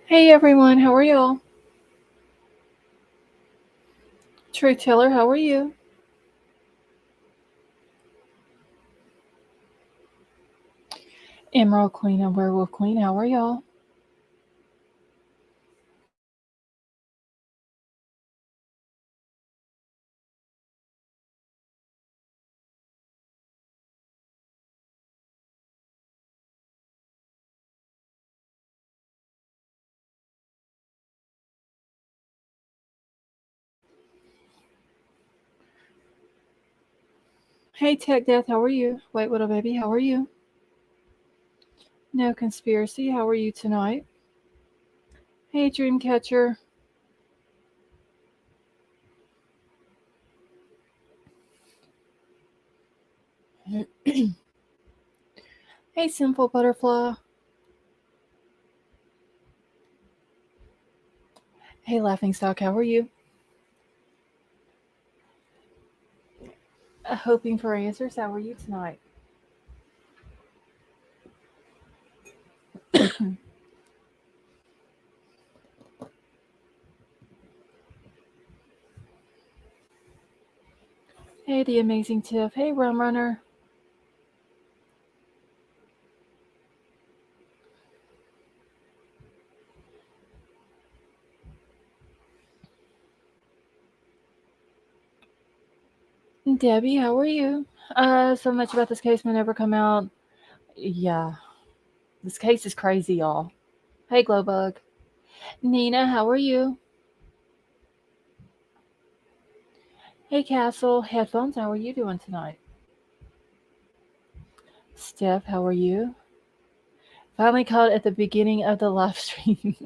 Hey everyone, how are y'all? Truth Teller, how are you? Emerald Queen and Werewolf Queen, how are y'all? Hey Tech Death, how are you? Wait, little baby, how are you? No Conspiracy, how are you tonight? Hey Dreamcatcher. Hey Simple Butterfly. Hey Laughing Stock, how are you? Hoping for answers, how are you tonight? Hey the Amazing Tiff, hey Rum Runner. Debbie, how are you? So much about this case may never come out. Yeah, this case is crazy, y'all. Hey Glowbug. Nina, how are you? Hey Castle, headphones, how are you doing tonight? Steph, how are you? Finally caught at the beginning of the live stream.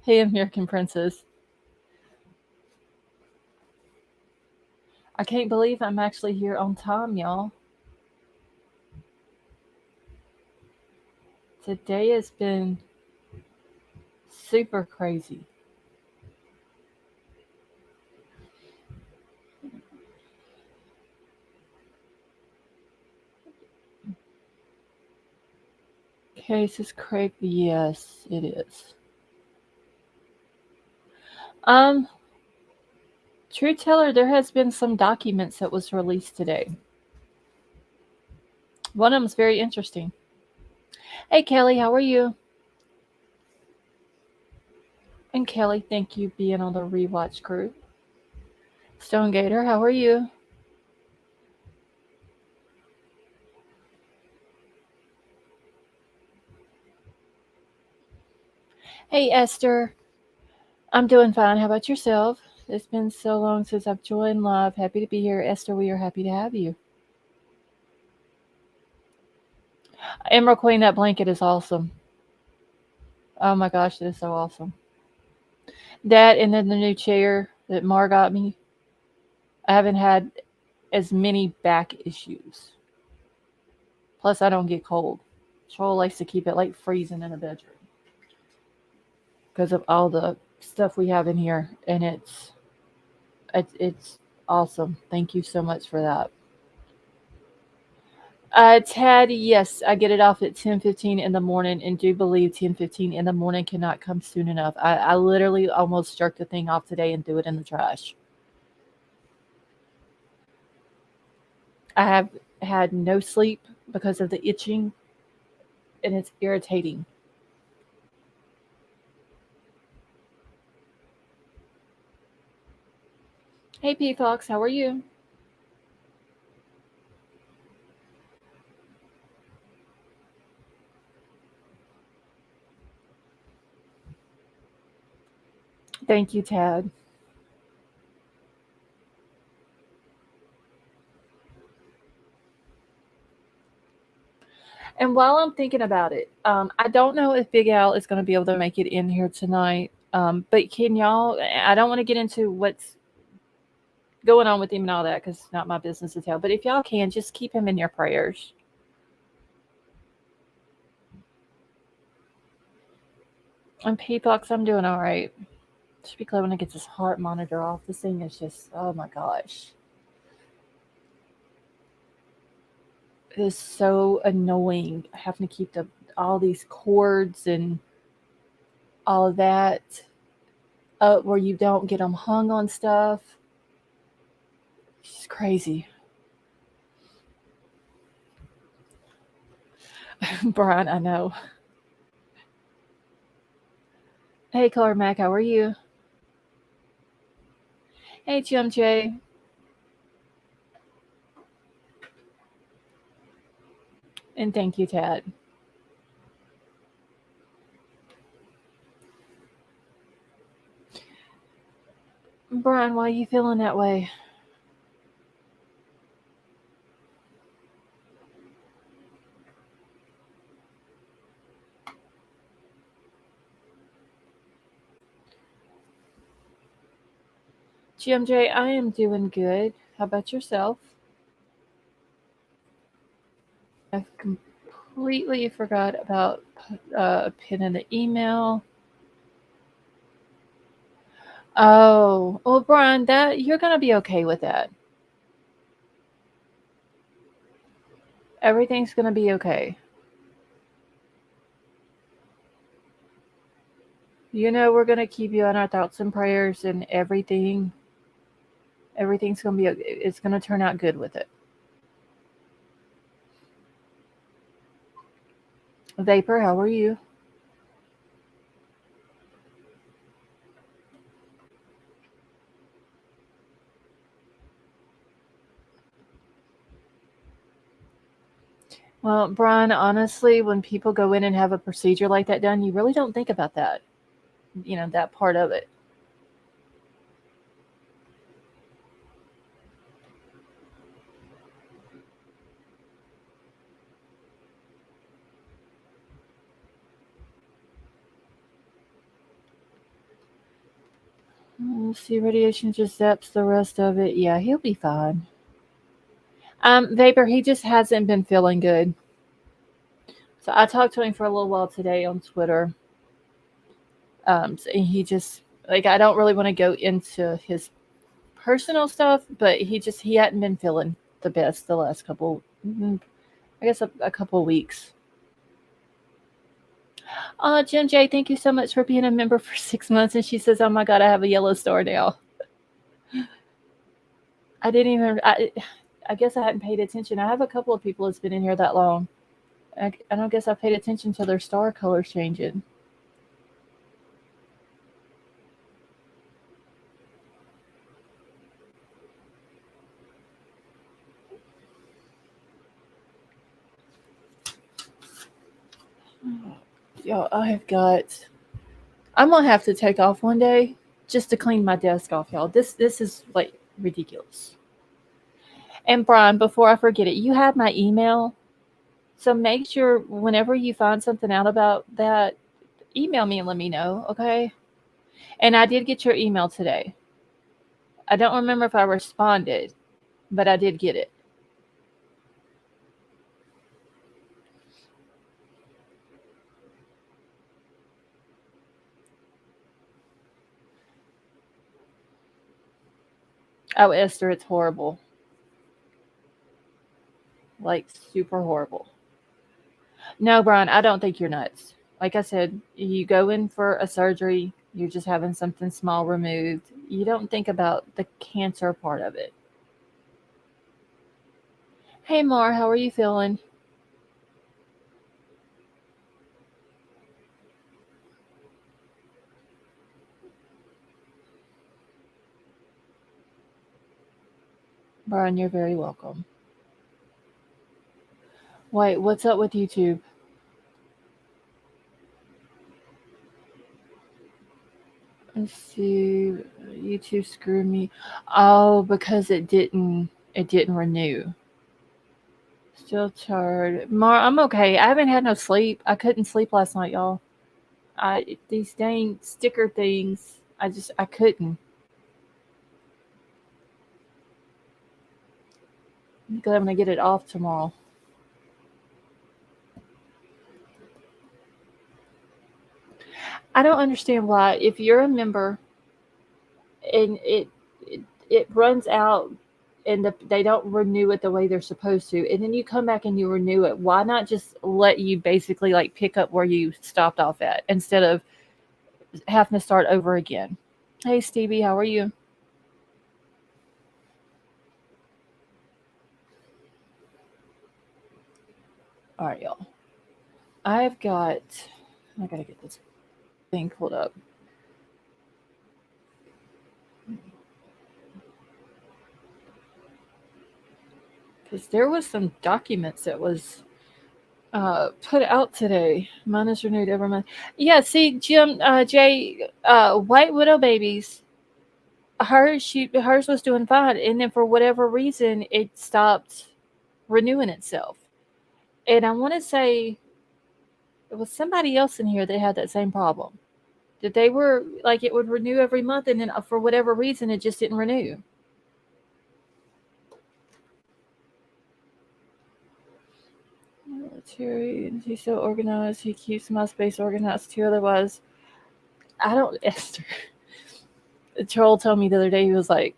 Hey American Princess. I can't believe I'm actually here on time, y'all. Today has been super crazy. Case is Craig. Yes, it is. Um, True Teller, there has been some documents that was released today. One of them is very interesting. Hey Kelly, how are you? And Kelly, thank you being on the rewatch crew. Stone Gator, how are you? Hey Esther, I'm doing fine. How about yourself? It's been so long since I've joined live. Happy to be here. Esther, we are happy to have you. Emerald Queen, that blanket is awesome. Oh my gosh, it is so awesome. That and then the new chair that Mar got me. I haven't had as many back issues. Plus, I don't get cold. Troll likes to keep it like freezing in the bedroom because of all the stuff we have in here, and it's awesome. Thank you so much for that. Tad, yes, I get it off at 10:15 in the morning, and do believe 10:15 in the morning cannot come soon enough. I literally almost jerked the thing off today and threw it in the trash. I have had no sleep because of the itching, and it's irritating. Hey, P Fox, how are you? Thank you, Tad. And while I'm thinking about it, I don't know if Big Al is going to be able to make it in here tonight. But can y'all? I don't want to get into what's going on with him and all that because it's not my business to tell. But if y'all can, just keep him in your prayers. And P Fox, I'm doing all right. Should be glad when I get this heart monitor off. This thing is just, oh my gosh, it is so annoying having to keep all these cords and all of that, where you don't get them hung on stuff. It's crazy. Brian, I know. Hey, Color Mac, how are you? Hey, Jim J. And thank you, Tad. Brian, why are you feeling that way? GMJ, I am doing good. How about yourself? I completely forgot about pinning the email. Oh, well, Brian, that you're gonna be okay with that. Everything's gonna be okay. You know, we're gonna keep you on our thoughts and prayers, and everything. Everything's gonna be. It's gonna turn out good with it. Vapor, how are you? Well, Brian, honestly, when people go in and have a procedure like that done, you really don't think about that. You know, that part of it. See, radiation just zaps the rest of it. Yeah, he'll be fine. Vapor, he just hasn't been feeling good. So I talked to him for a little while today on Twitter. So he just like I don't really want to go into his personal stuff, but he hadn't been feeling the best the last couple, I guess a couple weeks. Jim J, thank you so much for being a member for 6 months. And she says, "Oh my God, I have a yellow star now." I didn't even. I guess I hadn't paid attention. I have a couple of people that's been in here that long. I don't guess I paid attention to their star colors changing. Yo, I have got. I'm gonna have to take off one day just to clean my desk off, y'all. This is like ridiculous. And Brian, before I forget it, you have my email. So make sure whenever you find something out about that, email me and let me know, okay? And I did get your email today. I don't remember if I responded, but I did get it. Oh, Esther, it's horrible. Like super horrible. No, Brian, I don't think you're nuts. Like I said, you go in for a surgery, you're just having something small removed. You don't think about the cancer part of it. Hey, Mar, how are you feeling? Brian, you're very welcome. Wait, what's up with YouTube? Let's see. YouTube screwed me. Oh, because it didn't renew. Still tired. Mar, I'm okay. I haven't had no sleep. I couldn't sleep last night, y'all. These dang sticker things. I couldn't. Because I'm gonna get it off tomorrow. I don't understand why if you're a member and it runs out and they don't renew it the way they're supposed to, and then you come back and you renew it. Why not just let you basically like pick up where you stopped off at instead of having to start over again. Hey, Stevie, how are you? All right, y'all. I've got, I gotta get this thing pulled up because there was some documents that was put out today. Mine is renewed every month. Yeah, see, Jim, Jay, White Widow babies. Hers was doing fine, and then for whatever reason, it stopped renewing itself. And I want to say it was somebody else in here that had that same problem. That they were like it would renew every month, and then for whatever reason, it just didn't renew. Terry, he's so organized. He keeps my space organized too. Otherwise, I don't. Esther, Troll told me the other day he was like,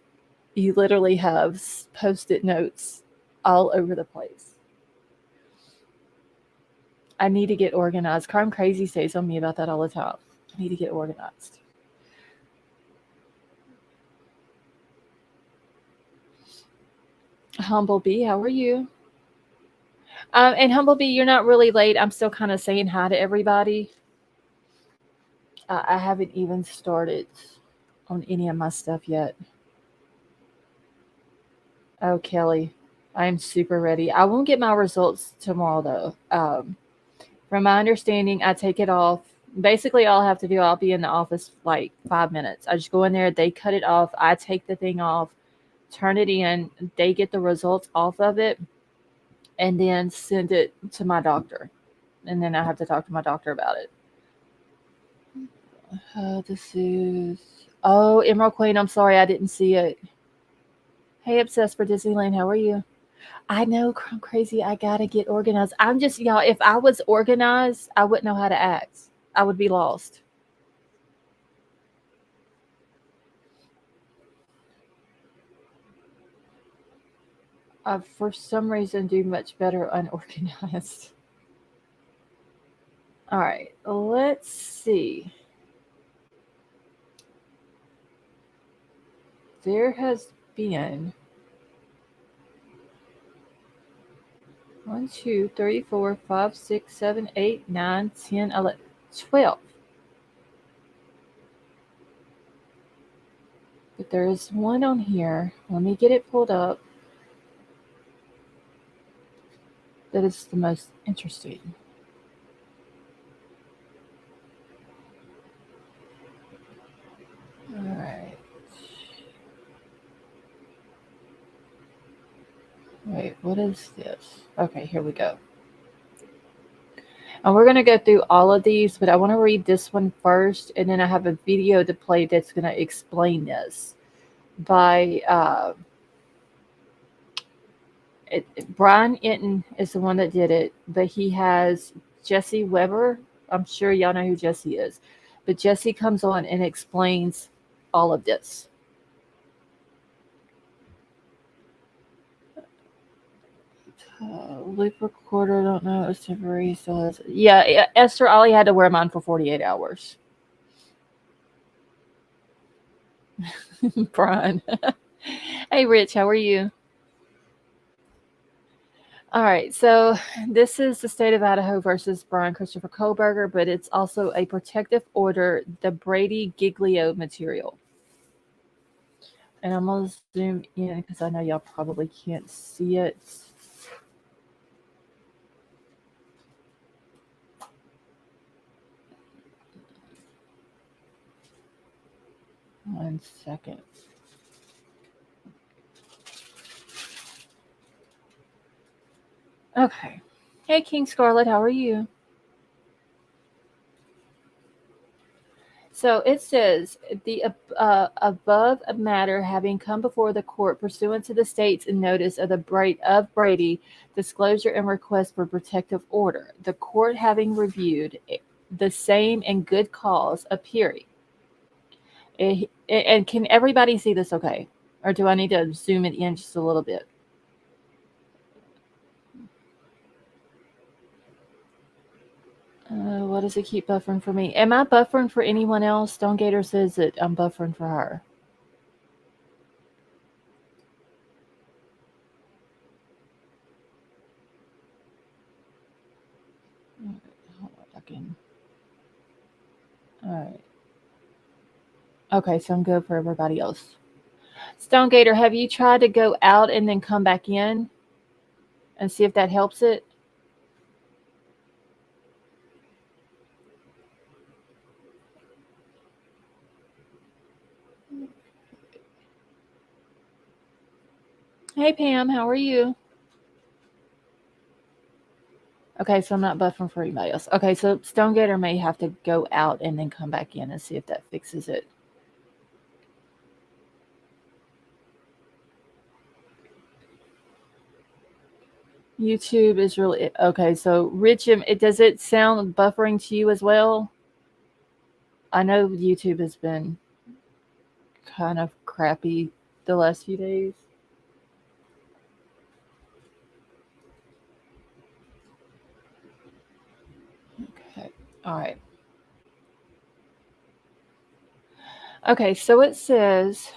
"You literally have post-it notes all over the place." I need to get organized. Crime Crazy says on me about that all the time. I need to get organized. Humblebee, how are you? And Humblebee, you're not really late. I'm still kind of saying hi to everybody. I haven't even started on any of my stuff yet. Oh, Kelly, I'm super ready. I won't get my results tomorrow though. From my understanding, I take it off. Basically, all I have to do, I'll be in the office like 5 minutes. I just go in there, they cut it off. I take the thing off, turn it in. They get the results off of it, and then send it to my doctor. And then I have to talk to my doctor about it. This is Emerald Queen. I'm sorry I didn't see it. Hey, obsessed for Disneyland. How are you? I know, I'm crazy. I gotta get organized. I'm just y'all. If I was organized, I wouldn't know how to act. I would be lost. For some reason, do much better unorganized. All right, let's see. There has been 1, 2, 3, 4, 5, 6, 7, 8, 9, 10, 11, 12. But there is one on here. Let me get it pulled up. That is the most interesting. All right. Wait, what is this? Okay, here we go. And we're going to go through all of these, but I want to read this one first, and then I have a video to play that's going to explain this by Bryan is the one that did it, but he has Jesse Weber. I'm sure y'all know who Jesse is, but Jesse comes on and explains all of this. Loop recorder, I don't know. It was temporary. Still has. Yeah, Esther Ollie had to wear mine for 48 hours. Brian. Hey, Rich, how are you? All right, so this is the state of Idaho versus Bryan Christopher Kohberger, but it's also a protective order, the Brady Giglio material. And I'm going to zoom in because I know y'all probably can't see it. One second. Okay. Hey, King Scarlet, how are you? So it says the above matter having come before the court pursuant to the state's notice of Brady disclosure and request for protective order. The court having reviewed the same in good cause appearing. And can everybody see this okay? Or do I need to zoom it in just a little bit? What does it keep buffering for me? Am I buffering for anyone else? Stone Gator says that I'm buffering for her. All right. Okay, so I'm good for everybody else. Stone Gator, have you tried to go out and then come back in and see if that helps it? Hey Pam, how are you? Okay, so I'm not buffering for anybody else. Okay, so Stone Gator may have to go out and then come back in and see if that fixes it. YouTube is really okay. So Rich, does it sound buffering to you as well? I know YouTube has been kind of crappy the last few days. Okay, all right. Okay, so it says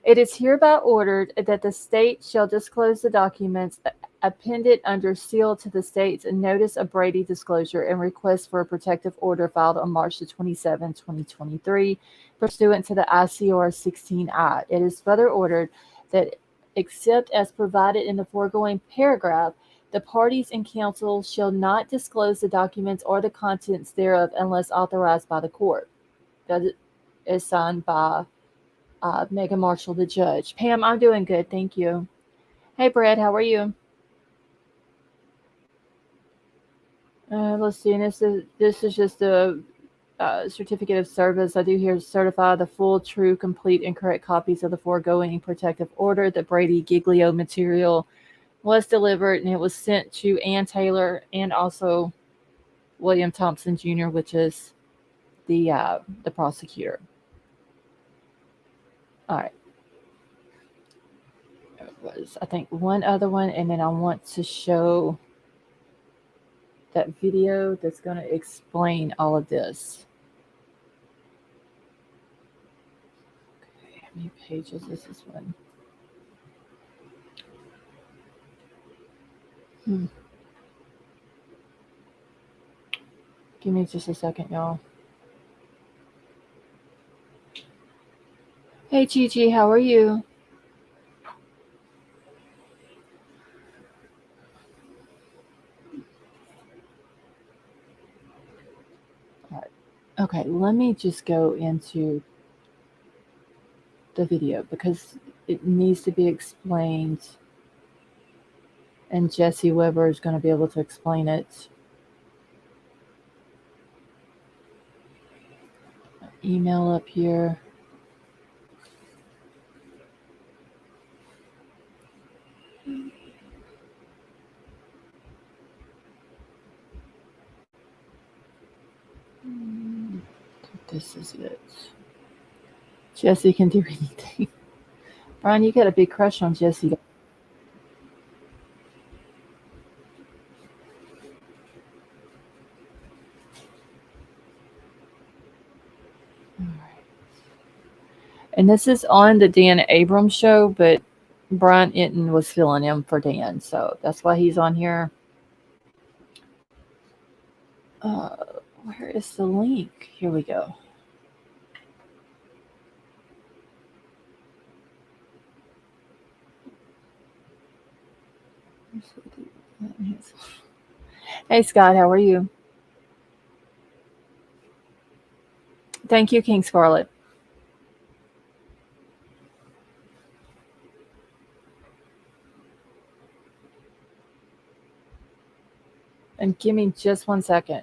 it is hereby ordered that the state shall disclose the documents appended under seal to the state's notice of Brady disclosure and request for a protective order filed on March the 27th, 2023, pursuant to the ICR 16I. It is further ordered that, except as provided in the foregoing paragraph, the parties in council shall not disclose the documents or the contents thereof unless authorized by the court. That is signed by Megan Marshall, the judge. Pam, I'm doing good, thank you. Hey, Brad, how are you? Let's see. And this is just a certificate of service. I do here certify the full, true, complete, and correct copies of the foregoing protective order. The Brady Giglio material was delivered, and it was sent to Ann Taylor and also William Thompson Jr., which is the prosecutor. All right. It was, I think, one other one, and then I want to show that video that's going to explain all of this. Okay, how many pages is this one? Give me just a second, y'all. Hey, Gigi, how are you? All right. Okay, let me just go into the video because it needs to be explained, and Jesse Weber is going to be able to explain it. Email up here. This is it. Jesse can do anything. Bryan, you got a big crush on Jesse. All right. And this is on the Dan Abrams show, but Brian Enton was filling in for Dan, so that's why he's on here. Where is the link? Here we go. Hey, Scott, how are you? Thank you, King Scarlet. And give me just 1 second.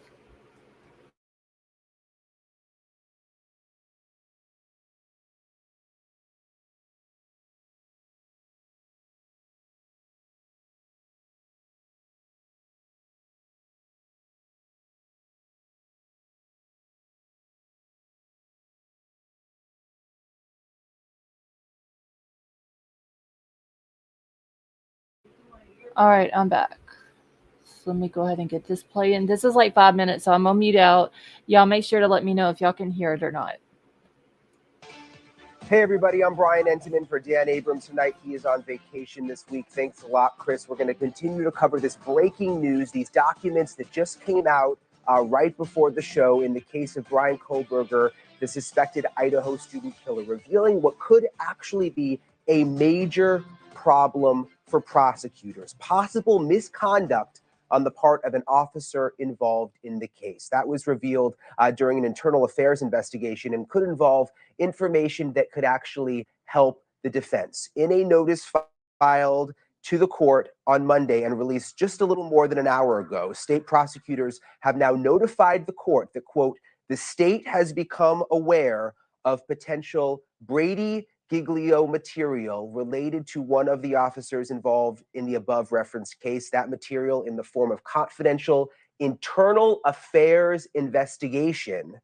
All right, I'm back. let me go ahead and get this playing. This is like 5 minutes, so I'm gonna mute out. Y'all make sure to let me know if y'all can hear it or not. Hey everybody, I'm Bryan Entenmann for Dan Abrams tonight. He is on vacation this week. Thanks a lot, Chris. We're going to continue to cover this breaking news, these documents that just came out right before the show in the case of Bryan Kohberger, the suspected Idaho student killer, revealing what could actually be a major problem for prosecutors, possible misconduct on the part of an officer involved in the case. That was revealed during an internal affairs investigation and could involve information that could actually help the defense. In a notice filed to the court on Monday and released just a little more than an hour ago, state prosecutors have now notified the court that, quote, the state has become aware of potential Brady Giglio material related to one of the officers involved in the above referenced case. That material in the form of confidential internal affairs investigation,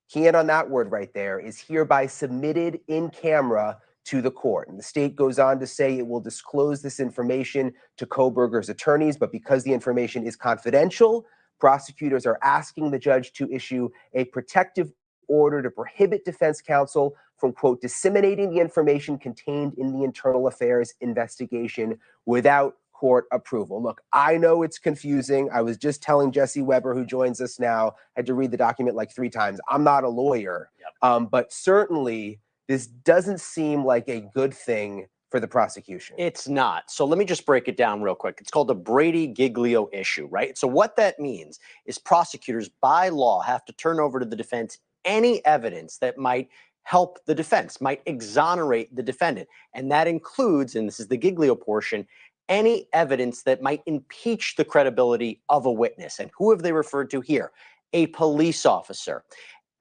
key in on that word right there, is hereby submitted in camera to the court. And the state goes on to say it will disclose this information to Kohberger's attorneys, but because the information is confidential, prosecutors are asking the judge to issue a protective order to prohibit defense counsel from, quote, disseminating the information contained in the internal affairs investigation without court approval. Look, I know it's confusing. I was just telling Jesse Weber, who joins us now, had to read the document like 3 times. I'm not a lawyer, but certainly this doesn't seem like a good thing for the prosecution. It's not. So let me just break it down real quick. It's called the Brady Giglio issue, right? So what that means is prosecutors by law have to turn over to the defense any evidence that might help the defense, might exonerate the defendant. And that includes, and this is the Giglio portion, any evidence that might impeach the credibility of a witness. And who have they referred to here? A police officer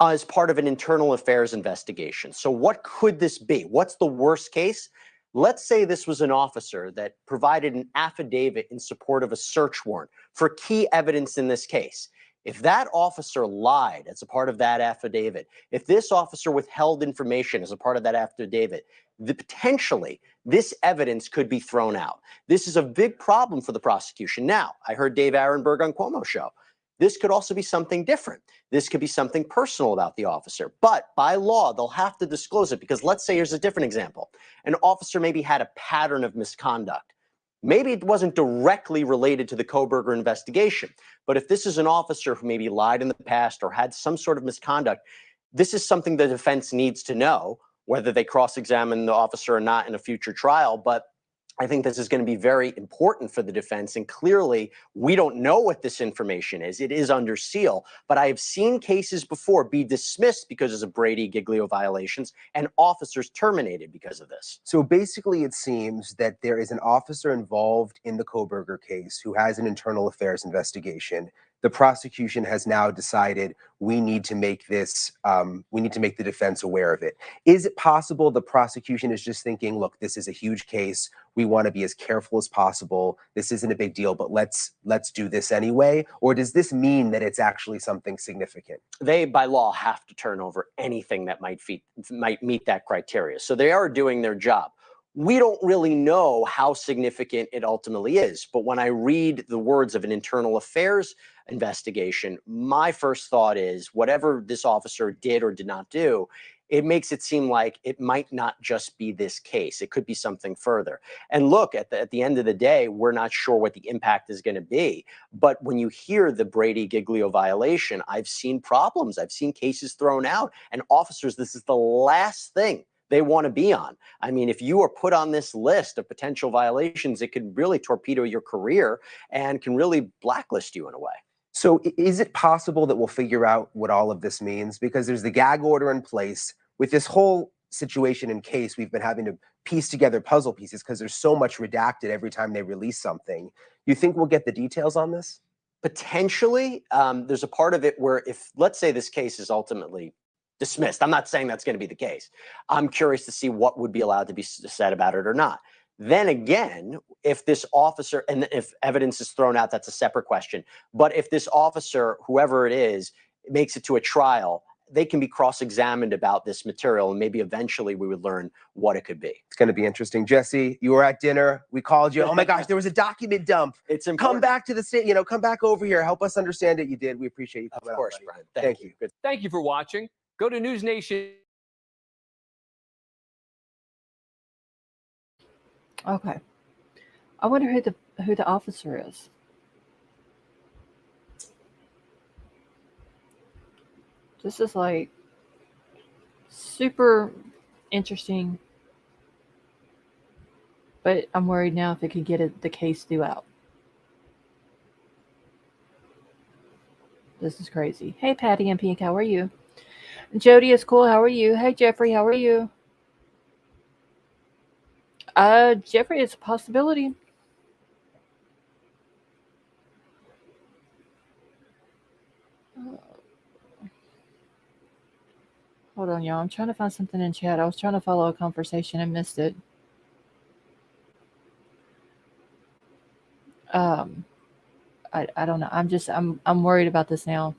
as part of an internal affairs investigation. So what could this be? What's the worst case? Let's say this was an officer that provided an affidavit in support of a search warrant for key evidence in this case. If that officer lied as a part of that affidavit, if this officer withheld information as a part of that affidavit, potentially this evidence could be thrown out. This is a big problem for the prosecution. Now, I heard Dave Arenberg on Cuomo's show. This could also be something different. This could be something personal about the officer. But by law, they'll have to disclose it because let's say here's a different example. An officer maybe had a pattern of misconduct. Maybe it wasn't directly related to the Kohberger investigation, but if this is an officer who maybe lied in the past or had some sort of misconduct, this is something the defense needs to know, whether they cross-examine the officer or not in a future trial. But I think this is going to be very important for the defense. And clearly, we don't know what this information is. It is under seal. But I have seen cases before be dismissed because of Brady Giglio violations and officers terminated because of this. So basically, it seems that there is an officer involved in the Kohberger case who has an internal affairs investigation. The prosecution has now decided we need to make this, we need to make the defense aware of it. Is it possible the prosecution is just thinking, look, this is a huge case. We want to be as careful as possible. This isn't a big deal, but let's do this anyway. Or does this mean that it's actually something significant? They, by law, have to turn over anything that might meet that criteria. So they are doing their job. We don't really know how significant it ultimately is. But when I read the words of an internal affairs investigation, my first thought is whatever this officer did or did not do, it makes it seem like it might not just be this case. It could be something further. And look, at the end of the day, we're not sure what the impact is going to be. But when you hear the Brady Giglio violation, I've seen problems. I've seen cases thrown out. And officers, this is the last thing they want to be on. I mean, if you are put on this list of potential violations, it could really torpedo your career and can really blacklist you in a way. So is it possible that we'll figure out what all of this means? Because there's the gag order in place. With this whole situation in case, we've been having to piece together puzzle pieces because there's so much redacted every time they release something. You think we'll get the details on this? Potentially. There's a part of it where if, let's say this case is ultimately dismissed. I'm not saying that's going to be the case. I'm curious to see what would be allowed to be said about it or not. Then again, if this officer, and if evidence is thrown out, that's a separate question. But if this officer, whoever it is, makes it to a trial, they can be cross-examined about this material, and maybe eventually we would learn what it could be. It's going to be interesting. Jesse, you were at dinner. We called you. Oh my gosh, there was a document dump. It's important. Come back to the state. Come back over here. Help us understand it. You did. We appreciate you coming. Of course, out, Bryan. Thank you. Good. Thank you for watching. Go to News Nation. Okay. I wonder who the officer is. This is like super interesting, but I'm worried now if it could get the case due out. This is crazy. Hey, Patty and Pink, how are you? Jody is cool. How are you? Hey, Jeffrey, how are you? Jeffrey, it's a possibility. Hold on, y'all. I'm trying to find something in chat. I was trying to follow a conversation and missed it. I don't know. I'm worried about this now.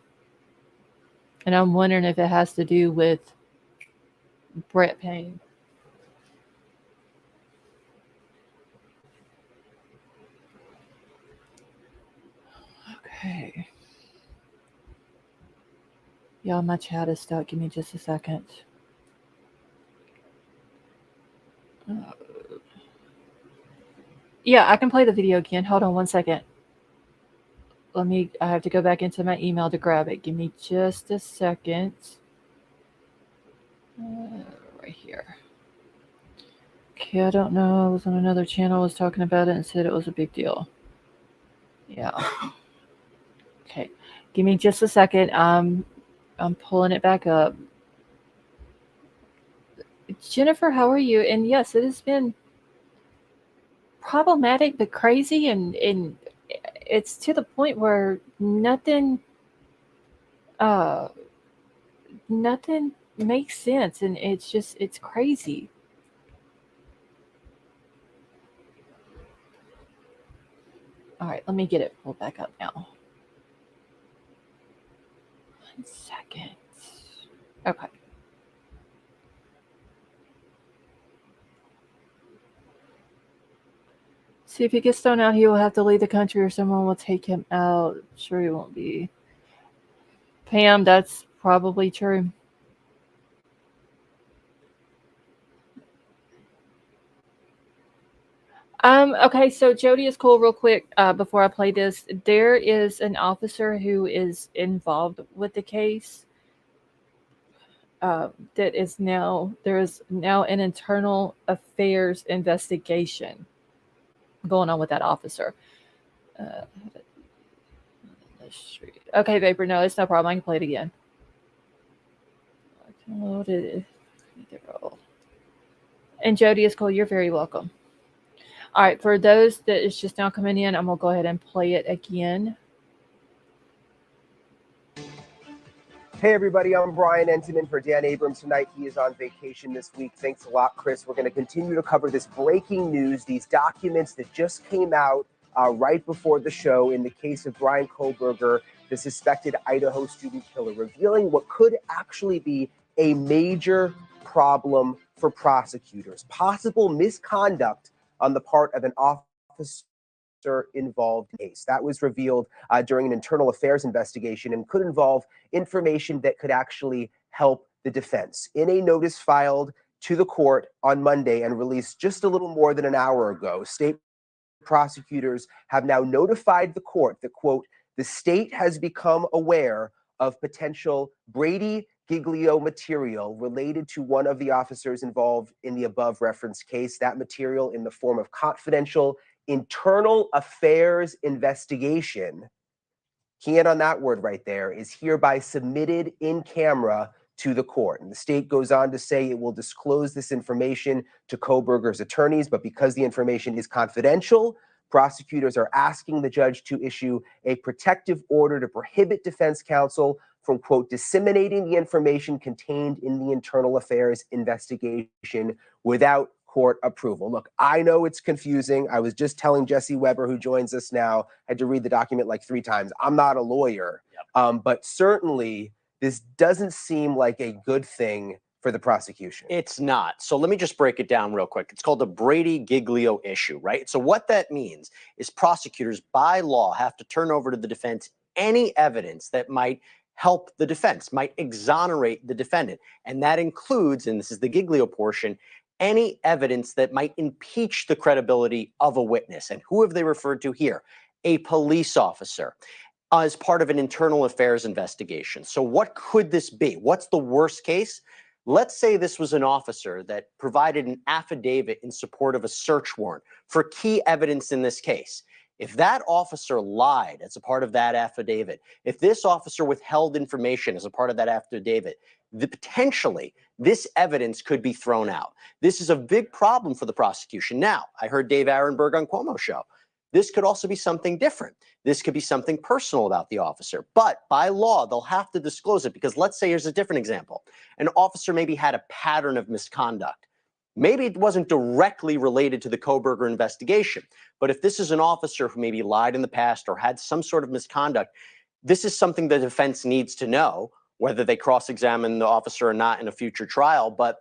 And I'm wondering if it has to do with Brett Payne. Okay. Y'all, my chat is stuck. Give me just a second. Yeah, I can play the video again. Hold on one second. I have to go back into my email to grab it. Give me just a second. Right here. Okay, I don't know. I was on another channel, was talking about it and said it was a big deal. Yeah. Okay. Give me just a second. I'm pulling it back up. Jennifer, how are you? And yes, it has been problematic but crazy, and it's to the point where nothing makes sense, and it's crazy. All right, let me get it pulled back up now. 1 second. Okay. See, if he gets thrown out, he will have to leave the country or someone will take him out. Sure, he won't be. Pam, that's probably true. Okay, so Jody is cool. Real quick, before I play this, there is an officer who is involved with the case. There is now an internal affairs investigation going on with that officer. Okay, Vapor, no, it's no problem. I can play it again. I downloaded it. And Jody is cool. You're very welcome. All right, for those that is just now coming in, I'm going to go ahead and play it again. Hey everybody, I'm Bryan Entenman for Dan Abrams tonight. He is on vacation this week. Thanks a lot, Chris. We're going to continue to cover this breaking news, these documents that just came out right before the show in the case of Bryan Kohberger, the suspected Idaho student killer, revealing what could actually be a major problem for prosecutors, possible misconduct on the part of an officer involved case. That was revealed during an internal affairs investigation and could involve information that could actually help the defense. In a notice filed to the court on Monday and released just a little more than an hour ago, state prosecutors have now notified the court that, quote, the state has become aware of potential Brady Giglio material related to one of the officers involved in the above referenced case. That material in the form of confidential internal affairs investigation, key in on that word right there, is hereby submitted in camera to the court. And the state goes on to say it will disclose this information to Kohberger's attorneys, but because the information is confidential, prosecutors are asking the judge to issue a protective order to prohibit defense counsel from, quote, disseminating the information contained in the internal affairs investigation without court approval. Look, I know it's confusing. I was just telling Jesse Weber, who joins us now, had to read the document like 3 times. I'm not a lawyer, but certainly This doesn't seem like a good thing for the prosecution. It's not. So let me just break it down real quick. It's called the Brady-Giglio issue, right? So what that means is prosecutors by law have to turn over to the defense any evidence that might help the defense, might exonerate the defendant. And that includes, and this is the Giglio portion, any evidence that might impeach the credibility of a witness. And who have they referred to here? A police officer. As part of an internal affairs investigation. So what could this be? What's the worst case? Let's say this was an officer that provided an affidavit in support of a search warrant for key evidence in this case. If that officer lied as a part of that affidavit, if this officer withheld information as a part of that affidavit, potentially this evidence could be thrown out. This is a big problem for the prosecution. Now, I heard Dave Arenberg on Cuomo's show. This could also be something different. This could be something personal about the officer. But by law, they'll have to disclose it because let's say here's a different example. An officer maybe had a pattern of misconduct. Maybe it wasn't directly related to the Kohberger investigation. But if this is an officer who maybe lied in the past or had some sort of misconduct, this is something the defense needs to know, whether they cross-examine the officer or not in a future trial. But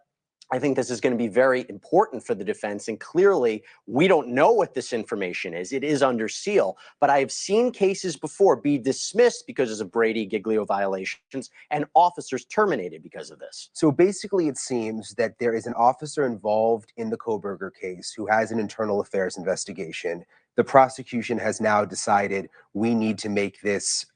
I think this is going to be very important for the defense. And clearly, we don't know what this information is. It is under seal. But I have seen cases before be dismissed because of Brady-Giglio violations and officers terminated because of this. So basically, it seems that there is an officer involved in the Kohberger case who has an internal affairs investigation. The prosecution has now decided we need to make this,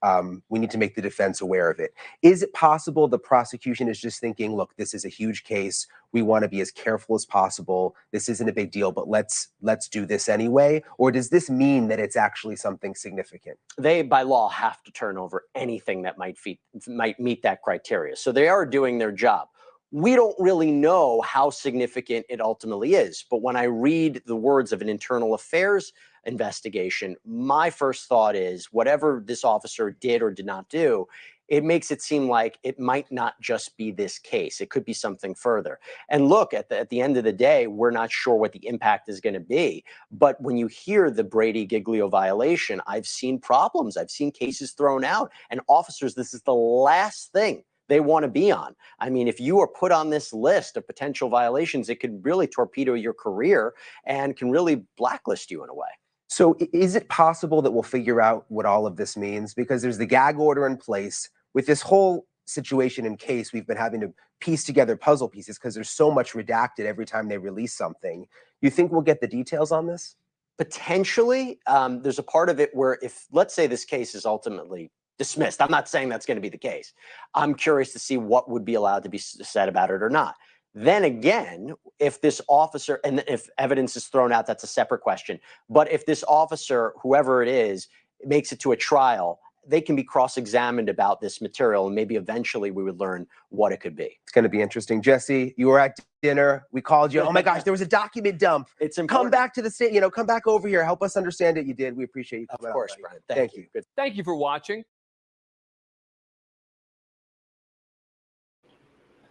we need to make the defense aware of it. Is it possible the prosecution is just thinking, look, this is a huge case. We want to be as careful as possible. This isn't a big deal, but let's do this anyway. Or does this mean that it's actually something significant? They, by law, have to turn over anything that might meet that criteria. So they are doing their job. We don't really know how significant it ultimately is. But when I read the words of an internal affairs investigation, my first thought is whatever this officer did or did not do, it makes it seem like it might not just be this case. It could be something further. And look, at the end of the day, we're not sure what the impact is going to be. But when you hear the Brady-Giglio violation, I've seen problems. I've seen cases thrown out. And officers, this is the last thing they want to be on. I mean, if you are put on this list of potential violations, it could really torpedo your career and can really blacklist you in a way. So is it possible that we'll figure out what all of this means? Because there's the gag order in place. With this whole situation in case, we've been having to piece together puzzle pieces because there's so much redacted every time they release something. You think we'll get the details on this? Potentially. There's a part of it where if, let's say this case is ultimately dismissed, I'm not saying that's going to be the case. I'm curious to see what would be allowed to be said about it or not. Then again, if this officer, and if evidence is thrown out, that's a separate question. But if this officer, whoever it is, makes it to a trial, they can be cross-examined about this material, and maybe eventually we would learn what it could be. It's going to be interesting. Jesse, you were at dinner. We called you. Oh my gosh, there was a document dump. It's important. Come back to the state. Come back over here. Help us understand it. You did. We appreciate you coming Of course, out, Bryan. Thank you. Good. Thank you for watching.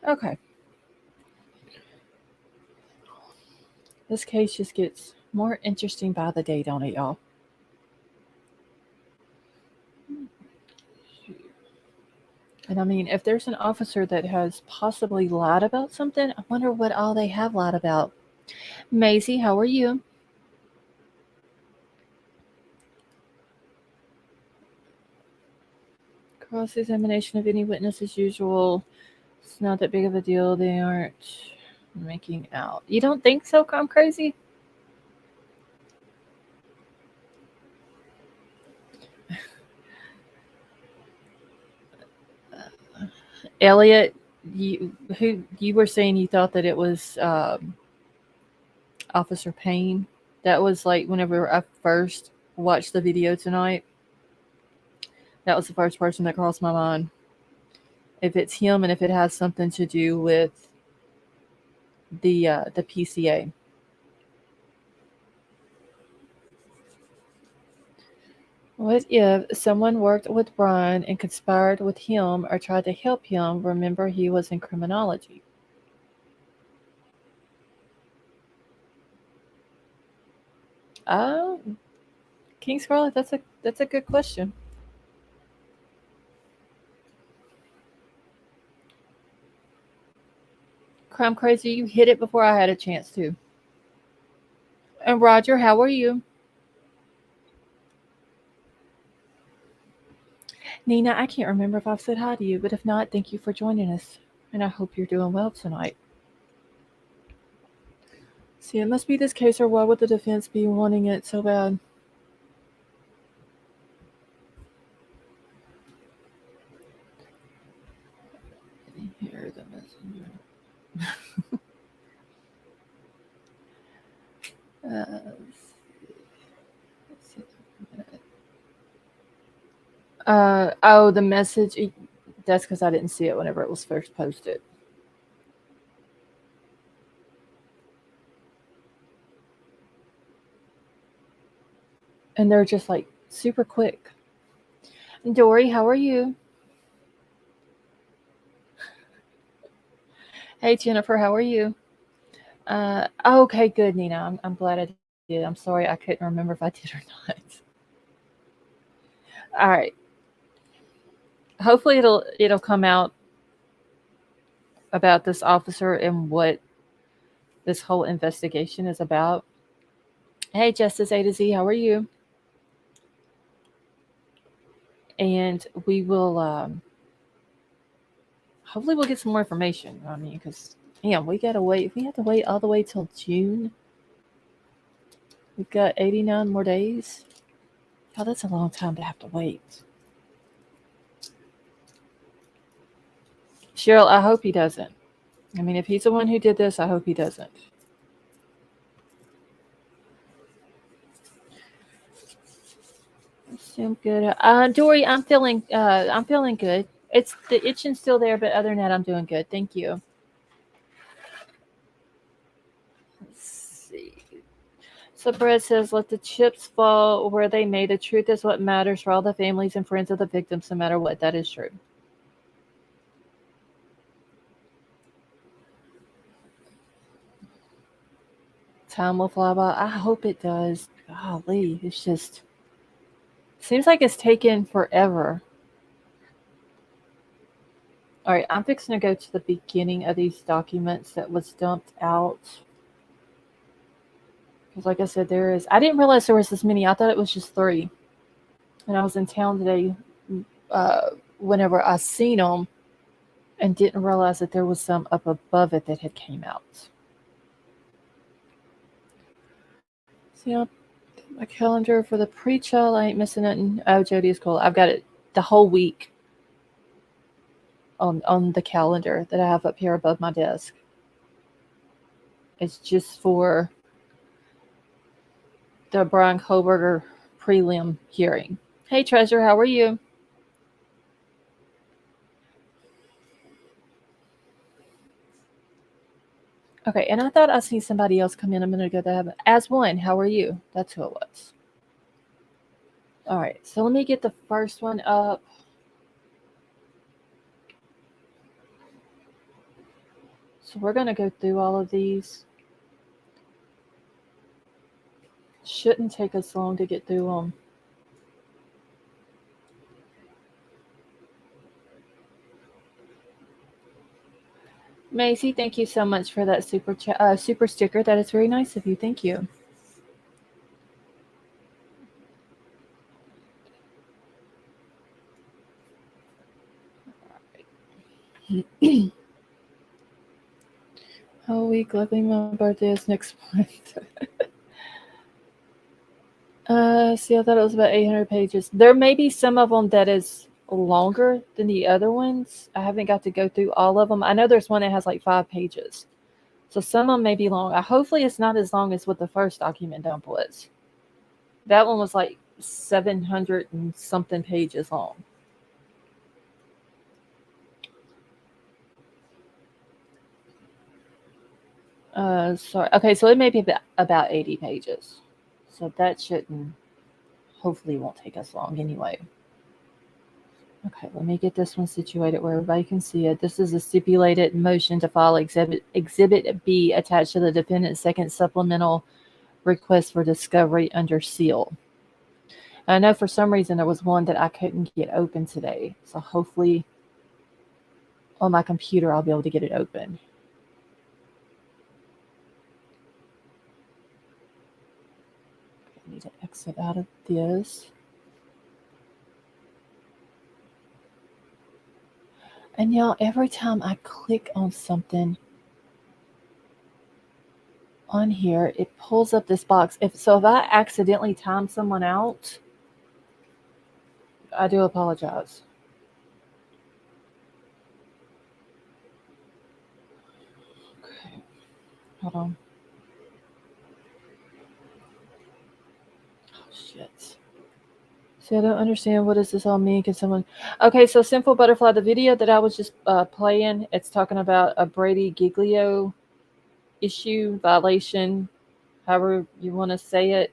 Okay. This case just gets more interesting by the day, don't it, y'all? And I mean, if there's an officer that has possibly lied about something, I wonder what all they have lied about. Maisie, how are you? Cross-examination of any witness as usual. It's not that big of a deal. They aren't making out. You don't think so, I'm crazy? Elliot, you were saying you thought that it was Officer Payne. That was like whenever I first watched the video tonight. That was the first person that crossed my mind. If it's him and if it has something to do with the PCA. What if someone worked with Bryan and conspired with him or tried to help him? Remember, he was in criminology. King Scarlet, that's a good question. Crime Crazy, you hit it before I had a chance to. And Roger, how are you? Nina, I can't remember if I've said hi to you, but if not, thank you for joining us. And I hope you're doing well tonight. See, it must be this case, or why would the defense be wanting it so bad? Here, the messenger. Let's see. Oh, the message. That's because I didn't see it whenever it was first posted. And they're just like super quick. Dory, how are you? Hey, Jennifer, how are you? Okay, good, Nina. I'm glad I did. I'm sorry I couldn't remember if I did or not. All right. Hopefully it'll come out about this officer and what this whole investigation is about. Hey, Justice A to Z, how are you? And we will hopefully we'll get some more information. I mean, because we gotta wait. If we have to wait all the way till June, we've got 89 more days. Oh, that's a long time to have to wait. Cheryl, I hope he doesn't. I mean, if he's the one who did this, I hope he doesn't. I'm good. Dory, I'm feeling good. It's the itching's still there, but other than that, I'm doing good. Thank you. Let's see. So Brett says, let the chips fall where they may. The truth is what matters for all the families and friends of the victims, no matter what. That is true. Time will fly by. I hope it does. Golly, it's just seems like it's taken forever. All right, I'm fixing to go to the beginning of these documents that was dumped out. Because like I said, I didn't realize there was this many. I thought it was just 3. And I was in town today whenever I seen them and didn't realize that there was some up above it that had came out. See, my calendar for the pre-child, I ain't missing nothing. Oh, Jody is cool. I've got it the whole week on the calendar that I have up here above my desk. It's just for the Bryan Kohberger prelim hearing. Hey, Treasure, how are you? Okay, and I thought I seen somebody else come in a minute ago that happened. As one, how are you? That's who it was. All right, so let me get the first one up. So we're going to go through all of these. Shouldn't take us long to get through them. Macy, thank you so much for that super sticker. That is very nice of you. Thank you. Whole week, luckily my birthday is next month. See, I thought it was about 800 pages. There may be some of them that is longer than the other ones. I haven't got to go through all of them. I know there's one that has like 5 pages. So some of them may be long. Hopefully it's not as long as what the first document dump was. That one was like 700 and something pages long. Sorry. Okay, so it may be about 80 pages. So that hopefully won't take us long anyway. Okay, let me get this one situated where everybody can see it. This is a stipulated motion to file Exhibit B attached to the defendant's second supplemental request for discovery under seal. I know for some reason there was one that I couldn't get open today. So hopefully on my computer I'll be able to get it open. exit out of this. And y'all, every time I click on something on here, it pulls up this box. If I accidentally time someone out, I do apologize. Okay, hold on. Oh, shit. See, I don't understand. What does this all mean? Can someone... Okay, so Sinful Butterfly, the video that I was just playing, it's talking about a Brady Giglio issue, violation, however you want to say it.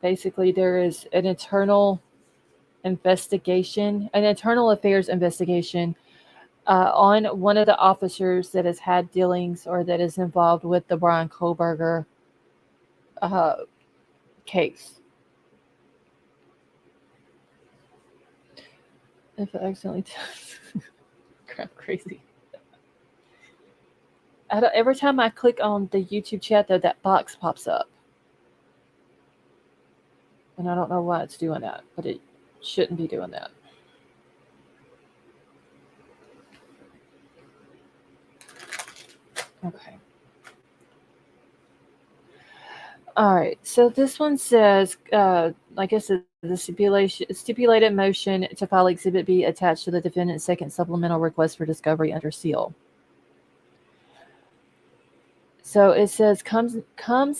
Basically, there is an internal investigation, an internal affairs investigation on one of the officers that has had dealings or that is involved with the Bryan Kohberger case. If I accidentally... Crap, crazy. Every time I click on the YouTube chat, though, that box pops up. And I don't know why it's doing that, but it shouldn't be doing that. Okay. All right. So this one says, I guess the stipulated motion to file Exhibit B attached to the defendant's second supplemental request for discovery under seal. So it says, comes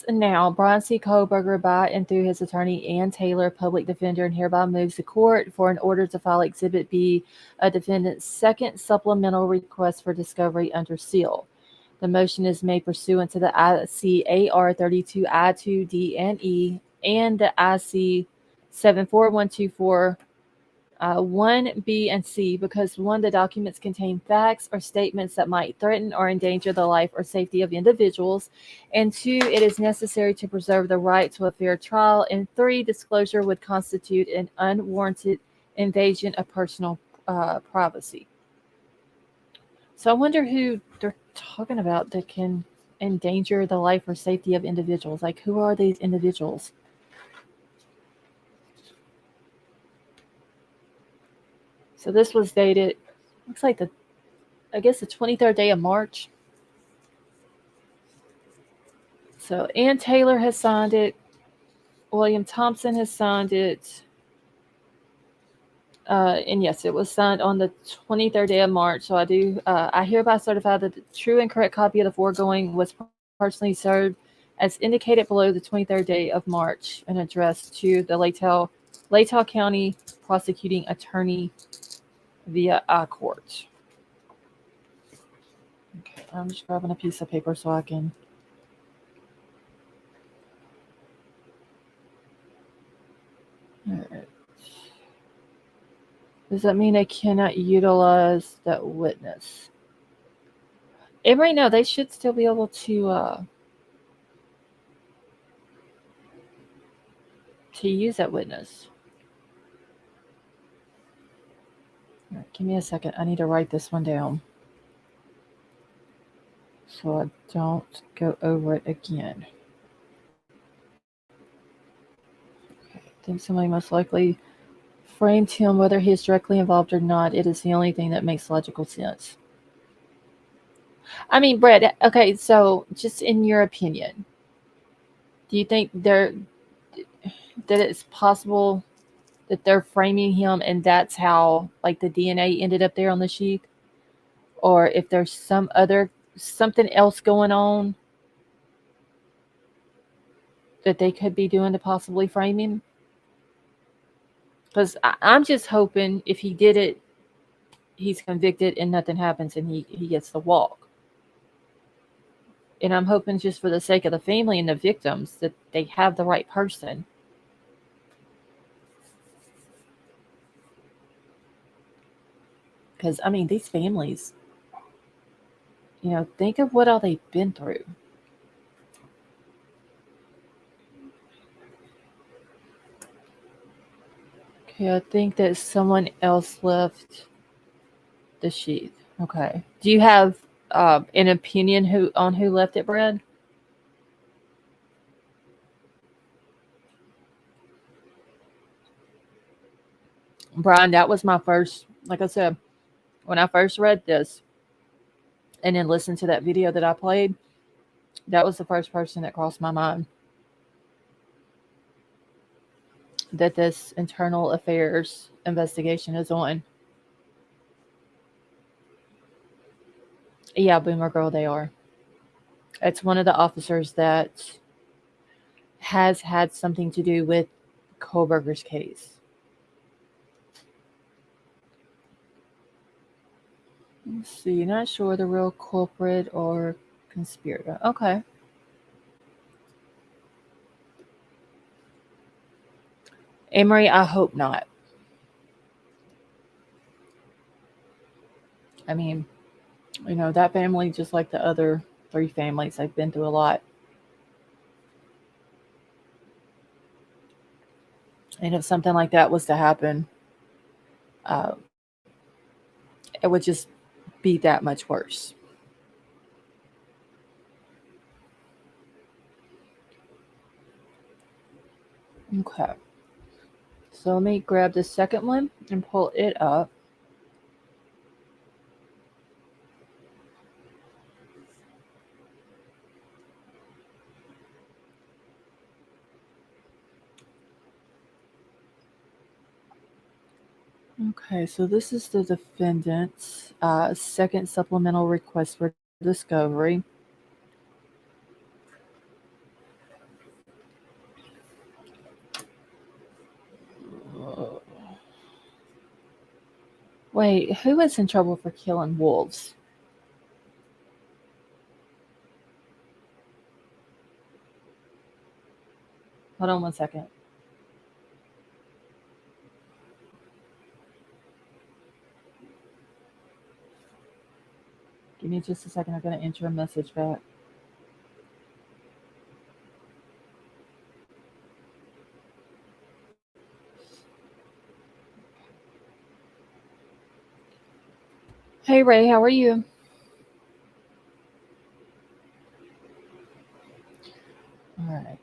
now, Bryan C. Kohberger by and through his attorney, Ann Taylor, public defender, and hereby moves the court for an order to file Exhibit B, a defendant's second supplemental request for discovery under seal. The motion is made pursuant to the ICAR 32 I2 D and E and the IC 74124 1, B, and C, because 1, the documents contain facts or statements that might threaten or endanger the life or safety of individuals, and 2, it is necessary to preserve the right to a fair trial, and 3, disclosure would constitute an unwarranted invasion of personal privacy. So I wonder who they're talking about that can endanger the life or safety of individuals. Like, who are these individuals? So this was dated, looks like the 23rd day of March. So Ann Taylor has signed it. William Thompson has signed it. And yes, it was signed on the 23rd day of March. So I hereby certify that the true and correct copy of the foregoing was personally served as indicated below the 23rd day of March and addressed to the Latah County prosecuting attorney via I-Court. Okay, I'm just grabbing a piece of paper so I can... All right. Does that mean I cannot utilize that witness? And right now, they should still be able to use that witness. All right, give me a second. I need to write this one down so I don't go over it again. Okay, I think somebody most likely framed him, whether he is directly involved or not. It is the only thing that makes logical sense. I mean, Brett, okay, so just in your opinion, do you think that it's possible that they're framing him and that's how, like, the DNA ended up there on the sheet? Or if there's something else going on that they could be doing to possibly frame him? Because I'm just hoping if he did it, he's convicted and nothing happens and he gets to walk. And I'm hoping, just for the sake of the family and the victims, that they have the right person. Because, I mean, these families, think of what all they've been through. Okay, I think that someone else left the sheath. Okay. Do you have an opinion on who left it, Brad? Bryan, that was my first, like I said, when I first read this and then listened to that video that I played, that was the first person that crossed my mind that this internal affairs investigation is on. Yeah, Boomer Girl, they are. It's one of the officers that has had something to do with Kohberger's case. Let's see, not sure the real culprit or conspirator. Okay. Emery, I hope not. I mean, that family, just like the other 3 families, they've been through a lot. And if something like that was to happen, uh, it would just be that much worse. Okay. So let me grab the second one and pull it up. Okay, so this is the defendant's second supplemental request for discovery. Wait, who is in trouble for killing wolves? Hold on one second. Give me just a second. I'm going to enter a message back. Hey, Ray, how are you? All right.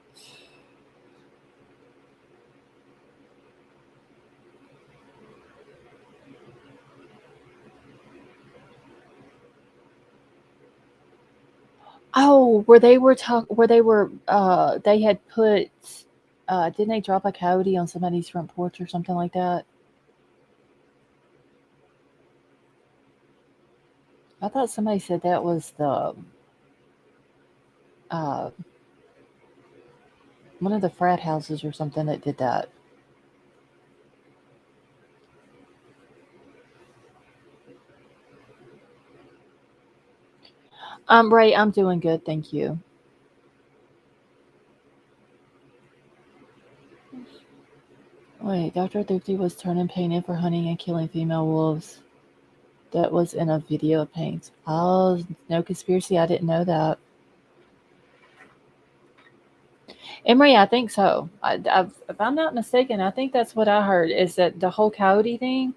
Oh, they had put, didn't they drop a coyote on somebody's front porch or something like that? I thought somebody said that was uh, one of the frat houses or something that did that. Ray, I'm doing good, thank you. Wait, Dr. Thrifty was turning paint in for hunting and killing female wolves. That was in a video of paint. Oh, no conspiracy. I didn't know that. Emery, I think so. If I'm not mistaken, I think that's what I heard, is that the whole coyote thing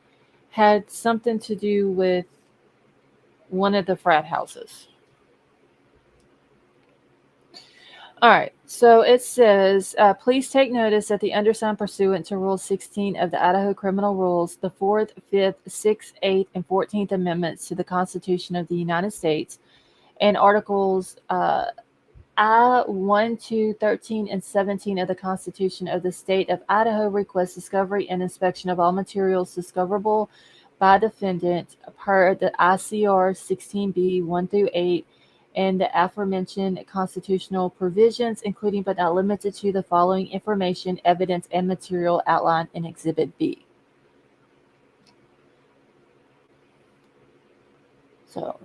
had something to do with one of the frat houses. All right. So it says, please take notice that the undersigned, pursuant to Rule 16 of the Idaho Criminal Rules, the 4th, 5th, 6th, 8th, and 14th Amendments to the Constitution of the United States, and Articles I, 1, 2, 13, and 17 of the Constitution of the State of Idaho, request discovery and inspection of all materials discoverable by defendant per the ICR 16B 1 through 8 and the aforementioned constitutional provisions, including but not limited to the following information, evidence, and material outlined in Exhibit B. So,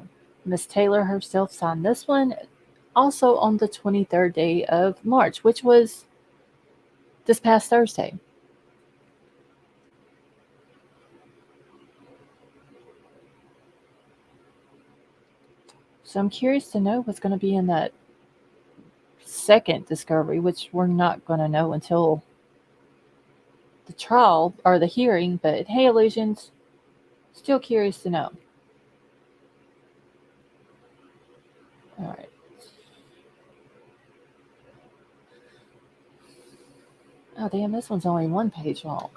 Ms. Taylor herself signed this one also on the 23rd day of March, which was this past Thursday. So I'm curious to know what's going to be in that second discovery, which we're not going to know until the trial or the hearing. But hey, Illusions, still curious to know. All right. Oh, damn, this one's only 1 page long.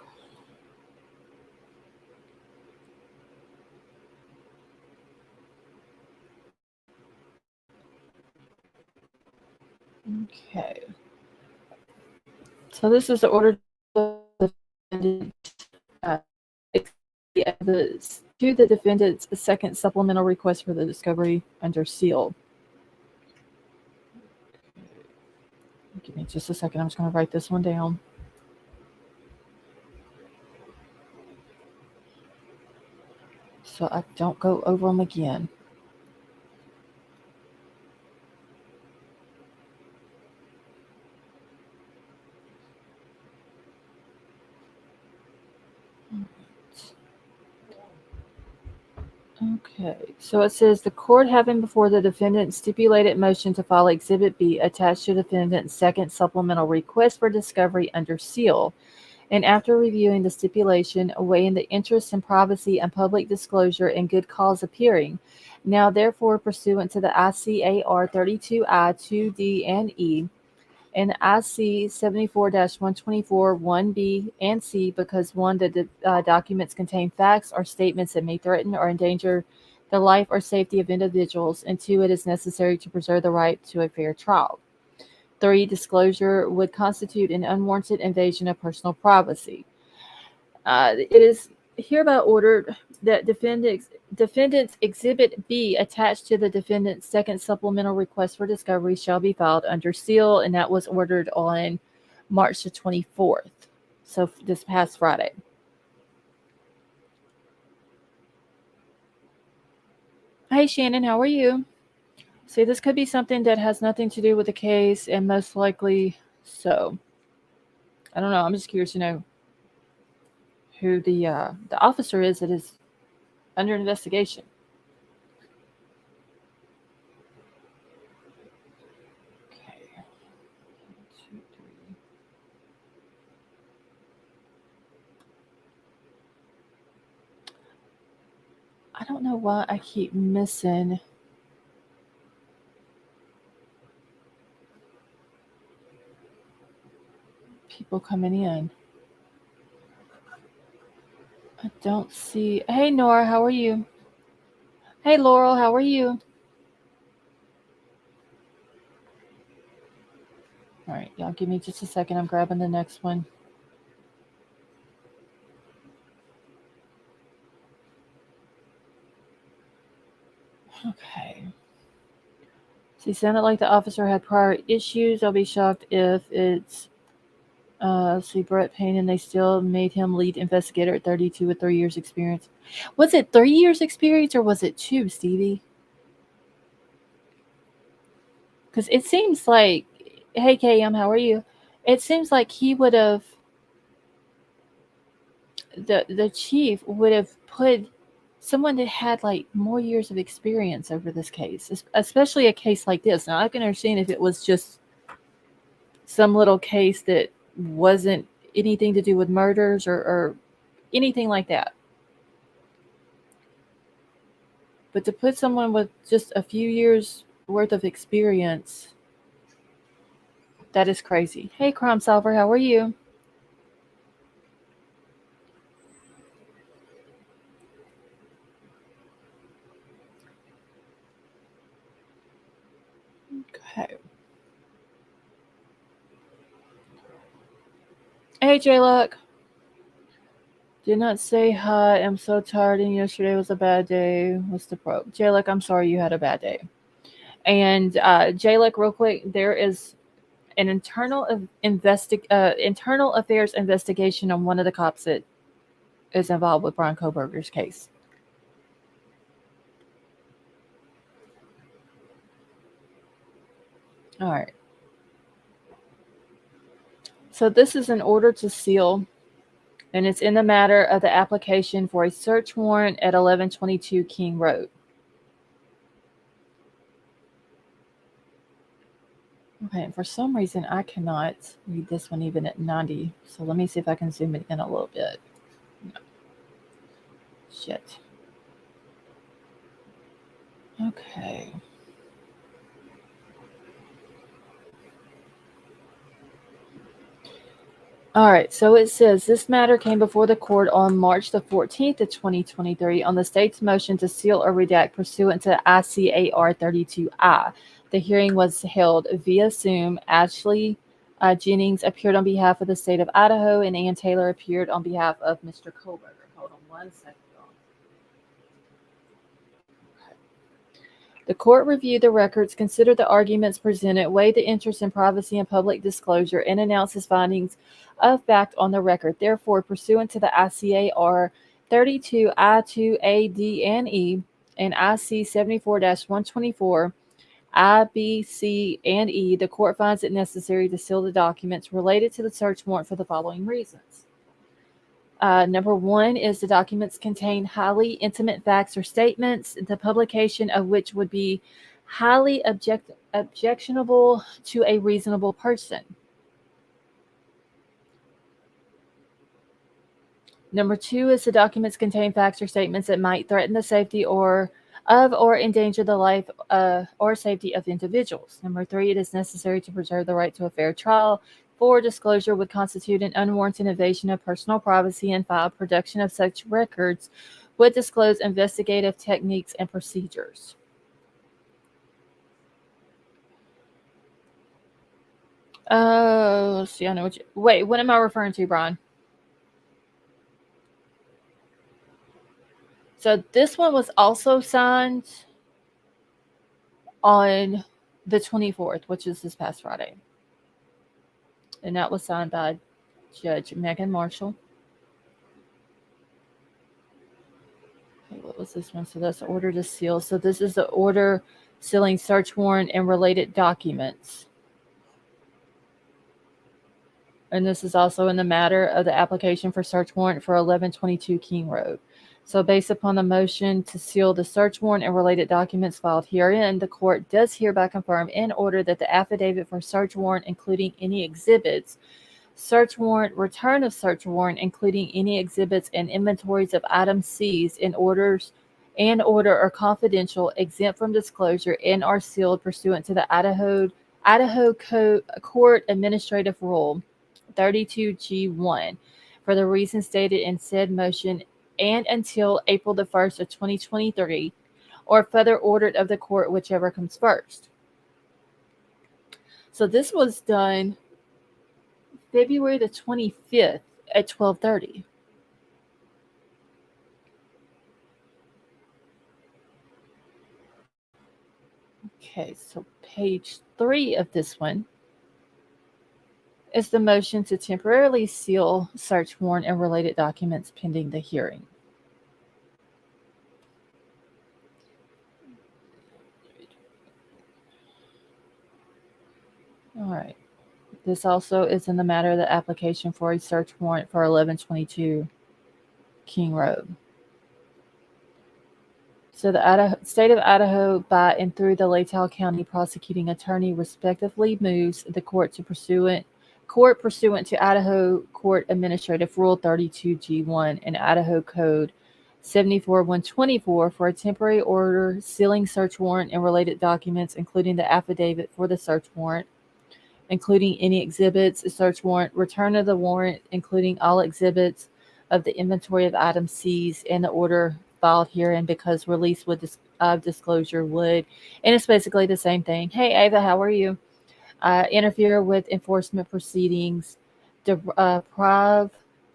So this is the order to the defendant, the evidence to the defendant's second supplemental request for the discovery under seal. Give me just a second. I'm just going to write this one down. So I don't go over them again. Okay, so it says the court having before the defendant stipulated motion to file Exhibit B attached to defendant's second supplemental request for discovery under seal, and after reviewing the stipulation, weighing the interest in privacy and public disclosure and good cause appearing, now therefore pursuant to the ICAR 32I 2D and E, and IC 74-124 1B and C, because 1, the documents contain facts or statements that may threaten or endanger the life or safety of individuals, and 2, it is necessary to preserve the right to a fair trial. 3, disclosure would constitute an unwarranted invasion of personal privacy. It is hereby ordered that defendant's Exhibit B attached to the defendant's second supplemental request for discovery shall be filed under seal, and that was ordered on March the 24th, so this past Friday. Hey, Shannon, how are you? See, this could be something that has nothing to do with the case, and most likely so. I don't know. I'm just curious to know who the officer is that is under investigation. Okay. 1, 2, 3. I don't know why I keep missing people coming in. I don't see. Hey, Nora, how are you? Hey, Laurel, how are you? All right, y'all give me just a second. I'm grabbing the next one. Okay. So, it sounded like the officer had prior issues. I'll be shocked if it's Brett Payne, and they still made him lead investigator at 32 with 3 years experience. Was it 3 years experience or was it 2, Stevie? Because it seems like, hey KM, how are you? It seems like he would have, the chief would have put someone that had like more years of experience over this case, especially a case like this. Now I can understand if it was just some little case that wasn't anything to do with murders or anything like that. But to put someone with just a few years worth of experience, that is crazy. Hey, Crime Solver, how are you? Okay. Hey, J-Luck. Did not say hi. I'm so tired, and yesterday was a bad day. What's the pro? J-Luck, I'm sorry you had a bad day. And J-Luck, real quick, there is an internal affairs investigation on one of the cops that is involved with Bryan Kohberger's case. All right. So this is an order to seal, and it's in the matter of the application for a search warrant at 1122 King Road. Okay, and for some reason I cannot read this one even at 90. So let me see if I can zoom it in a little bit. No. Shit. Okay. All right, so it says this matter came before the court on March the 14th of 2023 on the state's motion to seal or redact pursuant to ICAR 32I. The hearing was held via Zoom. Ashley Jennings appeared on behalf of the state of Idaho, and Ann Taylor appeared on behalf of Mr. Kohberger. Hold on one second. The court reviewed the records, considered the arguments presented, weighed the interest in privacy and public disclosure, and announced its findings of fact on the record. Therefore, pursuant to the ICAR 32 I2 A, D, and E, and IC 74-124, I, B, C, and E, the court finds it necessary to seal the documents related to the search warrant for the following reasons. Number one is the documents contain highly intimate facts or statements, the publication of which would be highly objectionable to a reasonable person. Number two is the documents contain facts or statements that might threaten the safety or endanger the life or safety of individuals. Number three, it is necessary to preserve the right to a fair trial. 4, disclosure would constitute an unwarranted invasion of personal privacy, and 5, production of such records would disclose investigative techniques and procedures. Oh, let's see, I know what you... Wait, what am I referring to, Bryan? So this one was also signed on the 24th, which is this past Friday. And that was signed by Judge Megan Marshall. Okay, what was this one? So that's the order to seal. So this is the order sealing search warrant and related documents. And this is also in the matter of the application for search warrant for 1122 King Road. So based upon the motion to seal the search warrant and related documents filed herein, the court does hereby confirm in order that the affidavit for search warrant, including any exhibits, search warrant, return of search warrant, including any exhibits and inventories of items seized in order are confidential, exempt from disclosure, and are sealed pursuant to the Idaho Court Administrative Rule 32G1 for the reasons stated in said motion and until April the 1st of 2023, or further ordered of the court, whichever comes first. So this was done February the 25th at 12:30. Okay, so page 3 of this one is the motion to temporarily seal search warrant and related documents pending the hearing. All right. This also is in the matter of the application for a search warrant for 1122 King Road. So the state of Idaho, by and through the Latah County prosecuting attorney, respectively moves the court pursuant to Idaho Court Administrative Rule 32G1 and Idaho Code 74-124 for a temporary order sealing search warrant and related documents, including the affidavit for the search warrant, including any exhibits, a search warrant, return of the warrant, including all exhibits of the inventory of items seized, and the order filed herein, because release with disclosure would, and it's basically the same thing. Hey, Ava, how are you? Interfere with enforcement proceedings, deprive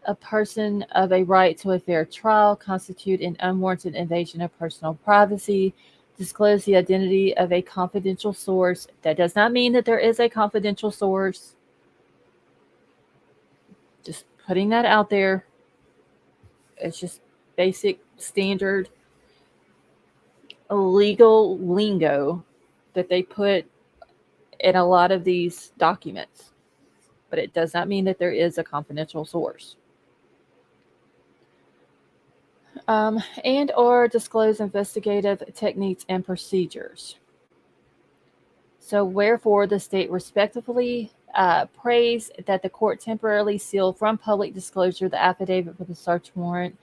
a person of a right to a fair trial, constitute an unwarranted invasion of personal privacy, disclose the identity of a confidential source. That does not mean that there is a confidential source. Just putting that out there. It's just basic standard legal lingo that they put in a lot of these documents. But it does not mean that there is a confidential source. And or disclose investigative techniques and procedures. So wherefore the state respectively prays that the court temporarily seal from public disclosure the affidavit for the search warrant,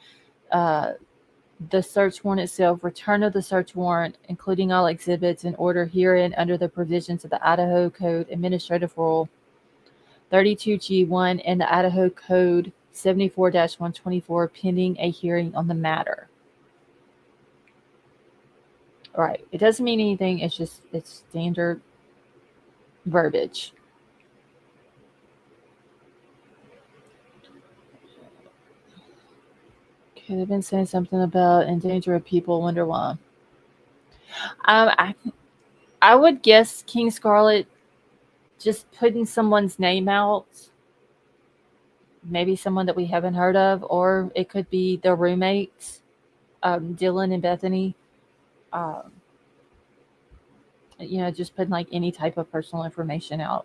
the search warrant itself, return of the search warrant, including all exhibits, in order herein under the provisions of the Idaho Code Administrative Rule 32G1 and the Idaho Code 74-124 pending a hearing on the matter. All right. It doesn't mean anything. It's standard verbiage. Okay, they've been saying something about in danger of people. Wonder why. I would guess King Scarlet just putting someone's name out, maybe someone that we haven't heard of, or it could be their roommates, Dylan and Bethany. Um, just putting like any type of personal information out.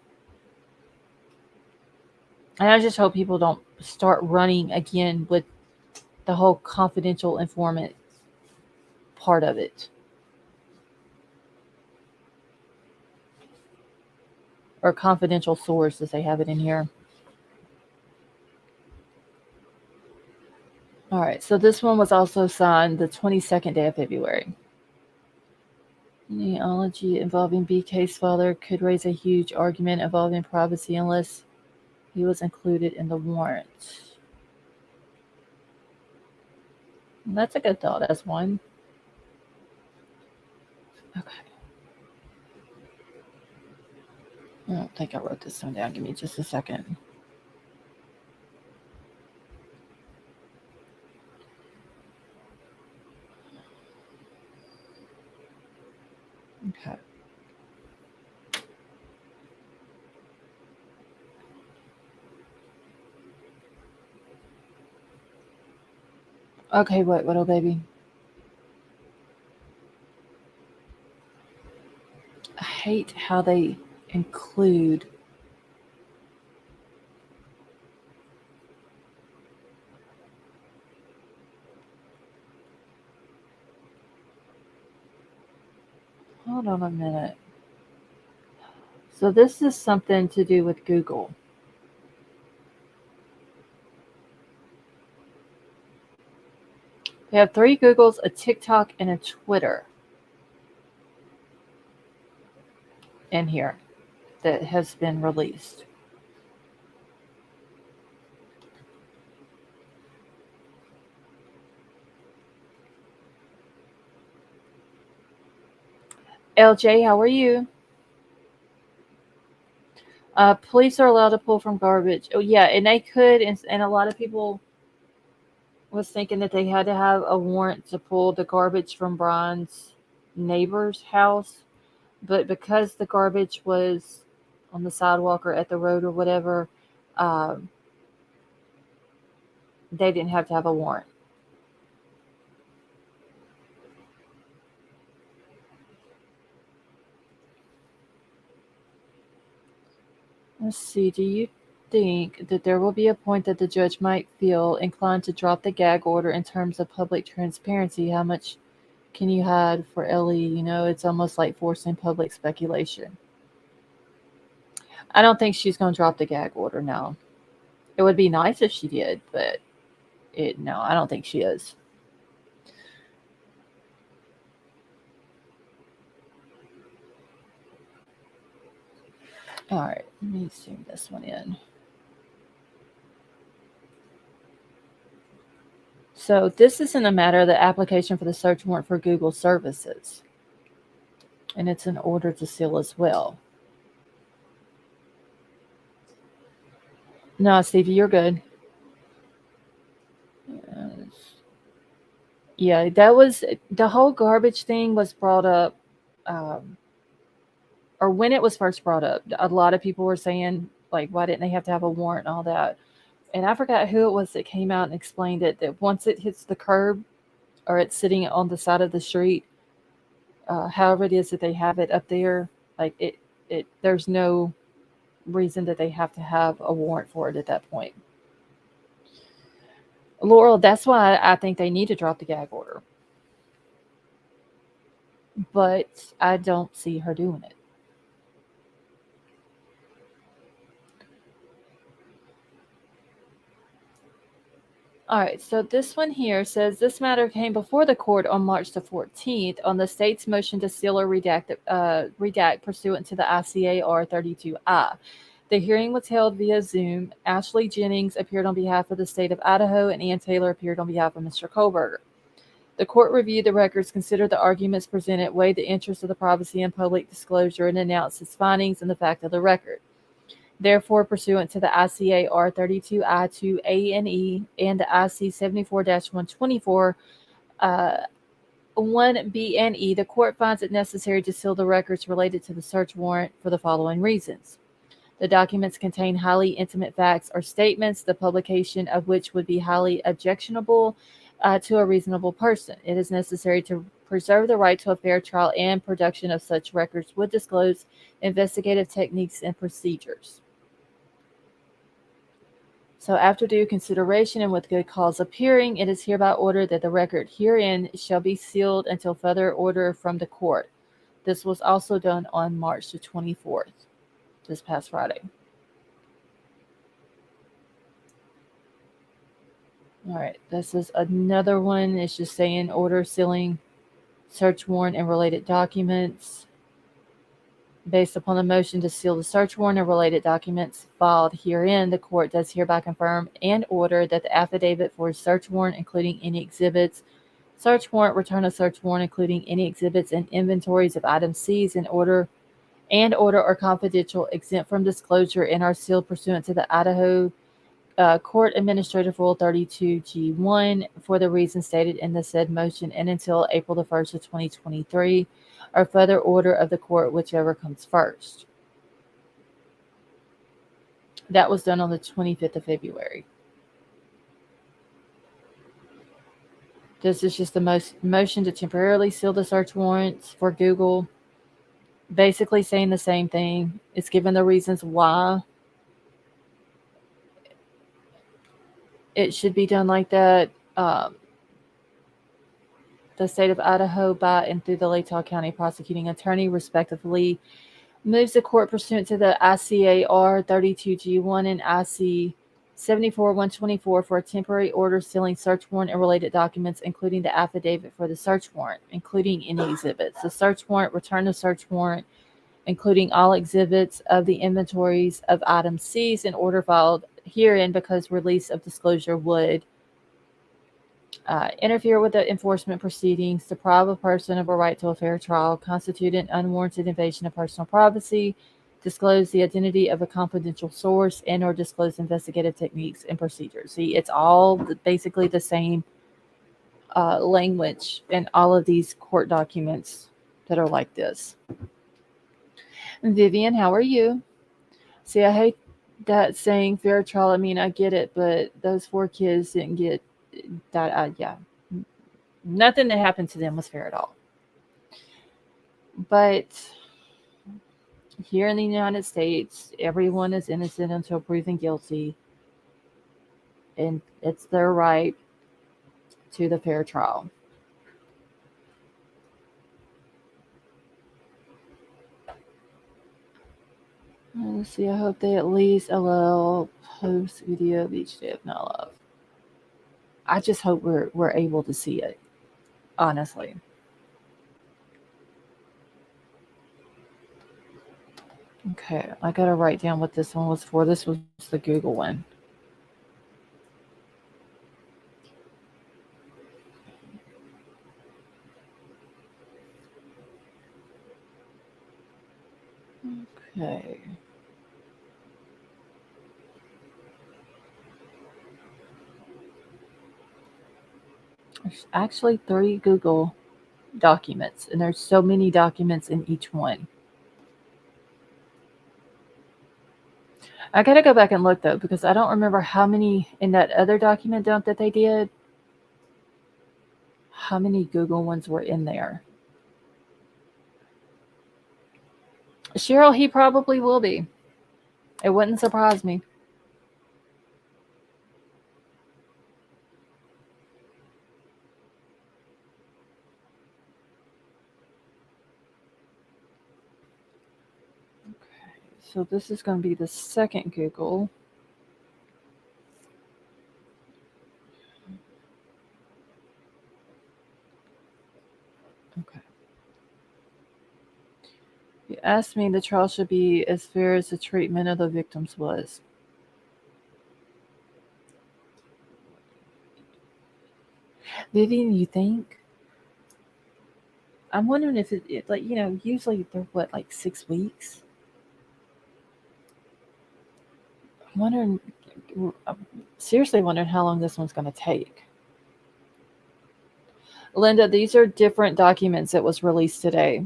And I just hope people don't start running again with the whole confidential informant part of it. Or confidential source, as they have it in here. All right, so this one was also signed the 22nd day of February. Genealogy involving BK's father could raise a huge argument involving privacy unless he was included in the warrant. That's a good thought. That's one. Okay. I don't think I wrote this one down. Give me just a second. Okay. Okay, what, little baby? I hate how they include hold on a minute. So this is something to do with Google. We have 3 Googles, a TikTok, and a Twitter in here that has been released. LJ, how are you? Police are allowed to pull from garbage. Oh yeah, and they could, and a lot of people was thinking that they had to have a warrant to pull the garbage from Bryan's neighbor's house, but because the garbage was on the sidewalk or at the road or whatever, um, they didn't have to have a warrant. Let's see. Do you think that there will be a point that the judge might feel inclined to drop the gag order in terms of public transparency? How much can you hide for Ellie? It's almost like forcing public speculation. I don't think she's going to drop the gag order now. It would be nice if she did, but no, I don't think she is. All right, let me zoom this one in. So this isn't a matter of the application for the search warrant for Google services. And it's an order to seal as well. No, Stevie, you're good. Yeah, that was the whole garbage thing was brought up, or when it was first brought up, a lot of people were saying, like, why didn't they have to have a warrant and all that? And I forgot who it was that came out and explained it, that once it hits the curb or it's sitting on the side of the street, however it is that they have it up there, like there's no reason that they have to have a warrant for it at that point. Laurel, that's why I think they need to drop the gag order. But I don't see her doing it. All right, so this one here says this matter came before the court on March the 14th on the state's motion to seal or redact pursuant to the ICAR 32I. The hearing was held via Zoom. Ashley Jennings appeared on behalf of the state of Idaho, and Ann Taylor appeared on behalf of Mr. Kohberger. The court reviewed the records, considered the arguments presented, weighed the interests of the privacy and public disclosure, and announced its findings and the fact of the record. Therefore, pursuant to the ICAR 32I2ANE and the IC 74-124, 1B and E, the court finds it necessary to seal the records related to the search warrant for the following reasons. The documents contain highly intimate facts or statements, the publication of which would be highly objectionable to a reasonable person. It is necessary to preserve the right to a fair trial, and production of such records would disclose investigative techniques and procedures. So after due consideration and with good cause appearing, it is hereby ordered that the record herein shall be sealed until further order from the court. This was also done on March the 24th, this past Friday. All right, this is another one. It's just saying order sealing search warrant and related documents. Based upon the motion to seal the search warrant and related documents filed herein, the court does hereby confirm and order that the affidavit for a search warrant, including any exhibits, search warrant, return of search warrant, including any exhibits and inventories of items seized in order or confidential, exempt from disclosure, and are sealed pursuant to the Idaho Court Administrative Rule 32G1 for the reasons stated in the said motion, and until April the 1st of 2023, or further order of the court, whichever comes first. That was done on the 25th of February. This is just the motion to temporarily seal the search warrants for Google. Basically saying the same thing. It's given the reasons why it should be done like that. The state of Idaho, by and through the Latah County prosecuting attorney, respectively, moves the court pursuant to the ICAR 32G1 and IC 74-124 for a temporary order sealing search warrant and related documents, including the affidavit for the search warrant, including any exhibits. The search warrant, return of search warrant, including all exhibits of the inventories of items seized, in order filed herein, because release of disclosure would interfere with the enforcement proceedings, deprive a person of a right to a fair trial, constitute an unwarranted invasion of personal privacy, disclose the identity of a confidential source, and or disclose investigative techniques and procedures. See, it's all basically the same language in all of these court documents that are like this. Vivian, how are you? See, I hate that saying fair trial. I mean, I get it, but those 4 kids didn't get that. Yeah, nothing that happened to them was fair at all. But here in the United States, everyone is innocent until proven guilty, and it's their right to the fair trial. Let's see, I hope they at least allow post video of each day of no love. I just hope we're able to see it, honestly. Okay, I gotta write down what this one was for. This was the Google one. Okay. There's actually 3 Google documents, and there's so many documents in each one. I gotta go back and look though, because I don't remember how many in that other document dump that they did. How many Google ones were in there? Cheryl, he probably will be. It wouldn't surprise me. Okay, so this is going to be the second Google. Okay. You asked me the trial should be as fair as the treatment of the victims was. Vivian, you think? I'm wondering if it like, usually they're what, like 6 weeks? wondering, I'm seriously wondering how long this one's going to take. Linda, these are different documents that was released today.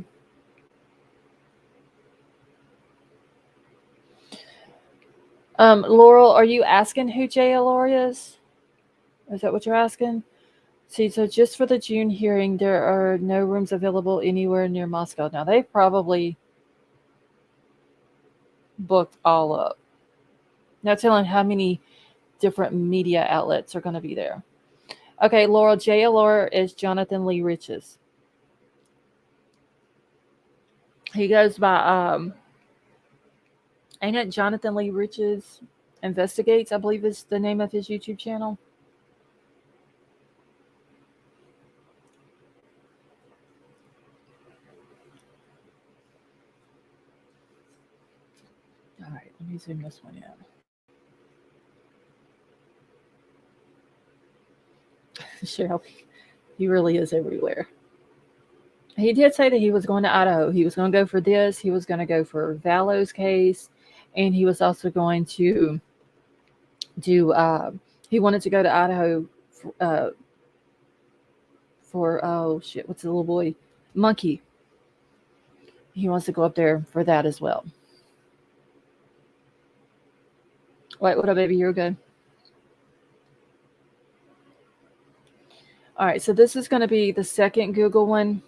Laurel, are you asking who JLR is? Is that what you're asking? See, so just for the June hearing, there are no rooms available anywhere near Moscow. Now, they've probably booked all up. Now, telling how many different media outlets are going to be there. Okay, Laurel, JLR is Jonathan Lee Riches. He goes by, ain't it Jonathan Lee Riches Investigates, I believe is the name of his YouTube channel. All right, let me zoom this one in. Cheryl, he really is everywhere. He did say that he was going to Idaho. He was going to go for this. He was going to go for Valo's case. And he was also going to do, he wanted to go to Idaho for oh shit, what's the little boy? Monkey. He wants to go up there for that as well. Wait, what up, baby? You're good. All right, so this is going to be the second Google one.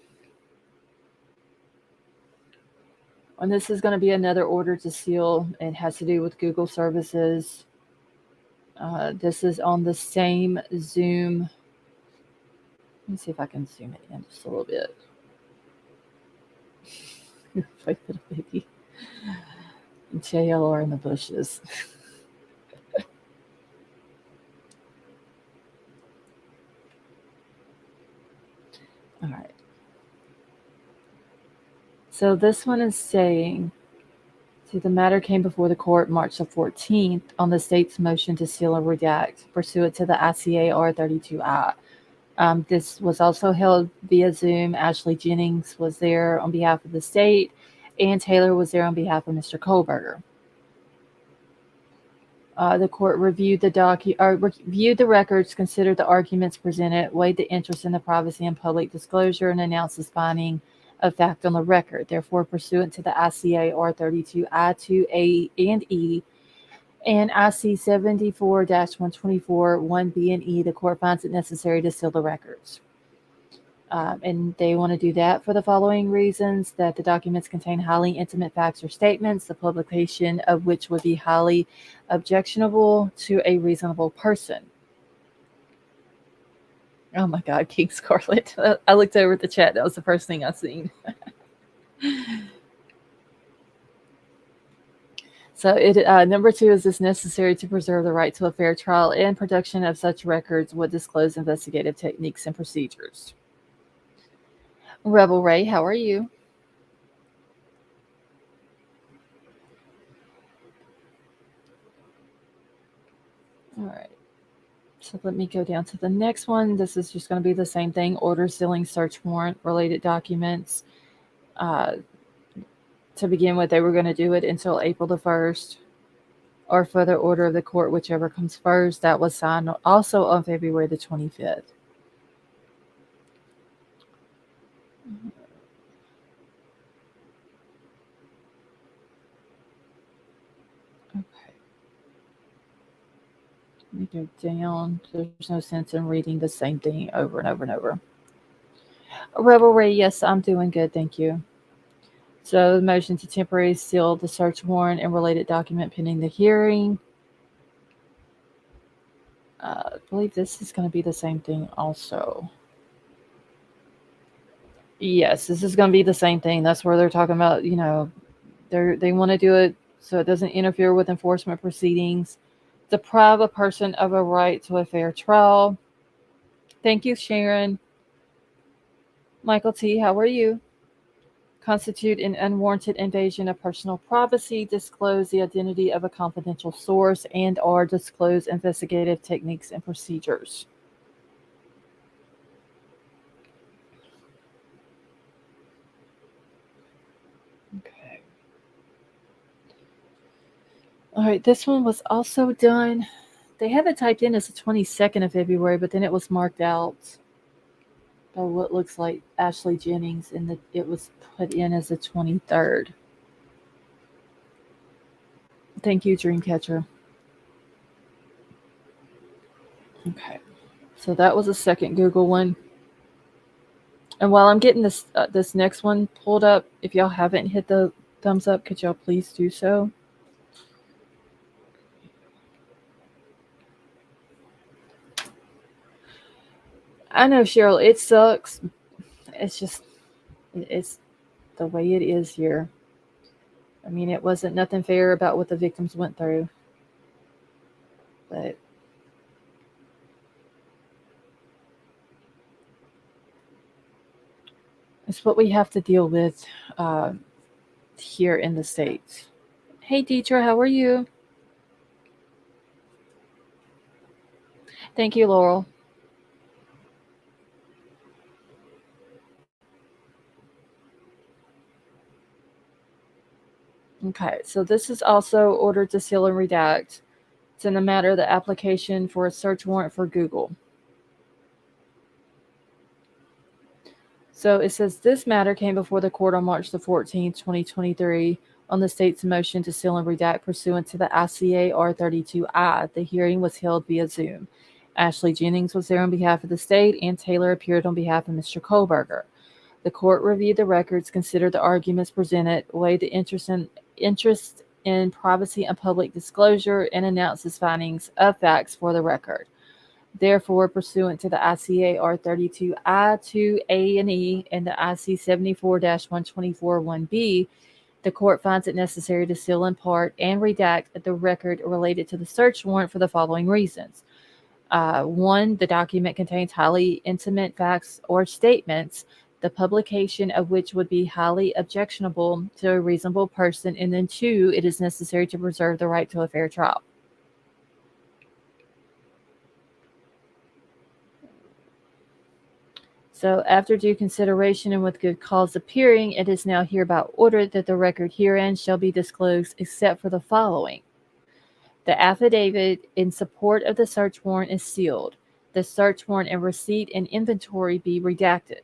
And this is going to be another order to seal. It has to do with Google services. This is on the same Zoom. Let me see if I can zoom it in just a little bit. Wait, little baby. JLR in the bushes. All right. So this one is saying, see, the matter came before the court March the 14th on the state's motion to seal and redact pursuant to the ICAR 32I. This was also held via Zoom. Ashley Jennings was there on behalf of the state, and Taylor was there on behalf of Mr. Kohberger. The court reviewed the records, considered the arguments presented, weighed the interest in the privacy and public disclosure, and announced the finding of fact on the record. Therefore, pursuant to the ICAR 32 I2A and E and IC 74-124 1B and E, the court finds it necessary to seal the records. And they want to do that for the following reasons: that the documents contain highly intimate facts or statements, the publication of which would be highly objectionable to a reasonable person. Oh my God, King Scarlet. I looked over at the chat. That was the first thing I seen. So number 2 is this necessary to preserve the right to a fair trial, and production of such records would disclose investigative techniques and procedures. Rebel Ray, how are you? All right. So let me go down to the next one. This is just going to be the same thing. Order sealing search warrant related documents. To begin with, they were going to do it until April the 1st, or further order of the court, whichever comes first. That was signed also on February the 25th. Okay. Let me go down. There's no sense in reading the same thing over and over and over. Rebel Ray, yes, I'm doing good, thank you. So the motion to temporarily seal the search warrant and related document pending the hearing. I believe this is going to be the same thing also. Yes, this is going to be the same thing. That's where they're talking about, they want to do it so it doesn't interfere with enforcement proceedings, deprive a person of a right to a fair trial. Thank you, Sharon. Michael T., how are you? Constitute an unwarranted invasion of personal privacy, disclose the identity of a confidential source, and or disclose investigative techniques and procedures. Okay. All right, this one was also done. They have it typed in as the 22nd of February, but then it was marked out by what looks like Ashley Jennings, and it was put in as the 23rd. Thank you, Dreamcatcher. Okay, so that was a second Google one. And while I'm getting this next one pulled up, if y'all haven't hit the thumbs up, could y'all please do so? I know, Cheryl, it sucks. It's the way it is here. I mean, it wasn't nothing fair about what the victims went through, but it's what we have to deal with uh, here in the States. Hey, Deidre, how are you? Thank you, Laurel. Okay, so this is also ordered to seal and redact. It's in the matter of the application for a search warrant for Google. So it says this matter came before the court on March the 14th, 2023, on the state's motion to seal and redact pursuant to the ICA R32I. The hearing was held via Zoom. Ashley Jennings was there on behalf of the state, and Taylor appeared on behalf of Mr. Kohberger. The court reviewed the records, considered the arguments presented, weighed the interest in privacy and public disclosure, and announced its findings of facts for the record. Therefore, pursuant to the ICA R32 I2A and E and the IC 74-124-1B, the court finds it necessary to seal in part and redact the record related to the search warrant for the following reasons. 1, the document contains highly intimate facts or statements, the publication of which would be highly objectionable to a reasonable person. And then 2, it is necessary to preserve the right to a fair trial. So after due consideration and with good cause appearing, it is now hereby ordered that the record herein shall be disclosed except for the following. The affidavit in support of the search warrant is sealed. The search warrant and receipt and inventory be redacted.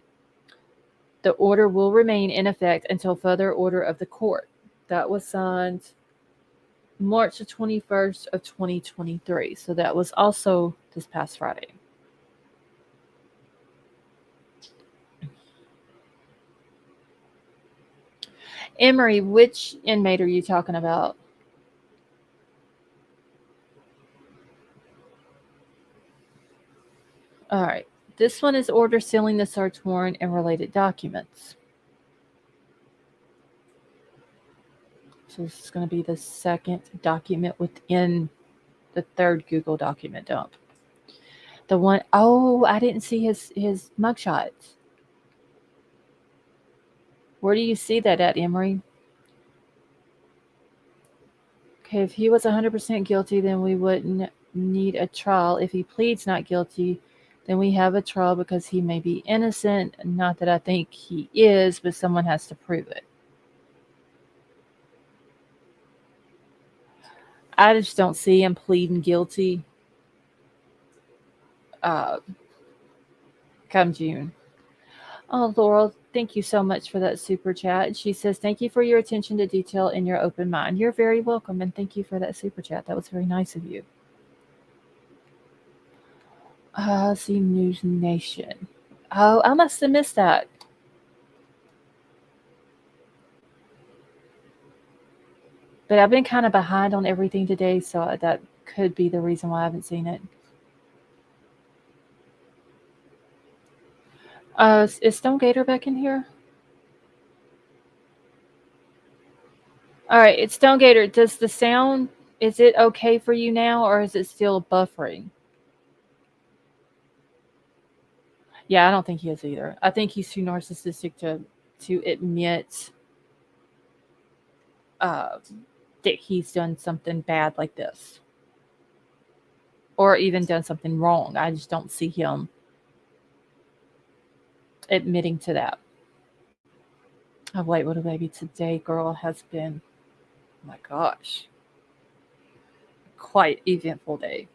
The order will remain in effect until further order of the court. That was signed March the 21st of 2023. So that was also this past Friday. Emery, which inmate are you talking about? All right. This one is order sealing the search warrant and related documents. So this is going to be the second document within the third Google document dump. The one, oh, I didn't see his mugshot. Where do you see that at, Emery? Okay, if he was 100% guilty, then we wouldn't need a trial. If he pleads not guilty, then we have a trial because he may be innocent. Not that I think he is, but someone has to prove it. I just don't see him pleading guilty come June. Oh, Laurel, thank you so much for that super chat. She says, thank you for your attention to detail and your open mind. You're very welcome, and thank you for that super chat. That was very nice of you. See News Nation. Oh, I must have missed that. But I've been kind of behind on everything today, so that could be the reason why I haven't seen it. Is Stone Gator back in here? All right, it's Stone Gator. Does the sound, is it okay for you now, or is it still buffering? Yeah, I don't think he is either. I think he's too narcissistic to admit that he's done something bad like this, or even done something wrong. I just don't see him admitting to that. Oh wait, what a baby today, girl, has been. Oh my gosh. quite eventful day.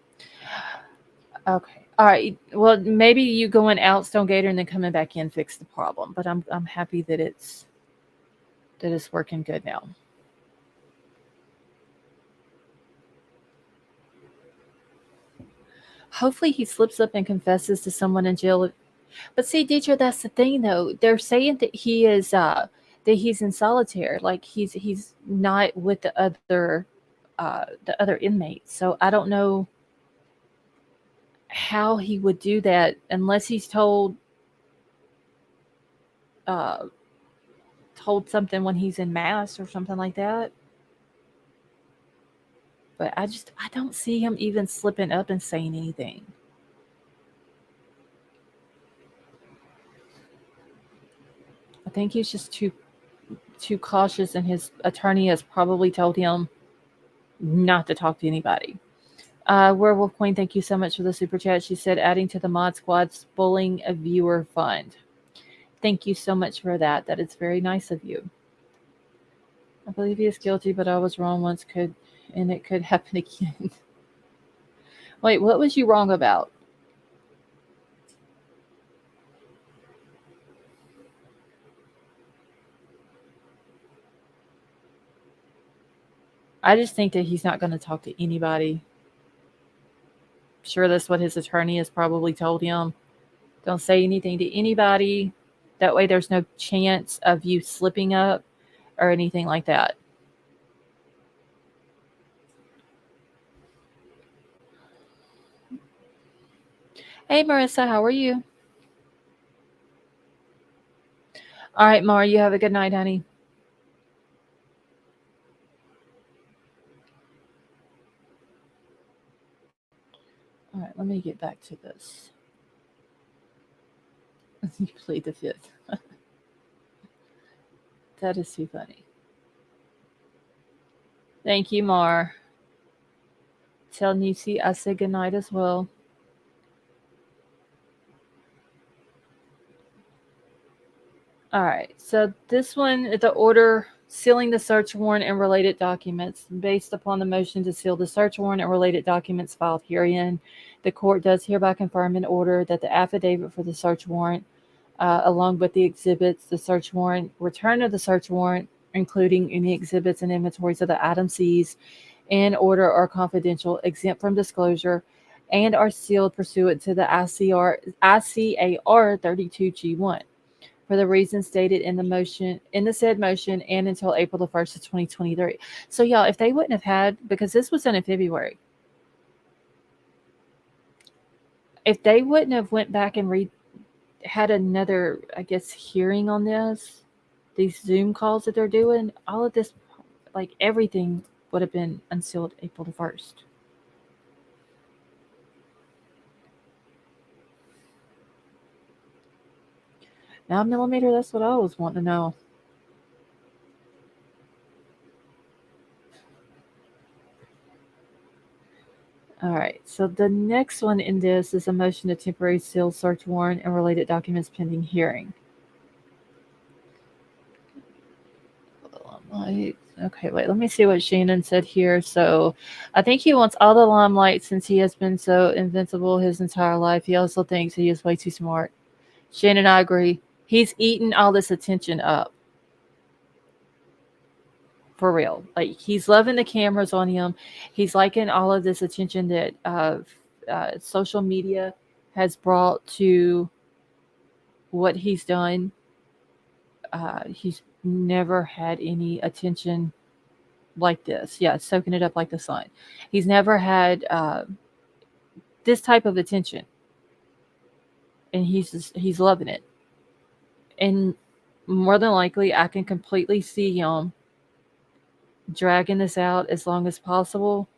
Okay. All right. Well, maybe you going out Stonegator and then coming back in fix the problem. But I'm happy that it's working good now. Hopefully he slips up and confesses to someone in jail. But see, teacher, that's the thing though. They're saying that he is that he's in solitaire, like he's not with the other inmates. So I don't know how he would do that unless he's uh told something when he's in mass or something like that. But I don't see him even slipping up and saying anything. I think he's just too cautious, and his attorney has probably told him not to talk to anybody. Werewolf Queen, thank you so much for the super chat. She said, adding to the Mod Squad's bullying a viewer fund. Thank you so much for that. That is very nice of you. I believe he is guilty, but I was wrong once, and it could happen again. Wait, what was you wrong about? I just think that he's not going to talk to anybody. Sure, that's what his attorney has probably told him. Don't say anything to anybody. That way there's no chance of you slipping up or anything like that. Hey, Marissa, how are you? All right, Mar, you have a good night, honey. All right, let me get back to this. You plead the fifth. That is too funny. Thank you, Mar. Tell Nisi I said good night as well. All right, so this one, the order sealing the search warrant and related documents. Based upon the motion to seal the search warrant and related documents filed herein, the court does hereby confirm in order that the affidavit for the search warrant, along with the exhibits, the search warrant, return of the search warrant, including any exhibits and inventories of the items seized in order are confidential, exempt from disclosure, and are sealed pursuant to the ICAR 32G1. For the reasons stated in the said motion, and until April the 1st of 2023. So y'all, if they wouldn't have had, because this was done in February, if they wouldn't have went back and had another, I guess, hearing on this, these Zoom calls that they're doing, all of this, like everything would have been unsealed April the 1st. 9mm, that's what I was wanting to know. All right, so the next one in this is a motion to temporary seal search warrant and related documents pending hearing. Okay, wait, let me see what Shannon said here. So I think he wants all the limelight since he has been so invincible his entire life. He also thinks he is way too smart. Shannon, I agree. He's eaten all this attention up. For real. Like, he's loving the cameras on him. He's liking all of this attention that social media has brought to what he's done. He's never had any attention like this. Yeah, soaking it up like the sun. He's never had this type of attention. And he's loving it. And more than likely, I can completely see him dragging this out as long as possible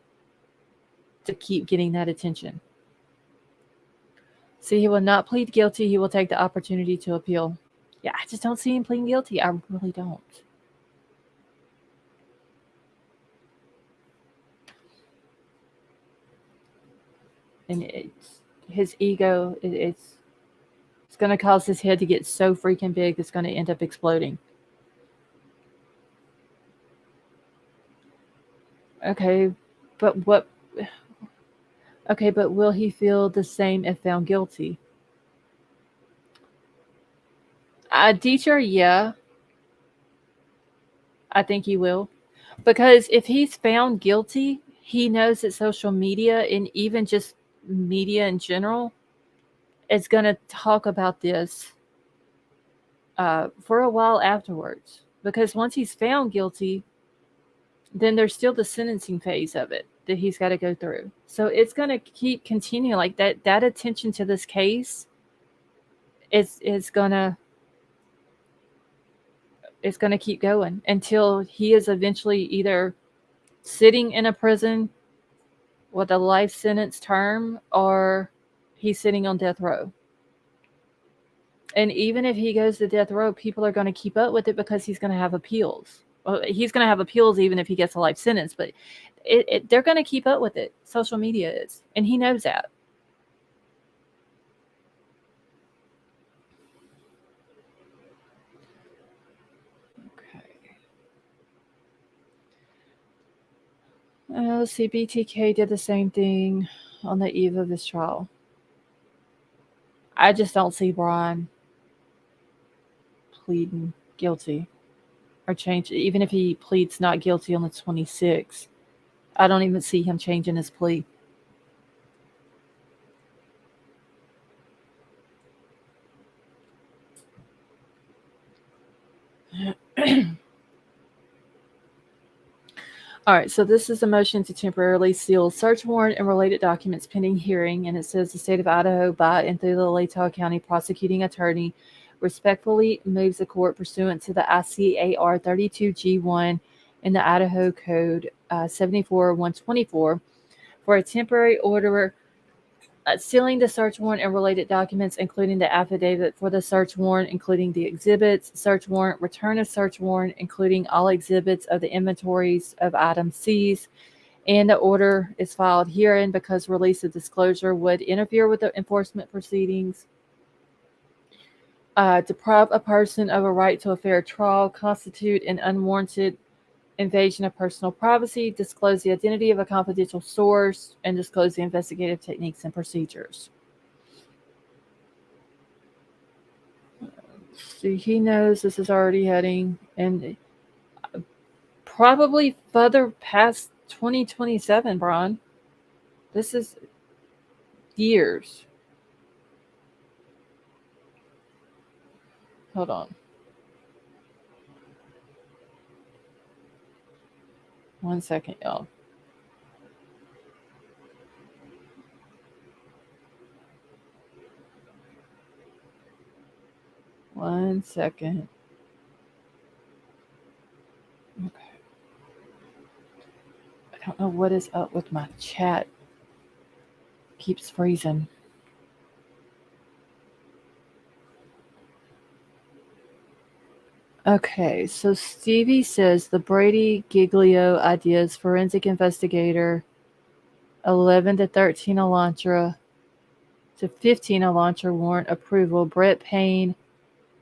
to keep getting that attention. See, he will not plead guilty. He will take the opportunity to appeal. Yeah, I just don't see him pleading guilty. I really don't. And his ego, it's going to cause his head to get so freaking big, it's going to end up exploding. Okay, but what Okay, but will he feel the same if found guilty? Teacher, yeah, I think he will. Because if he's found guilty, he knows that social media and even just media in general is going to talk about this for a while afterwards. Because once he's found guilty, then there's still the sentencing phase of it that he's got to go through. So it's going to keep continuing like that. That attention to this case is gonna it's gonna keep going until he is eventually either sitting in a prison with a life sentence term or he's sitting on death row. And even if he goes to death row, people are going to keep up with it because he's going to have appeals. Well, he's going to have appeals even if he gets a life sentence, but they're going to keep up with it. Social media is, and he knows that. Okay. Let's see. BTK did the same thing on the eve of his trial. I just don't see Bryan pleading guilty or change, even if he pleads not guilty on the 26th. I don't even see him changing his plea. All right, so this is a motion to temporarily seal search warrant and related documents pending hearing, and it says the state of Idaho by and through the Latah County prosecuting attorney respectfully moves the court pursuant to the ICAR 32G1 in the Idaho Code 74-124 for a temporary order sealing the search warrant and related documents, including the affidavit for the search warrant, including the exhibits, search warrant, return of search warrant, including all exhibits of the inventories of items seized. And the order is filed herein because release of disclosure would interfere with the enforcement proceedings, deprive a person of a right to a fair trial, constitute an unwarranted invasion of personal privacy, disclose the identity of a confidential source, and disclose the investigative techniques and procedures. So he knows this is already heading and probably further past 2027, Bryan. This is years. Hold on. 1 second, y'all. One second. Okay. I don't know what is up with my chat. Keeps freezing. Okay, so Stevie says the Brady Giglio ideas forensic investigator 11 to 13 Elantra to 15 Elantra warrant approval. Brett Payne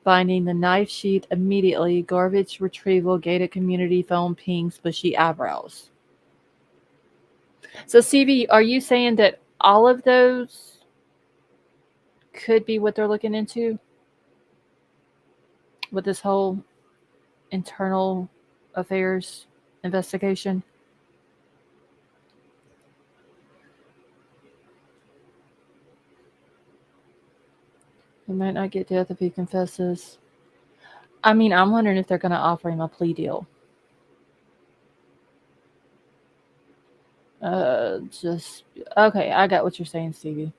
finding the knife sheath immediately. Garbage retrieval, gated community phone pings, bushy eyebrows. So Stevie, are you saying that all of those could be what they're looking into with this whole internal affairs investigation? He might not get death if he confesses. I mean, I'm wondering if they're going to offer him a plea deal. Okay, I got what you're saying, Stevie.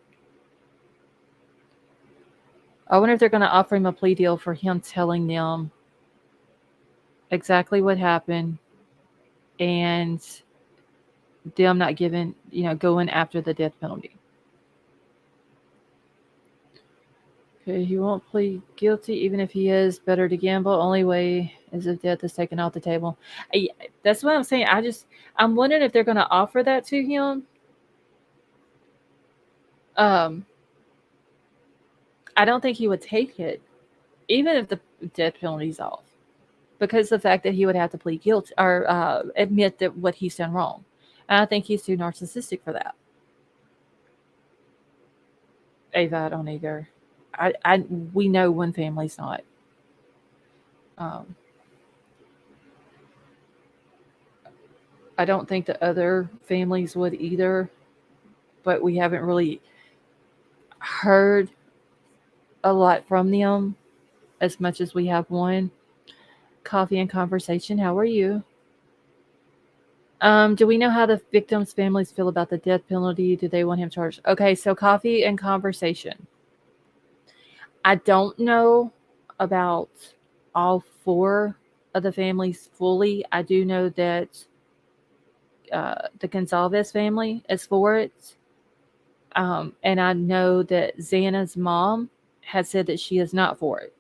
I wonder if they're going to offer him a plea deal for him telling them exactly what happened and them not giving, going after the death penalty. Okay, he won't plead guilty even if he is. Better to gamble. Only way is if death is taken off the table. That's what I'm saying. I'm wondering if they're going to offer that to him. I don't think he would take it, even if the death penalty's off, because the fact that he would have to plead guilty or admit that what he's done wrong. And I think he's too narcissistic for that. Ava, I don't either. We know one family's not. Um, I don't think the other families would either, but we haven't really heard a lot from them as much as we have one. Coffee and conversation. How are you? Do we know how the victims' families feel about the death penalty? Do they want him charged? Okay, so coffee and conversation. I don't know about all four of the families fully. I do know that the Gonzalez family is for it. And I know that Xana's mom has said that she is not for it.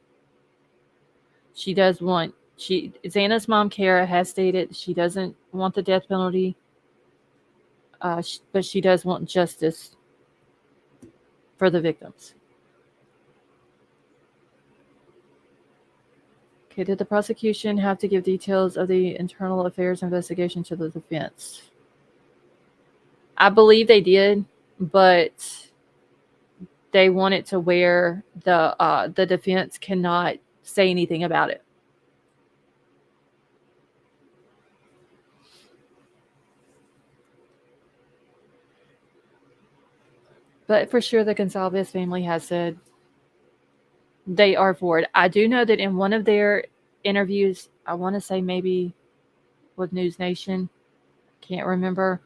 She does want Xana's mom Kara has stated she doesn't want the death penalty, but she does want justice for the victims. Okay, did the prosecution have to give details of the internal affairs investigation to the defense? I believe they did, but they want it to where the defense cannot say anything about it. But for sure, the Gonzalez family has said they are for it. I do know that in one of their interviews, I want to say maybe with News Nation, can't remember,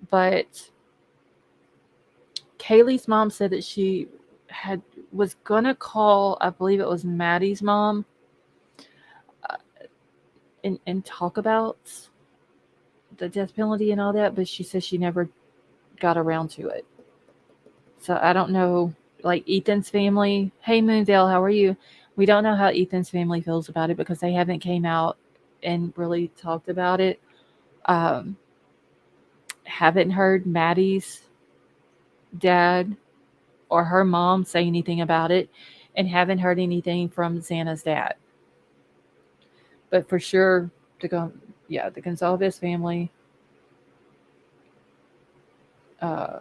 but Kaylee's mom said that she was gonna call, I believe it was Maddie's mom, uh, and talk about the death penalty and all that, but she said she never got around to it. So I don't know, like Ethan's family. Hey Moondale, how are you? We don't know how Ethan's family feels about it because they haven't came out and really talked about it. Um, haven't heard Maddie's dad or her mom say anything about it, and haven't heard anything from Xana's dad. But for sure, the Gonzalez family, uh,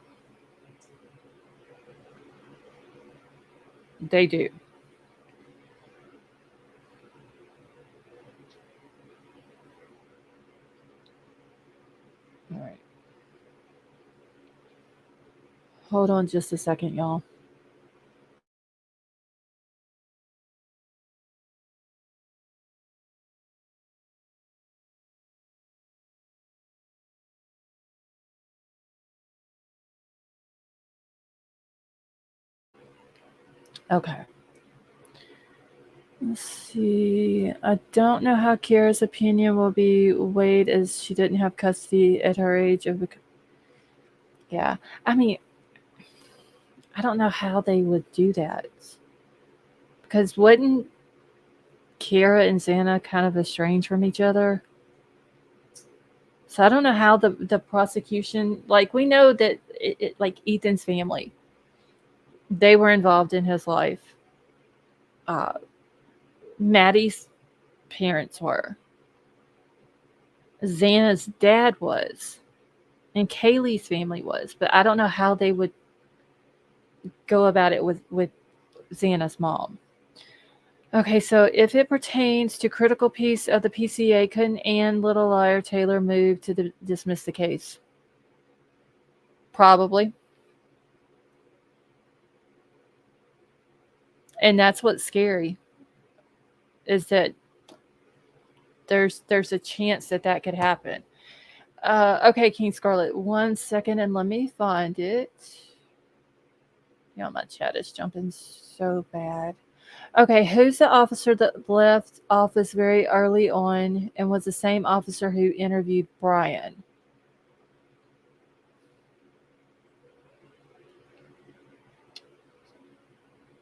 they do. All right. Hold on just a second, y'all. Okay. Let's see. I don't know how Kira's opinion will be weighed as she didn't have custody at her age of. Yeah. I mean, I don't know how they would do that. Because wouldn't Kira and Xana kind of estranged from each other? So I don't know how the prosecution, like we know that like Ethan's family, they were involved in his life. Uh, Maddie's parents were. Xana's dad was. And Kaylee's family was. But I don't know how they would go about it with Xana's mom. Okay, so if it pertains to critical piece of the PCA, couldn't Ann Little Liar Taylor move to dismiss the case? Probably. And that's what's scary, is that there's a chance that could happen. Okay, King Scarlet, 1 second and let me find it. My chat is jumping so bad. Okay, who's the officer that left office very early on and was the same officer who interviewed Bryan?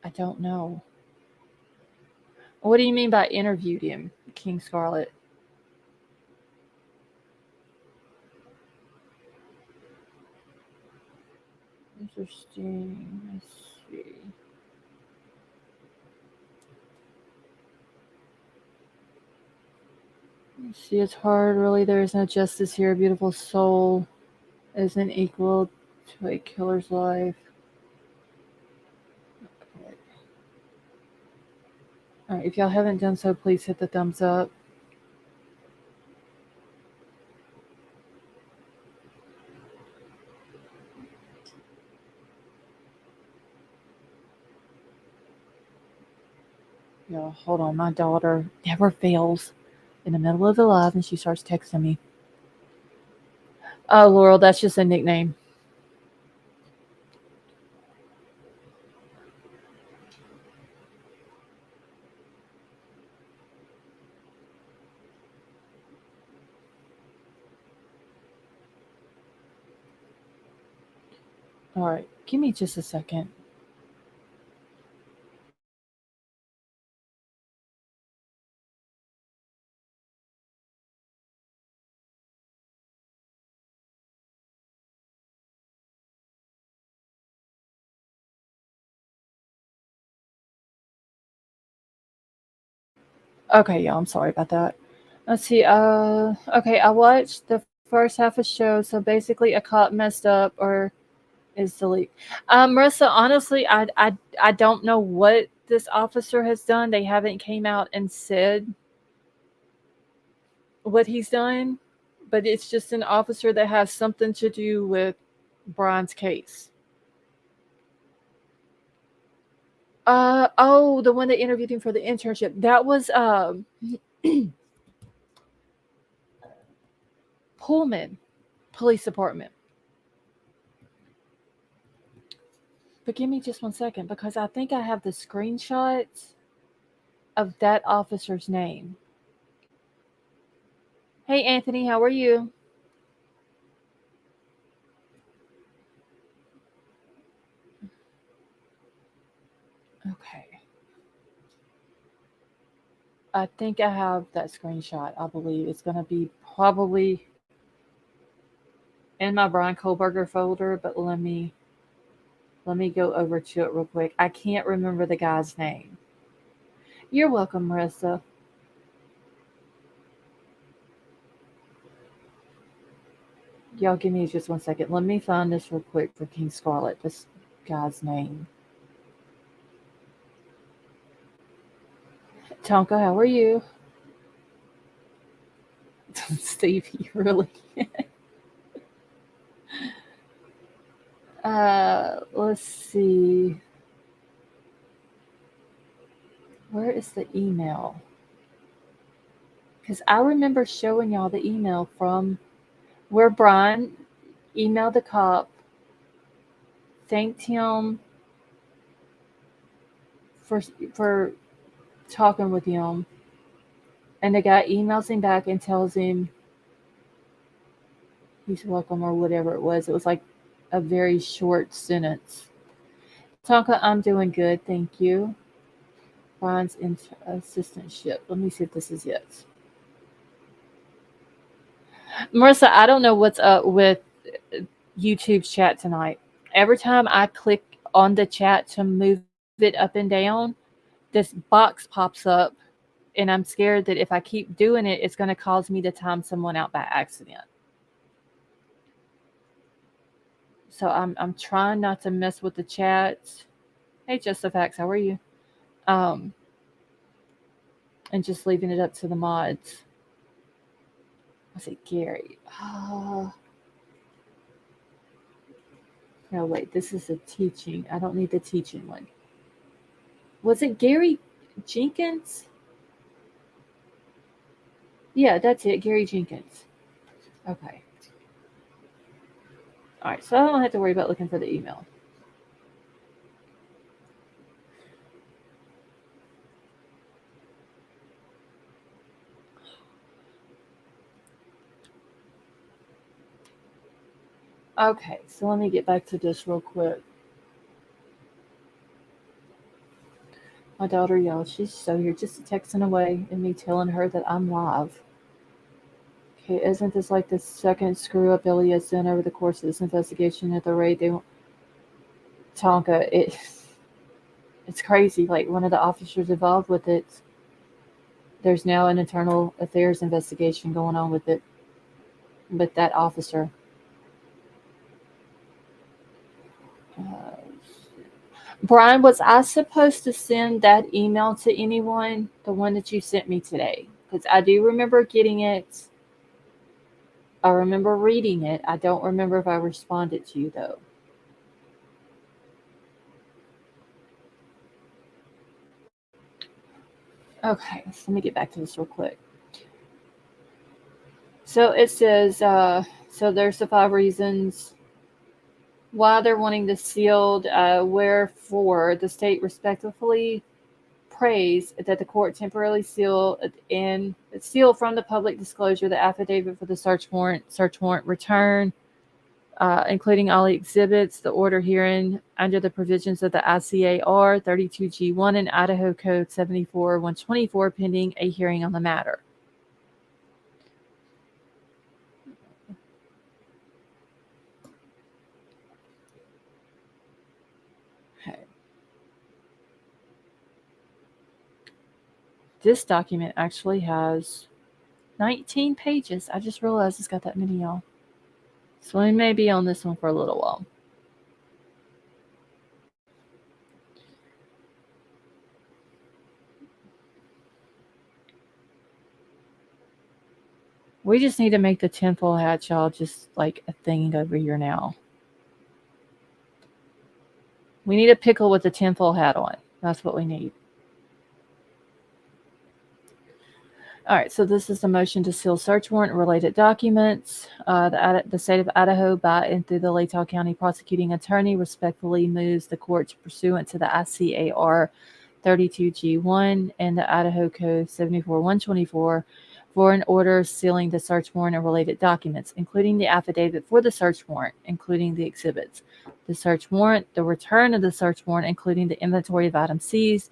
I don't know. What do you mean by interviewed him, King Scarlet? Interesting. Let's see. Let's see, it's hard. Really, there is no justice here. Beautiful soul. isn't equal to a killer's life. Okay. All right, if y'all haven't done so, please hit the thumbs up. Y'all, hold on. My daughter never fails in the middle of the live and she starts texting me. Oh, Laurel, that's just a nickname. All right, give me just a second. Okay, y'all, I'm sorry about that. Let's see. Okay, I watched the first half of the show. So basically, a cop messed up or is the leak. Marissa, honestly, I don't know what this officer has done. They haven't came out and said what he's done, but it's just an officer that has something to do with Bryan's case. Oh, the one that interviewed him for the internship. That was Pullman Police Department. But give me just 1 second because I think I have the screenshots of that officer's name. Hey Anthony, how are you? Okay. I think I have that screenshot. I believe it's going to be probably in my Bryan Kohberger folder, but let me go over to it real quick. I can't remember the guy's name. You're welcome, Marissa. Y'all give me just 1 second. Let me find this real quick for King Scarlet. This guy's name. Tonka, how are you? Stevie, really? Let's see. Where is the email? Because I remember showing y'all the email from where Bryan emailed the cop, thanked him for talking with him, and the guy emails him back and tells him he's welcome or whatever it was. It was like a very short sentence. Tonka, I'm doing good, thank you. Bryan's assistantship. Let me see if this is it. Marissa, I don't know what's up with YouTube's chat tonight. Every time I click on the chat to move it up and down, this box pops up, and I'm scared that if I keep doing it, it's going to cause me to time someone out by accident. So I'm trying not to mess with the chat. Hey, Justifax, how are you? And just leaving it up to the mods. Was it Gary? No, wait, this is a teaching. I don't need the teaching one. Was it Gary Jenkins? Yeah, that's it, Gary Jenkins. Okay. All right, so I don't have to worry about looking for the email. Okay, so let me get back to this real quick. My daughter, y'all, she's so here just texting away and me telling her that I'm live. Okay, isn't this like the second screw up Ellie has done over the course of this investigation at the rate they Tonka? It's crazy. Like one of the officers involved with it, there's now an internal affairs investigation going on with it, with that officer. Brian, was I supposed to send that email to anyone? The one that you sent me today? Because I do remember getting it. I remember reading it. I don't remember if I responded to you, though. Okay, so let me get back to this real quick. So it says, so there's the 5 reasons why they're wanting this sealed, wherefore the state respectfully prays that the court temporarily seal from the public disclosure the affidavit for the search warrant return, including all the exhibits, the order herein under the provisions of the ICAR 32G1 and Idaho Code 74-124 pending a hearing on the matter. Okay. This document actually has 19 pages. I just realized it's got that many, y'all. So we may be on this one for a little while. We just need to make the tinfoil hat, y'all, just like a thing over here now. We need a pickle with a tinfoil hat on. That's what we need. All right, so this is the motion to seal search warrant related documents. The state of Idaho, by and through the Latah County prosecuting attorney, respectfully moves the court pursuant to the ICAR 32G1 and the Idaho Code 74-124 for an order sealing the search warrant and related documents, including the affidavit for the search warrant, including the exhibits, the search warrant, the return of the search warrant, including the inventory of items seized,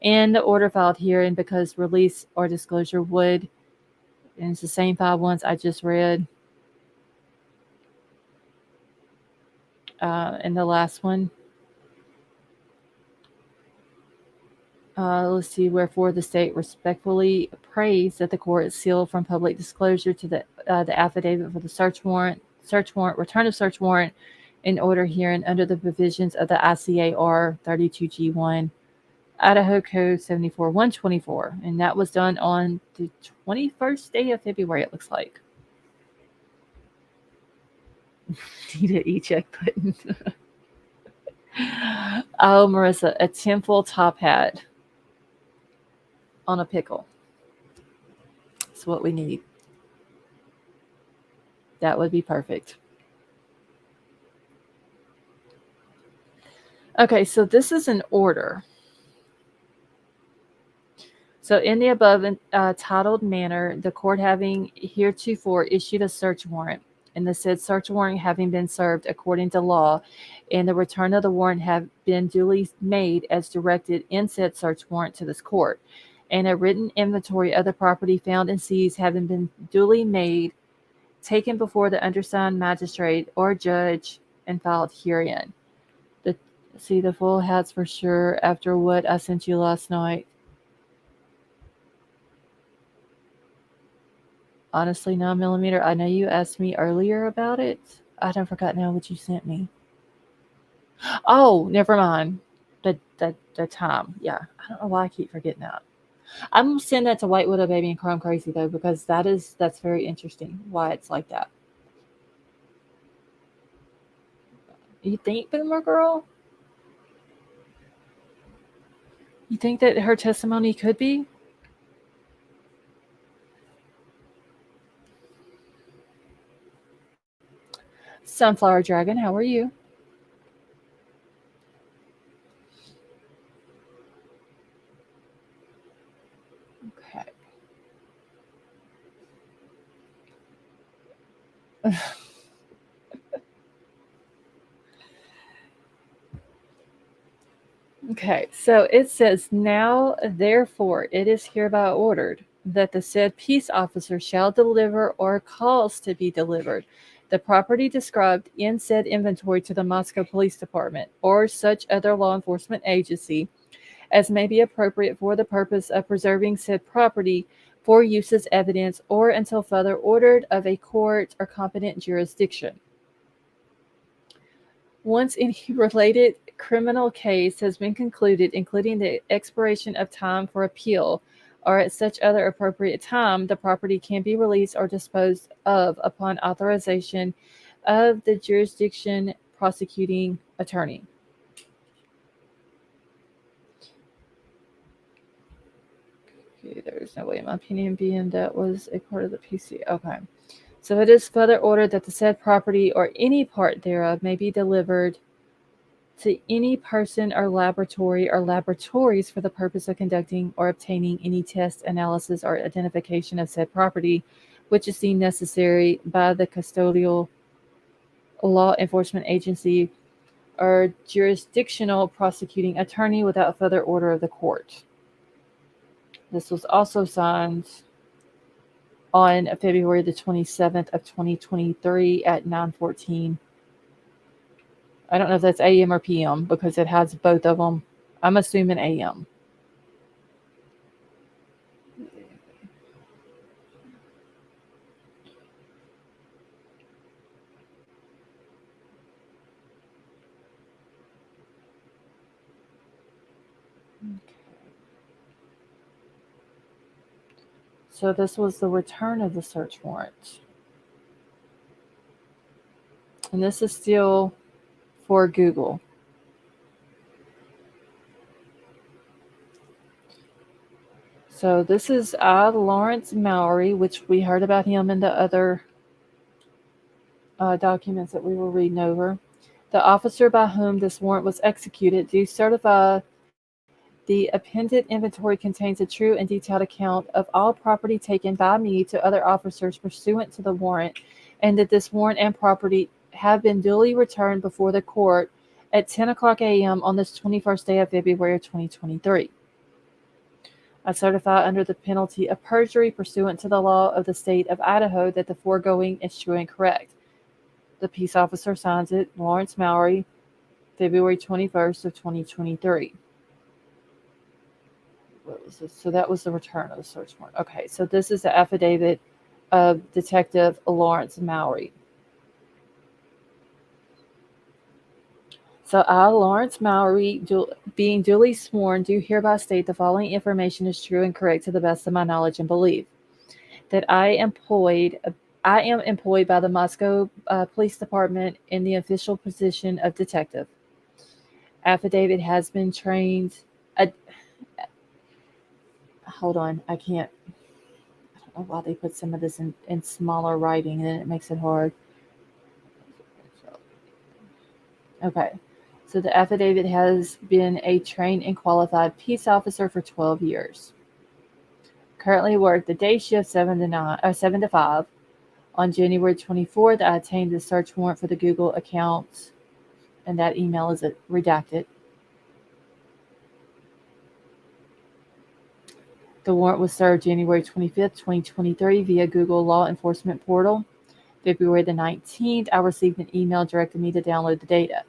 and the order filed herein because release or disclosure would, and it's the same 5 ones I just read. And the last one. Let's see. Wherefore the state respectfully prays that the court seal from public disclosure to the affidavit for the search warrant, return of search warrant, in order herein under the provisions of the ICAR 32G1, Idaho Code 74-124, and that was done on the 21st day of February. It looks like. Need an e-check button. Oh, Marissa, a tinfoil top hat on a pickle. That's what we need. That would be perfect. Okay, so this is an order. So in the above titled manner, the court having heretofore issued a search warrant, and the said search warrant having been served according to law, and the return of the warrant have been duly made as directed in said search warrant to this court, and a written inventory of the property found and seized having been duly made, taken before the undersigned magistrate or judge, and filed herein. See the full hats for sure after what I sent you last night. Honestly, 9mm, I know you asked me earlier about it. I don't forgot now what you sent me. Oh, never mind. The time. Yeah. I don't know why I keep forgetting that. I'm going to send that to White Widow Baby and Chrome Crazy, though, because that's very interesting why it's like that. You think, Boomer Girl? You think that her testimony could be? Sunflower Dragon, how are you? Okay. Okay, so it says, now, therefore, it is hereby ordered that the said peace officer shall deliver or cause to be delivered the property described in said inventory to the Moscow Police Department or such other law enforcement agency as may be appropriate for the purpose of preserving said property for use as evidence or until further ordered of a court or competent jurisdiction. Once any related criminal case has been concluded, including the expiration of time for appeal, or at such other appropriate time, the property can be released or disposed of upon authorization of the jurisdiction prosecuting attorney. Okay, there's no way, in my opinion, being that was a part of the PC. Okay. So it is further ordered that the said property or any part thereof may be delivered to any person or laboratories for the purpose of conducting or obtaining any test, analysis, or identification of said property, which is deemed necessary by the custodial law enforcement agency or jurisdictional prosecuting attorney without further order of the court. This was also signed on February the 27th of 2023 at 9:14. I don't know if that's AM or PM because it has both of them. I'm assuming AM. So this was the return of the search warrant. And this is still for Google. So this is Lawrence Mowry, which we heard about him in the other documents that we were reading over. The officer by whom this warrant was executed do certify the appended inventory contains a true and detailed account of all property taken by me to other officers pursuant to the warrant, and that this warrant and property have been duly returned before the court at 10 o'clock a.m. on this 21st day of February 2023. I certify under the penalty of perjury pursuant to the law of the state of Idaho that the foregoing is true and correct. The peace officer signs it, Lawrence Mowry, February 21st of 2023. What was this? So that was the return of the search warrant. Okay, so this is the affidavit of Detective Lawrence Mowry. So I, Lawrence Mowry, being duly sworn, do hereby state the following information is true and correct to the best of my knowledge and belief. That I am employed by the Moscow Police Department in the official position of detective. Affidavit has been trained. Hold on, I don't know why they put some of this in smaller writing, and then it makes it hard. Okay. So the affidavit has been a trained and qualified peace officer for 12 years. Currently work the day shift 7 to 5. On January 24th, I obtained the search warrant for the Google account, and that email is redacted. The warrant was served January 25th, 2023 via Google Law Enforcement Portal. February the 19th, I received an email directing me to download the data.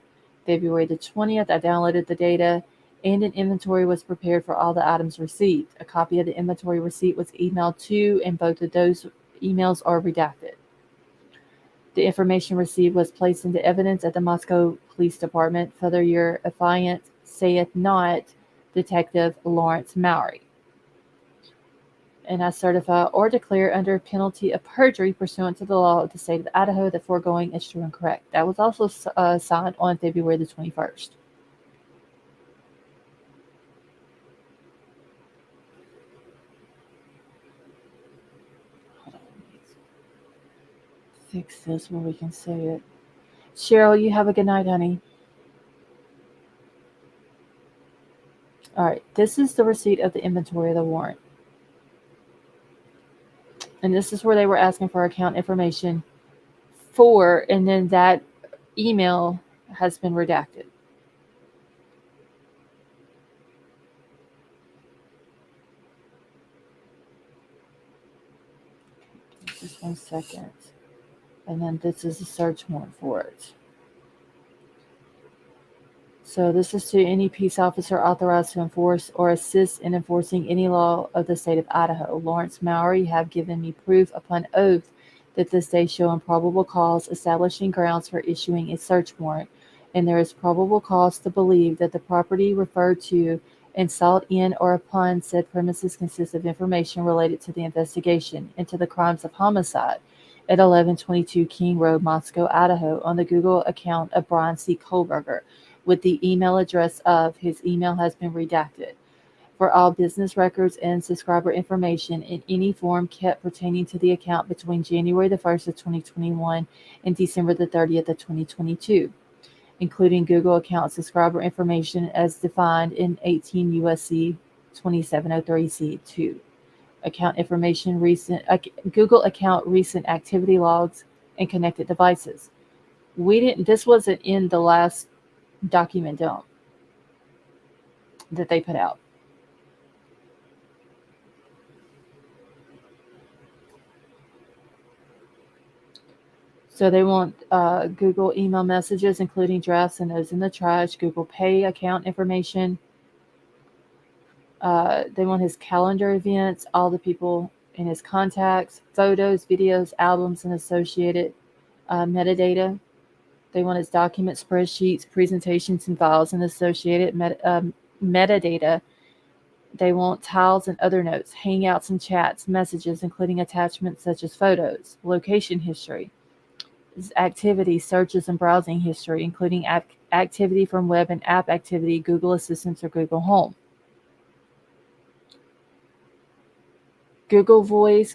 February the 20th, I downloaded the data, and an inventory was prepared for all the items received. A copy of the inventory receipt was emailed to, and both of those emails are redacted. The information received was placed into evidence at the Moscow Police Department. Further, your affiant saith not Detective Lawrence Mowry. And I certify or declare under penalty of perjury pursuant to the law of the state of Idaho that foregoing is true and correct. That was also signed on February the 21st. Hold on. Fix this where we can see it. Cheryl, you have a good night, honey. All right, this is the receipt of the inventory of the warrant. And this is where they were asking for account information for, and then that email has been redacted. Just 1 second. And then this is a search warrant for it. So this is to any peace officer authorized to enforce or assist in enforcing any law of the state of Idaho. Lawrence Mowry have given me proof upon oath that this day show improbable cause establishing grounds for issuing a search warrant. and there is probable cause to believe that the property referred to and sought in or upon said premises consists of information related to the investigation into the crimes of homicide at 1122 King Road, Moscow, Idaho, on the Google account of Bryan C. Kohberger, with the email address of his email has been redacted. For all business records and subscriber information in any form kept pertaining to the account between January the 1st of 2021 and December the 30th of 2022, including Google account subscriber information as defined in 18 USC 2703C2. Account information, Google account recent activity logs, and connected devices. This wasn't in the last document dump that they put out. So they want Google email messages, including drafts and those in the trash, Google Pay account information. They want his calendar events, all the people in his contacts, photos, videos, albums, and associated metadata. They want his documents, spreadsheets, presentations, and files, and associated metadata. They want tiles and other notes, hangouts and chats, messages, including attachments such as photos, location history, activity, searches, and browsing history, including activity from web and app activity, Google Assistant, or Google Home. Google Voice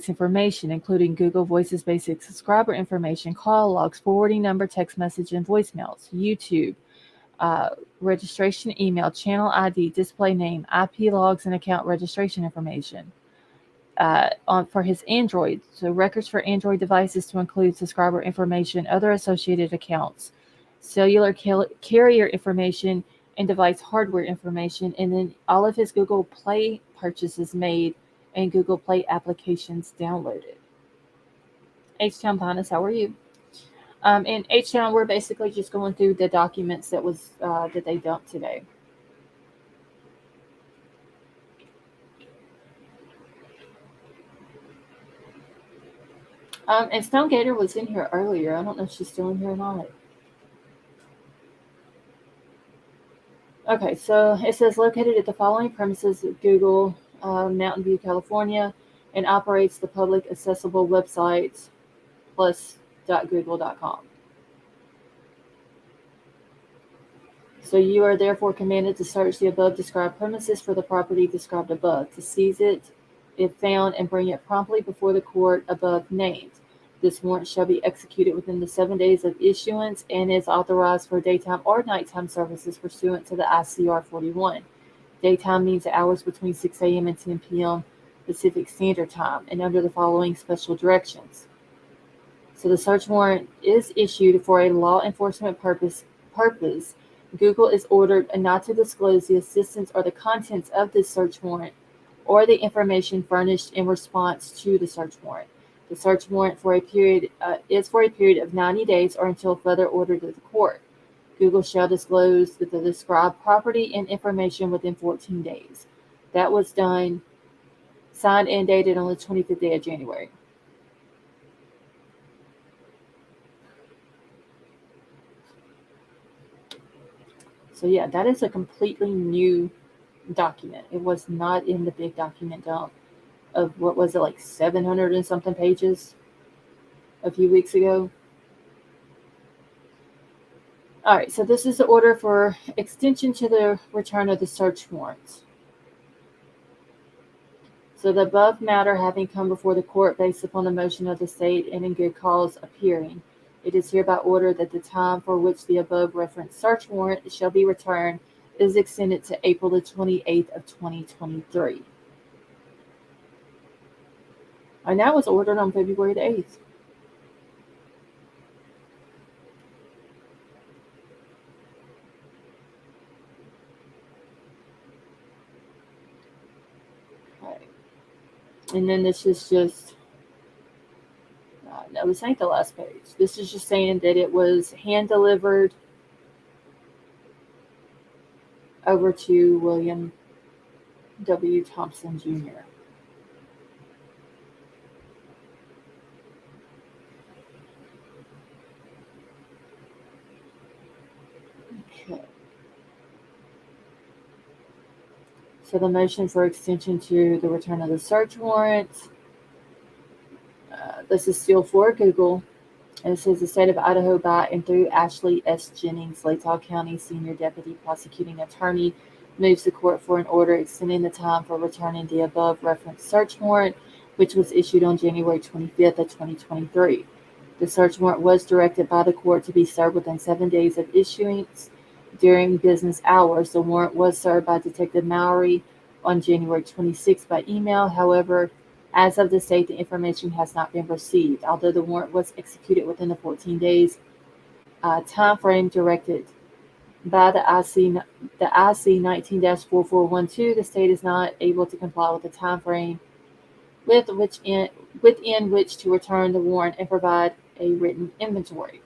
information, including Google Voice's basic subscriber information, call logs, forwarding number, text message, and voicemails. YouTube, registration email, channel ID, display name, IP logs, and account registration information. For his Android, so records for Android devices to include subscriber information, other associated accounts, cellular carrier information, and device hardware information, and then all of his Google Play purchases made and Google Play applications downloaded. H-Town Finest, how are you? In H-Town, we're basically just going through the documents that they dumped today. And Stone Gator was in here earlier. I don't know if she's still in here or not. Okay, so it says located at the following premises at Google, Mountain View, California, and operates the public accessible website plus.google.com. So you are therefore commanded to search the above described premises for the property described above, to seize it if found and bring it promptly before the court above named. This warrant shall be executed within the 7 days of issuance and is authorized for daytime or nighttime services pursuant to the ICR 41. Daytime means the hours between 6 a.m. and 10 p.m. Pacific Standard Time, and under the following special directions. So the search warrant is issued for a law enforcement purpose. Google is ordered not to disclose the existence or the contents of this search warrant or the information furnished in response to the search warrant. The search warrant is for a period of 90 days or until further ordered of the court. Google shall disclose the described property and information within 14 days. That was done, signed and dated on the 25th day of January. So yeah, that is a completely new document. It was not in the big document dump of, what was it, like 700 and something pages a few weeks ago. All right, so this is the order for extension to the return of the search warrants. So the above matter having come before the court based upon the motion of the state and in good cause appearing, it is hereby ordered that the time for which the above referenced search warrant shall be returned is extended to April the 28th of 2023. And that was ordered on February the 8th. Okay. And then this is just, no, this ain't the last page. This is just saying that it was hand delivered over to William W. Thompson Jr. So the motion for extension to the return of the search warrant. This is still for Google. And it says the state of Idaho by and through Ashley S. Jennings, Latah County Senior Deputy Prosecuting Attorney, moves the court for an order extending the time for returning the above referenced search warrant, which was issued on January 25th of 2023. The search warrant was directed by the court to be served within 7 days of issuance during business hours. The warrant was served by Detective Mowry on January 26th by email. However, as of this date, the information has not been received. Although the warrant was executed within the 14 days time frame directed by the IC 19-4412, the state is not able to comply with the time frame within which to return the warrant and provide a written inventory.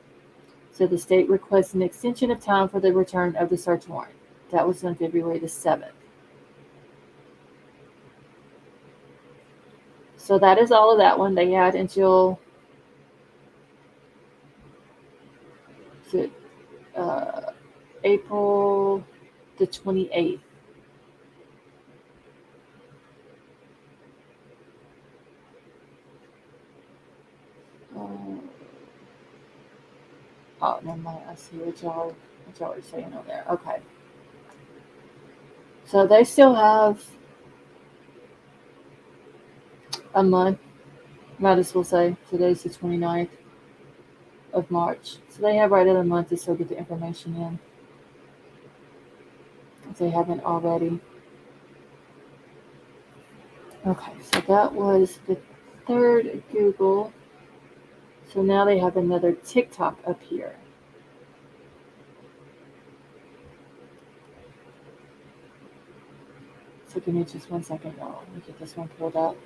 So the state requests an extension of time for the return of the search warrant. That was on February the 7th. So that is all of that one. They had until April the 28th. Oh, never mind. I see what y'all are saying on there. Okay. So they still have a month, might as well say. Today's the 29th of March. So they have right at a month to still get the information in, if they haven't already. Okay, so that was the third Google. So now they have another TikTok up here. So give me just 1 second, y'all. Let me get this one pulled up.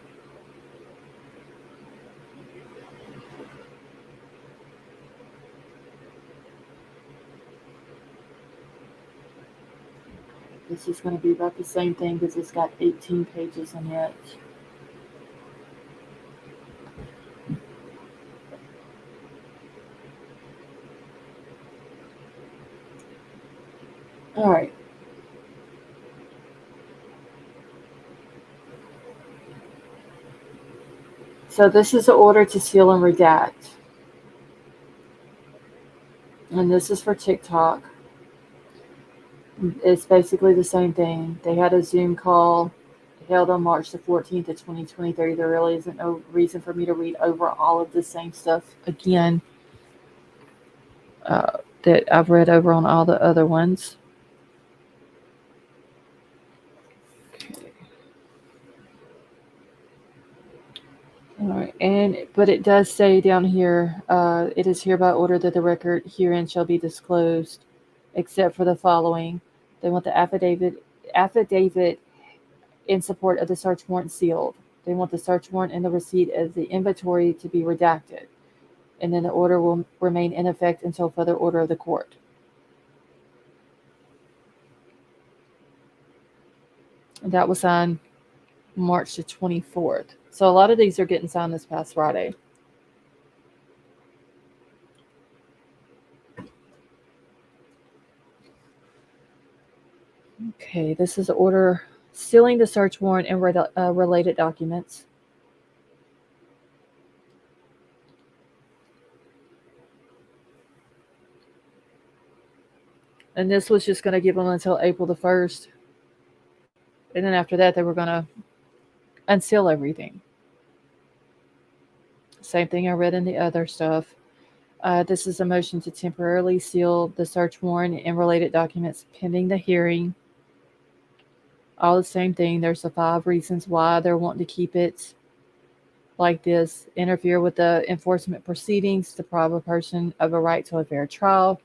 This is going to be about the same thing because it's got 18 pages in it. All right. So this is the order to seal and redact. And this is for TikTok. It's basically the same thing. They had a Zoom call held on March the 14th of 2023. There really isn't no reason for me to read over all of the same stuff again that I've read over on all the other ones. Okay. All right, but it does say down here, it is hereby ordered that the record herein shall be disclosed, except for the following. They want the affidavit in support of the search warrant sealed. They want the search warrant and the receipt of the inventory to be redacted. And then the order will remain in effect until further order of the court. And that was signed March the 24th. So a lot of these are getting signed this past Friday. Okay, this is the order sealing the search warrant and related documents. And this was just going to give them until April the 1st. And then after that, they were going to unseal everything. Same thing I read in the other stuff. This is a motion to temporarily seal the search warrant and related documents pending the hearing. All the same thing. There's the 5 reasons why they're wanting to keep it like this. Interfere with the enforcement proceedings, deprive a person of a right to a fair trial,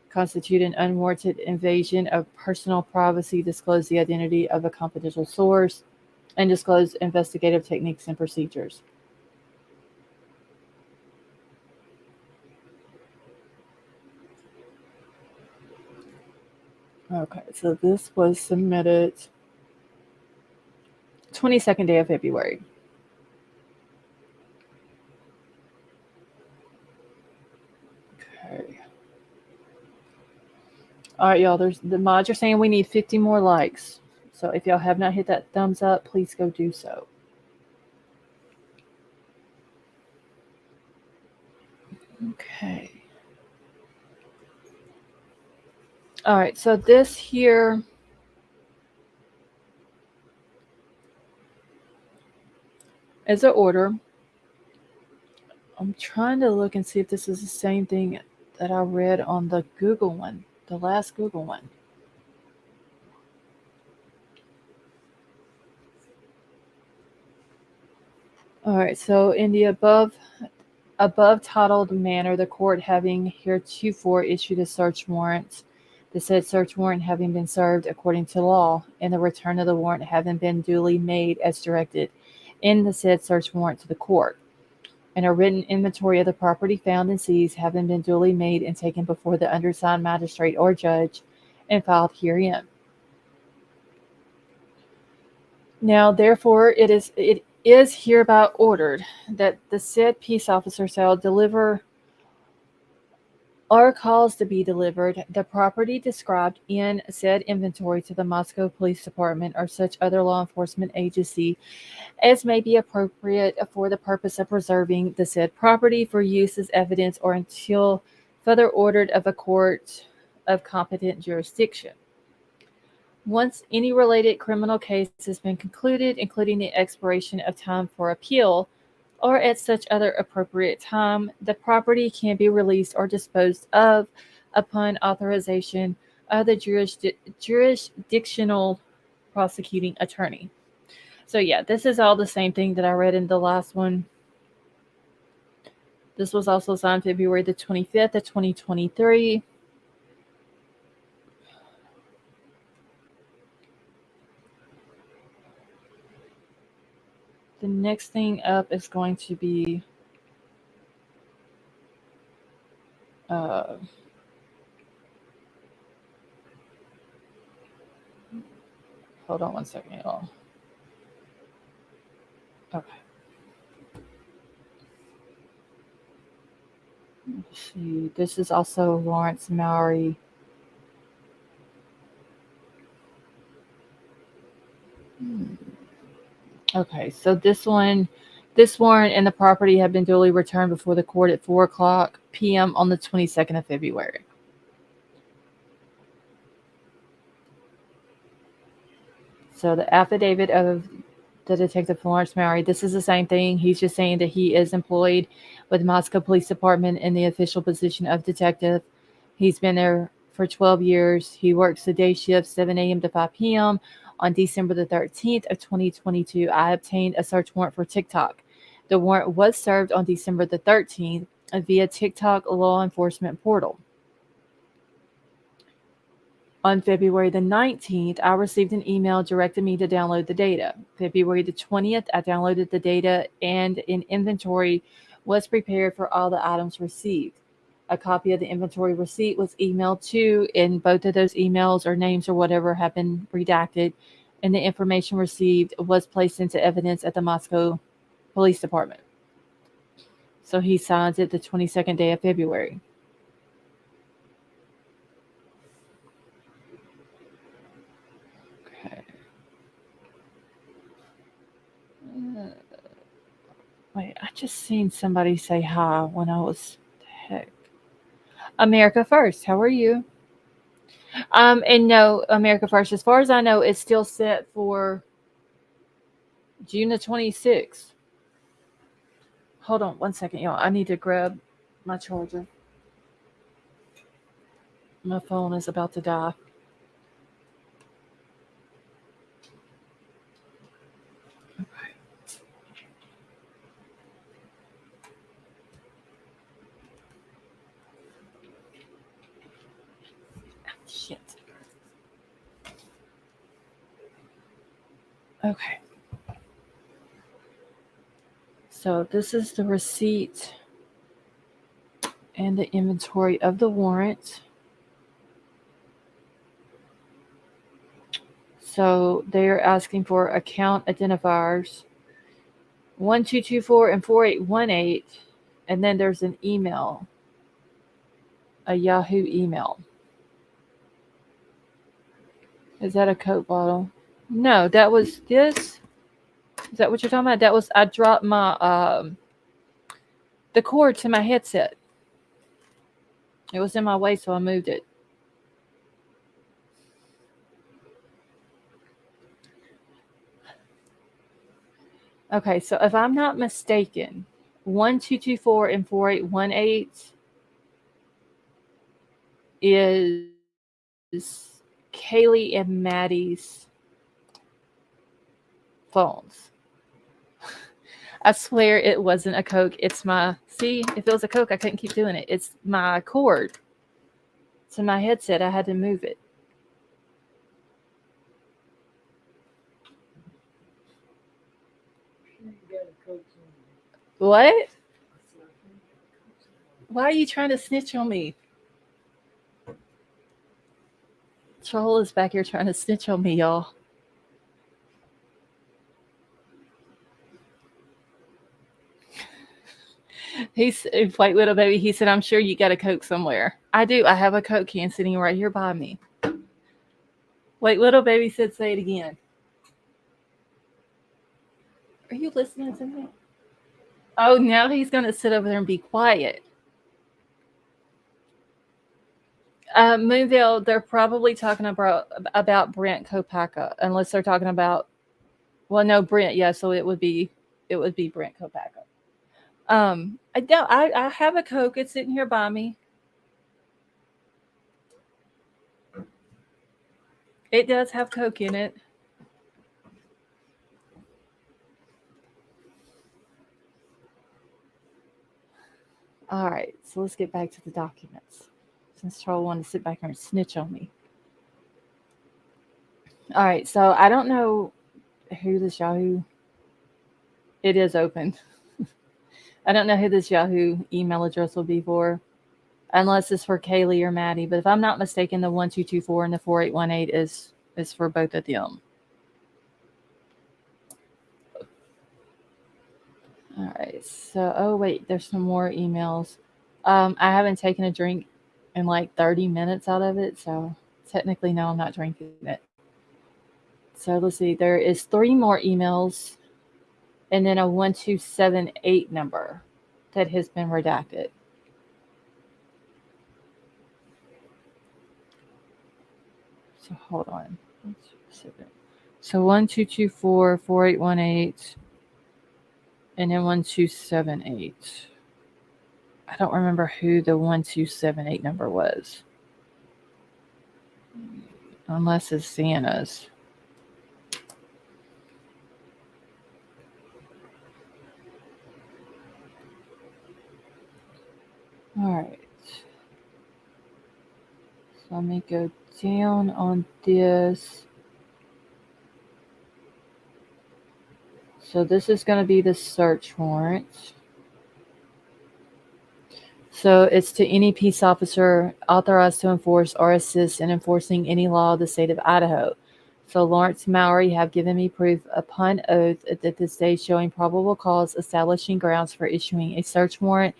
constitute an unwarranted invasion of personal privacy, disclose the identity of a confidential source, and disclose investigative techniques and procedures. Okay, so this was submitted 22nd day of February. Okay. All right, y'all. There's the mods are saying we need 50 more likes. So if y'all have not hit that thumbs up, please go do so. Okay. All right, so this here is an order. I'm trying to look and see if this is the same thing that I read on the Google one, the last Google one. All right, so in the above titled manner, the court having heretofore issued a search warrant, the said search warrant having been served according to law, and the return of the warrant having been duly made as directed in the said search warrant to the court, and a written inventory of the property found and seized having been duly made and taken before the undersigned magistrate or judge and filed herein. Now, therefore, it is hereby ordered that the said peace officer shall deliver or cause to be delivered the property described in said inventory to the Moscow Police Department or such other law enforcement agency as may be appropriate for the purpose of preserving the said property for use as evidence or until further ordered of a court of competent jurisdiction. Once any related criminal case has been concluded, including the expiration of time for appeal, or at such other appropriate time, the property can be released or disposed of upon authorization of the jurisdictional prosecuting attorney. So yeah, this is all the same thing that I read in the last one. This was also signed February the 25th of 2023. The next thing up is going to be hold on one second, y'all. Okay. Let's see. This is also Lawrence Mowry. Okay, so this warrant and the property have been duly returned before the court at 4:00 p.m. on the 22nd of February. So the affidavit of the Detective Lawrence Mowry, this is the same thing. He's just saying that he is employed with the Moscow Police Department in the official position of detective. He's been there for 12 years. He works the day shift, 7 a.m. to 5 p.m. On December the 13th of 2022, I obtained a search warrant for TikTok. The warrant was served on December the 13th via TikTok law enforcement portal. On February the 19th, I received an email directing me to download the data. February the 20th, I downloaded the data and an inventory was prepared for all the items received. A copy of the inventory receipt was emailed to, and both of those emails or names or whatever have been redacted, and the information received was placed into evidence at the Moscow Police Department. So he signs it the 22nd day of February. Okay. Wait, I just seen somebody say hi when I was, heck. America First, how are you? And no, America First, as far as I know, it's still set for June the 26th. Hold on one second, y'all. I need to grab my charger. My phone is about to die. Okay. Shit. Okay. So this is the receipt and the inventory of the warrant. So they're asking for account identifiers 1224 and 4818, and then there's an email, a Yahoo email. Is that a Coke bottle? No, that was this. Is that what you're talking about? That was I dropped my the cord to my headset. It was in my way, so I moved it. Okay, so if I'm not mistaken, 1224 and 4818 is Kaylee and Maddie's phones. I swear it wasn't a Coke. It's my, see, if it was a Coke, I couldn't keep doing it. It's my cord to my headset. I had to move it. What? Why are you trying to snitch on me? Troll is back here trying to snitch on me, y'all. He's White Widow Baby. He said, I'm sure you got a Coke somewhere. I do. I have a Coke can sitting right here by me. White Widow Baby said, say it again. Are you listening to me? Oh, now he's going to sit over there and be quiet. Moonville, they're probably talking about Brent Kopaka, unless they're talking about, well, no, Brent, yeah, so it would be Brent Kopaka. I have a Coke. It's sitting here by me. It does have Coke in it. All right, so let's get back to the documents. Since Troll wanted to sit back here and snitch on me. All right, so I don't know who this Yahoo. It is open. I don't know who this Yahoo email address will be for, unless it's for Kaylee or Maddie. But if I'm not mistaken, the 1224 and the 4818 is for both of them. All right. So, oh wait, there's some more emails. I haven't taken a drink in like 30 minutes out of it, so technically no, I'm not drinking it. So let's see. There is 3 more emails, and then a 1278 number that has been redacted. So hold on. So 1224 4818, and then 1278. I don't remember who the 1278 number was, unless it's Santa's. All right. So let me go down on this. So this is going to be the search warrant. So it's to any peace officer authorized to enforce or assist in enforcing any law of the state of Idaho. So Lawrence Mowry have given me proof upon oath that this day showing probable cause establishing grounds for issuing a search warrant,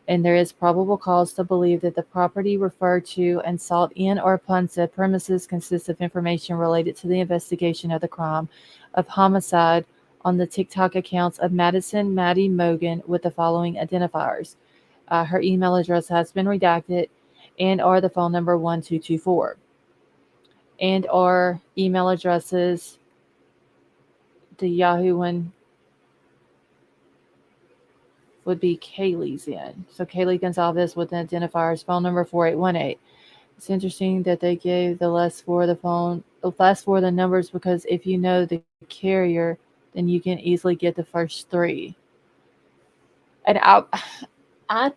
and there is probable cause to believe that the property referred to and sought in or upon said premises consists of information related to the investigation of the crime of homicide on the TikTok accounts of Madison Maddie Mogan with the following identifiers. Her email address has been redacted, and or the phone number 1224. And our email addresses, the Yahoo one would be Kaylee's in. So Kaylee Gonzalez with the identifiers, phone number 4818. It's interesting that they gave the last 4 of the numbers, because if you know the carrier, then you can easily get the first 3. And I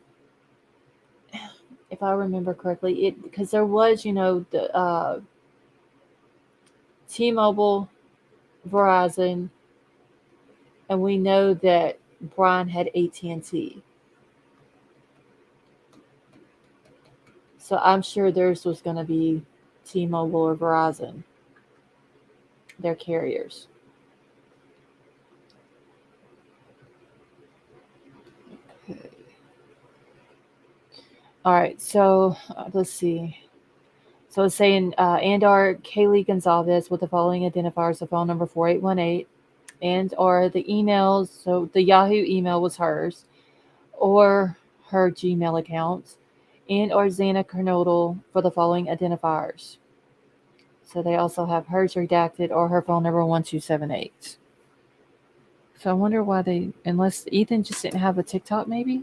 if I remember correctly, because there was, the T-Mobile, Verizon, and we know that Bryan had AT&T. So I'm sure theirs was going to be T-Mobile or Verizon, their carriers. Okay. All right, so let's see. So it's saying and/or Kaylee Gonzalez with the following identifiers: the phone number 4818, and/or the emails. So the Yahoo email was hers, or her Gmail account, and/or Xana Kernodle for the following identifiers. So they also have hers redacted or her phone number 1278. So I wonder why they, unless Ethan just didn't have a TikTok, maybe.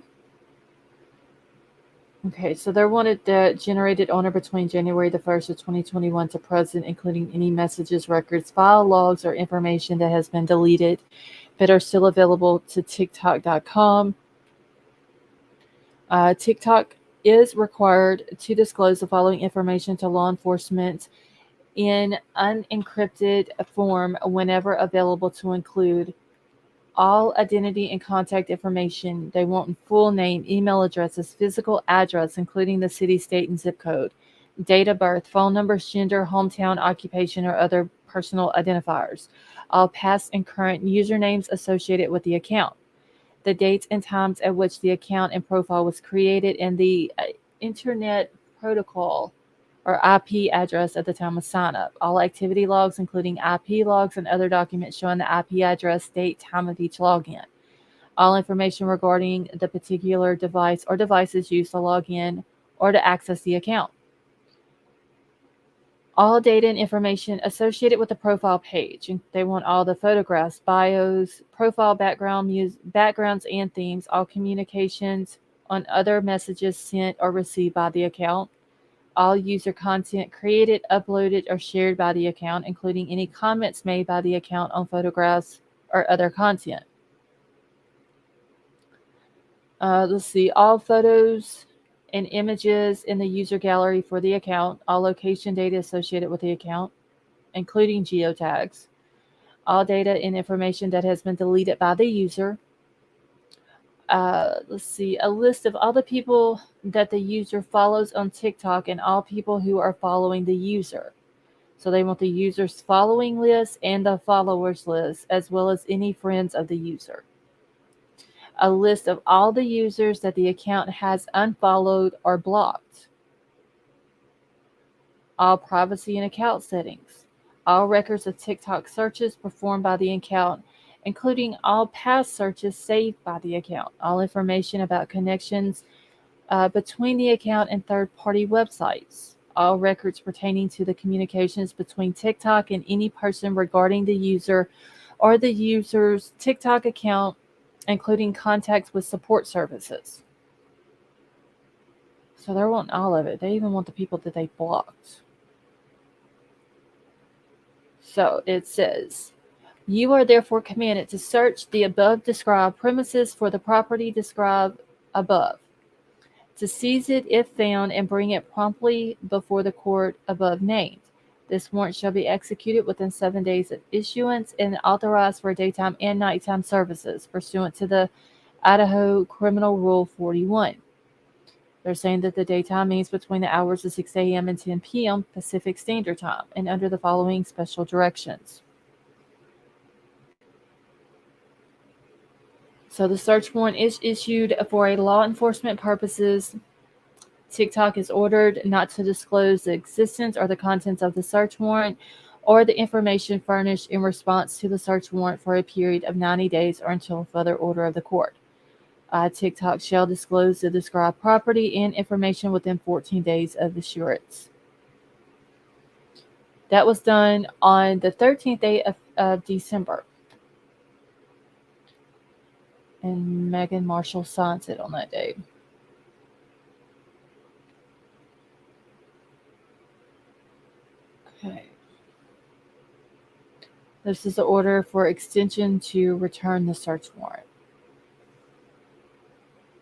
Okay, so they're wanted that generated on or between January the 1st of 2021 to present, including any messages, records, file logs, or information that has been deleted but are still available to TikTok.com. TikTok is required to disclose the following information to law enforcement in unencrypted form whenever available, to include all identity and contact information. They want full name, email addresses, physical address, including the city, state, and zip code, date of birth, phone numbers, gender, hometown, occupation, or other personal identifiers, all past and current usernames associated with the account, the dates and times at which the account and profile was created, and the Internet Protocol or IP address at the time of sign up. All activity logs, including IP logs and other documents showing the IP address, date, time of each login. All information regarding the particular device or devices used to log in or to access the account. All data and information associated with the profile page. They want all the photographs, bios, profile backgrounds and themes, all communications on other messages sent or received by the account, all user content created, uploaded, or shared by the account, including any comments made by the account on photographs or other content. Let's see, all photos and images in the user gallery for the account, all location data associated with the account, including geotags, all data and information that has been deleted by the user. Let's see, a list of all the people that the user follows on TikTok and all people who are following the user. So they want the user's following list and the followers list, as well as any friends of the user. A list of all the users that the account has unfollowed or blocked. All privacy and account settings. All records of TikTok searches performed by the account, including all past searches saved by the account. All information about connections between the account and third-party websites. All records pertaining to the communications between TikTok and any person regarding the user or the user's TikTok account, including contacts with support services. So they're wanting all of it. They even want the people that they blocked. So it says, you are therefore commanded to search the above described premises for the property described above, to seize it if found and bring it promptly before the court above named. This warrant shall be executed within 7 days of issuance and authorized for daytime and nighttime services pursuant to the Idaho Criminal Rule 41. They're saying that the daytime means between the hours of 6 a.m. and 10 p.m. Pacific Standard Time, and under the following special directions. So the search warrant is issued for a law enforcement purposes. TikTok is ordered not to disclose the existence or the contents of the search warrant or the information furnished in response to the search warrant for a period of 90 days or until further order of the court. TikTok shall disclose the described property and information within 14 days of issuance. That was done on the 13th day of December. And Meghan Markle signs it on that day. Okay. This is the order for extension to return the search warrant.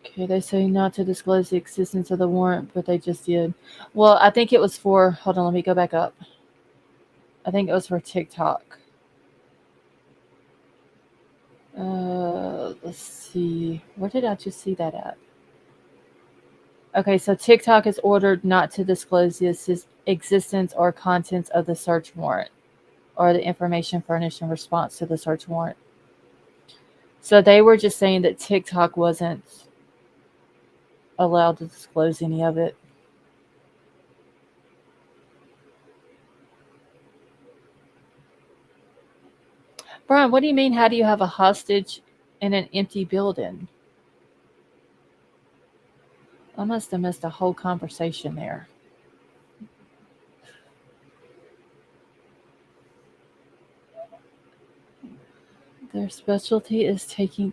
Okay, they say not to disclose the existence of the warrant, but they just did. Well, I think it was for, hold on, let me go back up. I think it was for TikTok. Let's see. Where did I just see that at? Okay, so TikTok is ordered not to disclose the existence or contents of the search warrant or the information furnished in response to the search warrant. So they were just saying that TikTok wasn't allowed to disclose any of it. Brian, what do you mean? How do you have a hostage in an empty building? I must have missed a whole conversation there. Their specialty is taking.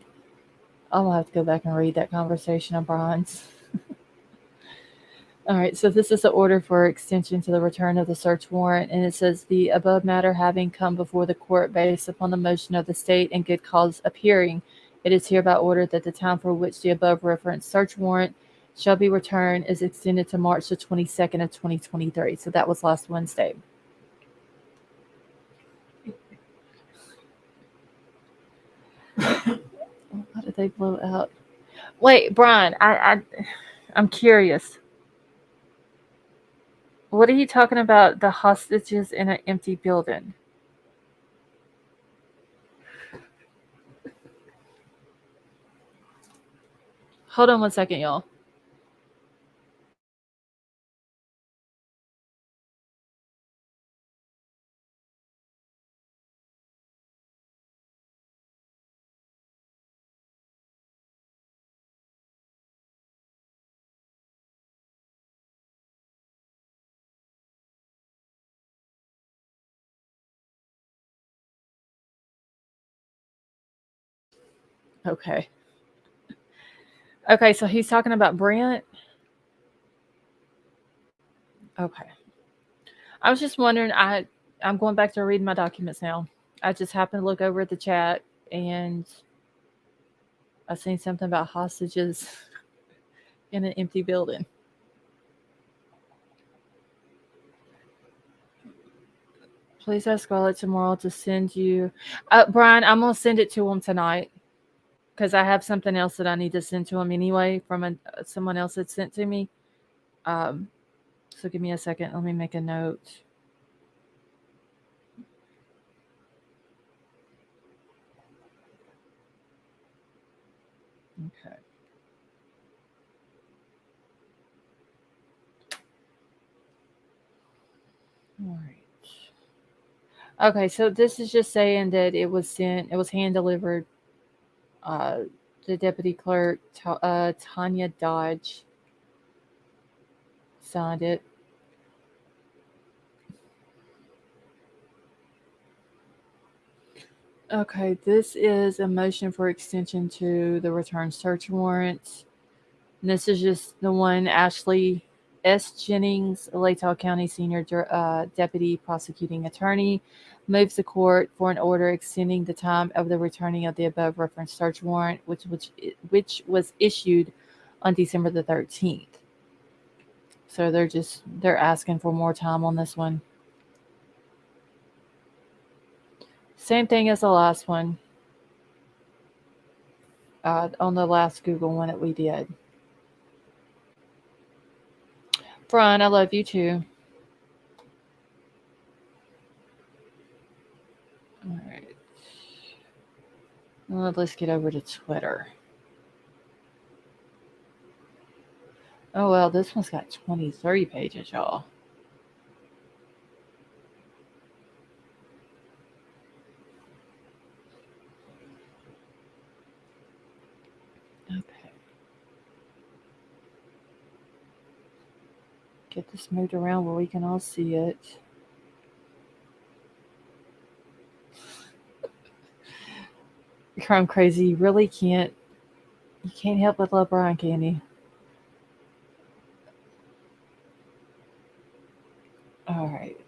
I'll have to go back and read that conversation of Brian's. All right, so this is the order for extension to the return of the search warrant, and it says the above matter having come before the court based upon the motion of the state and good cause appearing, it is hereby ordered that the time for which the above referenced search warrant shall be returned is extended to March the 22nd of 2023. So that was last Wednesday. How did they blow out? Wait, Brian, I'm curious. What are you talking about? The hostages in an empty building? Hold on one second, y'all. Okay. Okay, so he's talking about Brent. Okay. I was just wondering. I'm going back to reading my documents now. I just happened to look over at the chat and I seen something about hostages in an empty building. Please ask Scarlett tomorrow to send you. Brian, I'm gonna send it to him tonight because I have something else that I need to send to him anyway from someone else that sent to me. So give me a second. Let me make a note. Okay. All right. Okay, so this is just saying that it was sent. It was hand delivered. The deputy clerk, Tanya Dodge, signed it. Okay, this is a motion for extension to the return search warrant. And this is just the one Ashley S. Jennings, Latah County Senior Deputy Prosecuting Attorney, moves the court for an order extending the time of the returning of the above referenced search warrant, which was issued on December the 13th. So they're asking for more time on this one. Same thing as the last one. On the last Google one that we did. Brian, I love you too. All right. Well, let's get over to Twitter. Oh, well, this one's got 23 pages, y'all. Okay. Get this moved around where we can all see it. Crime crazy. You really can't. You can't help but love Brian, can you? All right.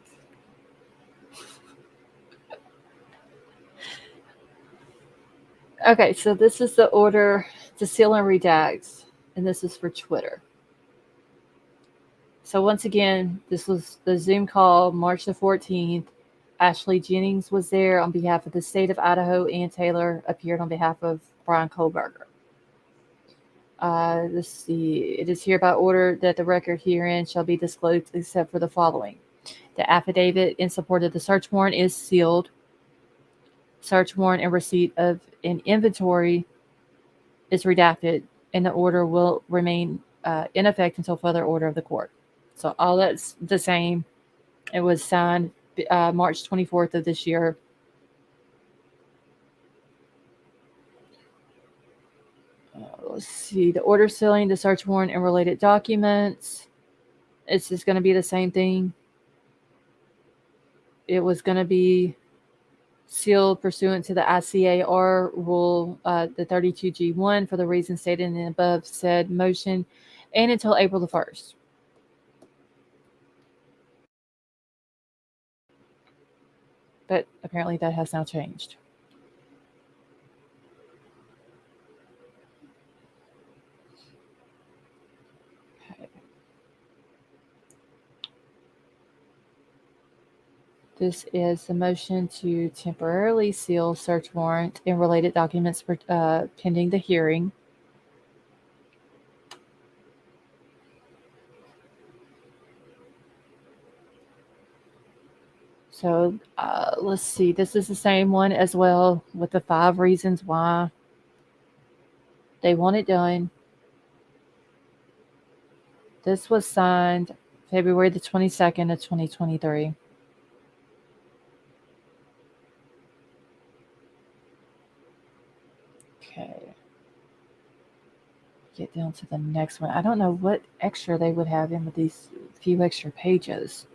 Okay, so this is the order to seal and redact, and this is for Twitter. So once again, this was the Zoom call, March the 14th. Ashley Jennings was there on behalf of the state of Idaho. Ann Taylor appeared on behalf of Bryan Kohberger. Let's see. It is hereby ordered that the record herein shall be disclosed except for the following. The affidavit in support of the search warrant is sealed. Search warrant and receipt of an inventory is redacted, and the order will remain in effect until further order of the court. So all that's the same. It was signed March 24th of this year. let's see, the order sealing, the search warrant, and related documents. It's just going to be the same thing. It was going to be sealed pursuant to the ICAR rule, the 32G1, for the reasons stated in the above said motion, and until April the 1st. But apparently that has now changed. Okay. This is the motion to temporarily seal search warrant and related documents pending the hearing. So let's see. This is the same one as well, with the 5 reasons why they want it done. This was signed February the 22nd of 2023. Okay. Get down to the next one. I don't know what extra they would have in with these few extra pages.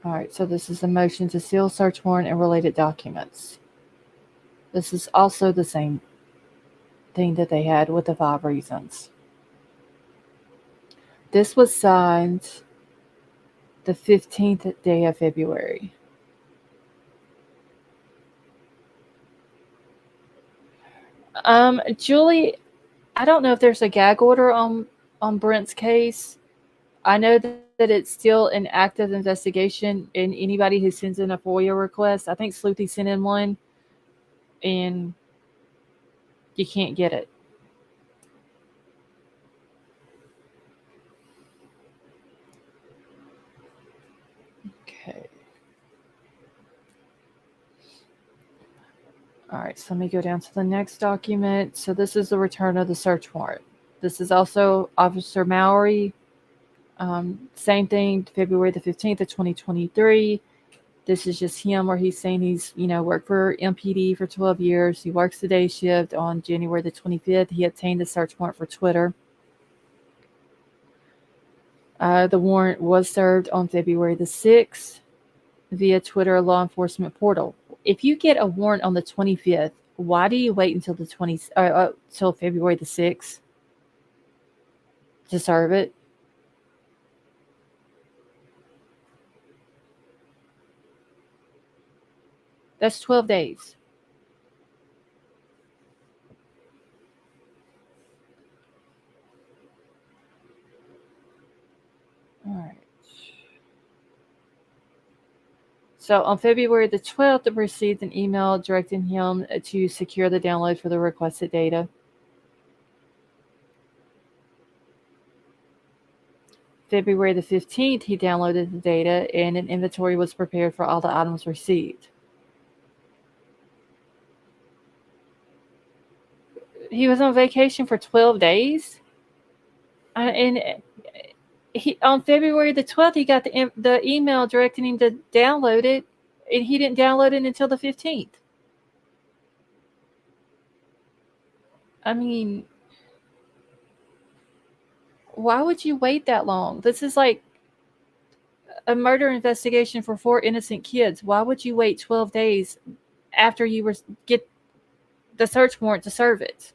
All right, so this is a motion to seal search warrant and related documents. This is also the same thing that they had with the 5 reasons. This was signed the 15th day of February. Julie, I don't know if there's a gag order on Brent's case. I know that it's still an active investigation, and anybody who sends in a FOIA request, I think Sleuthy sent in one, and you can't get it. Okay. All right, so let me go down to the next document. So this is the return of the search warrant. This is also Officer Mowry. Same thing, February the 15th of 2023. This is just him where he's saying he's, worked for MPD for 12 years. He works the day shift. On January the 25th, he obtained a search warrant for Twitter. The warrant was served on February the 6th via Twitter law enforcement portal. If you get a warrant on the 25th, why do you wait until till February the 6th to serve it? That's 12 days. All right. So on February the 12th, they received an email directing him to secure the download for the requested data. February the 15th, he downloaded the data, and an inventory was prepared for all the items received. He was on vacation for 12 days? And on February the 12th, he got the email directing him to download it, and he didn't download it until the 15th. I mean, why would you wait that long? This is like a murder investigation for 4 innocent kids. Why would you wait 12 days after you get the search warrant to serve it?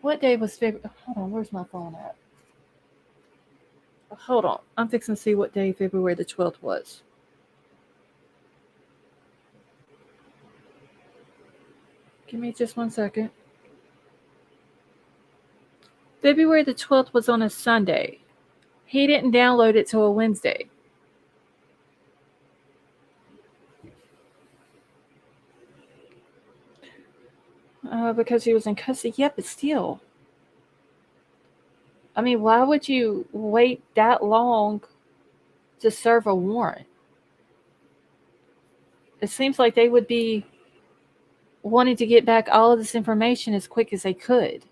What day was February? Hold on, where's my phone at? Hold on. I'm fixing to see what day February the 12th was. Give me just 1 second. February the 12th was on a Sunday. He didn't download it till a Wednesday. Because he was in custody. Yeah, but still. I mean, why would you wait that long to serve a warrant? It seems like they would be wanting to get back all of this information as quick as they could.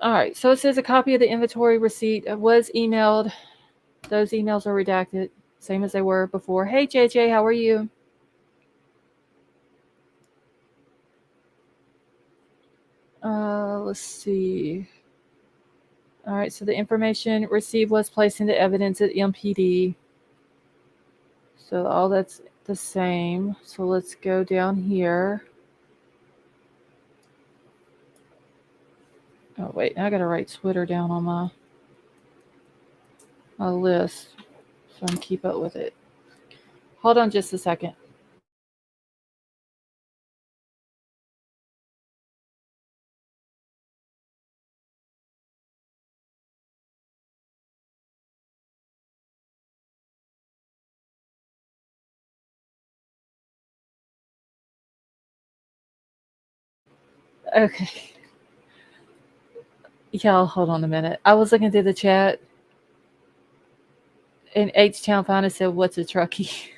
All right. So it says a copy of the inventory receipt was emailed. Those emails are redacted, same as they were before. Hey, JJ, how are you? Let's see. All right. So the information received was placed into evidence at MPD. So all that's the same. So let's go down here. Oh, wait. I got to write Twitter down on my list so I can keep up with it. Hold on just a second. Okay. Y'all, hold on a minute. I was looking through the chat, and H Town Finest said, "What's a truckie?"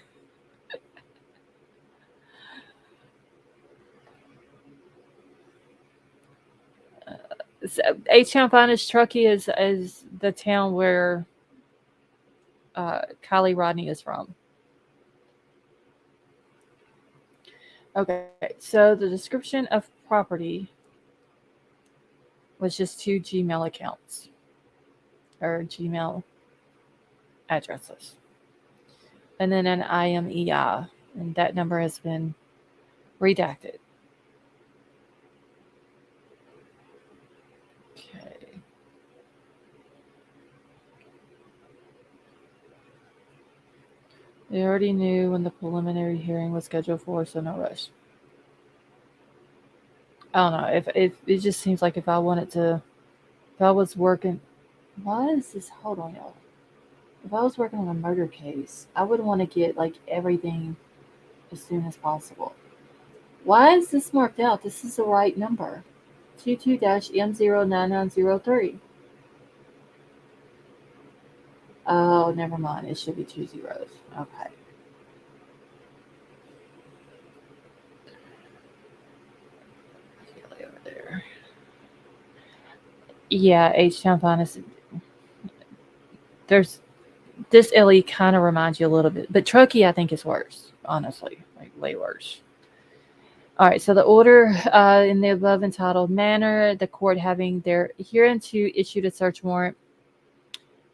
So, H Town Finest Truckee is the town where Kylie Rodney is from. Okay, so the description of property was just 2 Gmail accounts or Gmail addresses, and then an IMEI, and that number has been redacted. Okay. They already knew when the preliminary hearing was scheduled for, so no rush. I don't know. If it just seems like if I was working, why is this? Hold on, y'all. If I was working on a murder case, I would want to get like everything as soon as possible. Why is this marked out? This is the right number. 22-M09903. Oh, never mind. It should be 2 zeros. Okay. Over there. Yeah, H-Town Finest. There's this LE kind of reminds you a little bit, but Truckee I think is worse, honestly, like way worse. All right, so the order in the above entitled manner, the court having their hereunto issued a search warrant.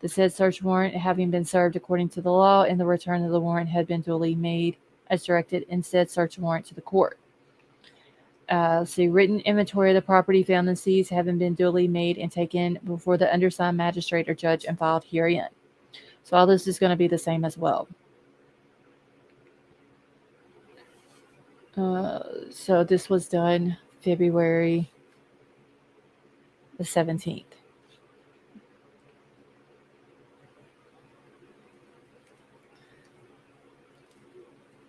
The said search warrant having been served according to the law, and the return of the warrant had been duly made as directed in said search warrant to the court. See, written inventory of the property found and seized having been duly made and taken before the undersigned magistrate or judge and filed herein. So all this is going to be the same as well. So this was done February the 17th.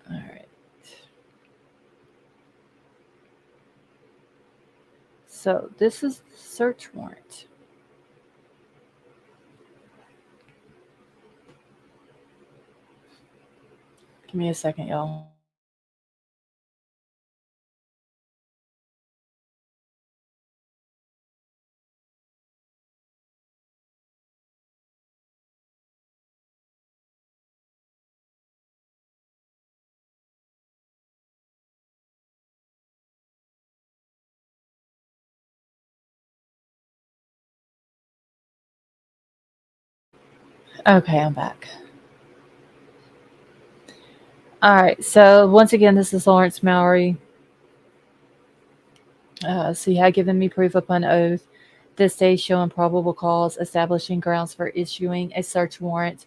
All right. So this is the search warrant. Give me a second, y'all. Okay, I'm back. All right. So once again, this is Lawrence Mowry. So he had given me proof upon oath. This day showing probable cause, establishing grounds for issuing a search warrant.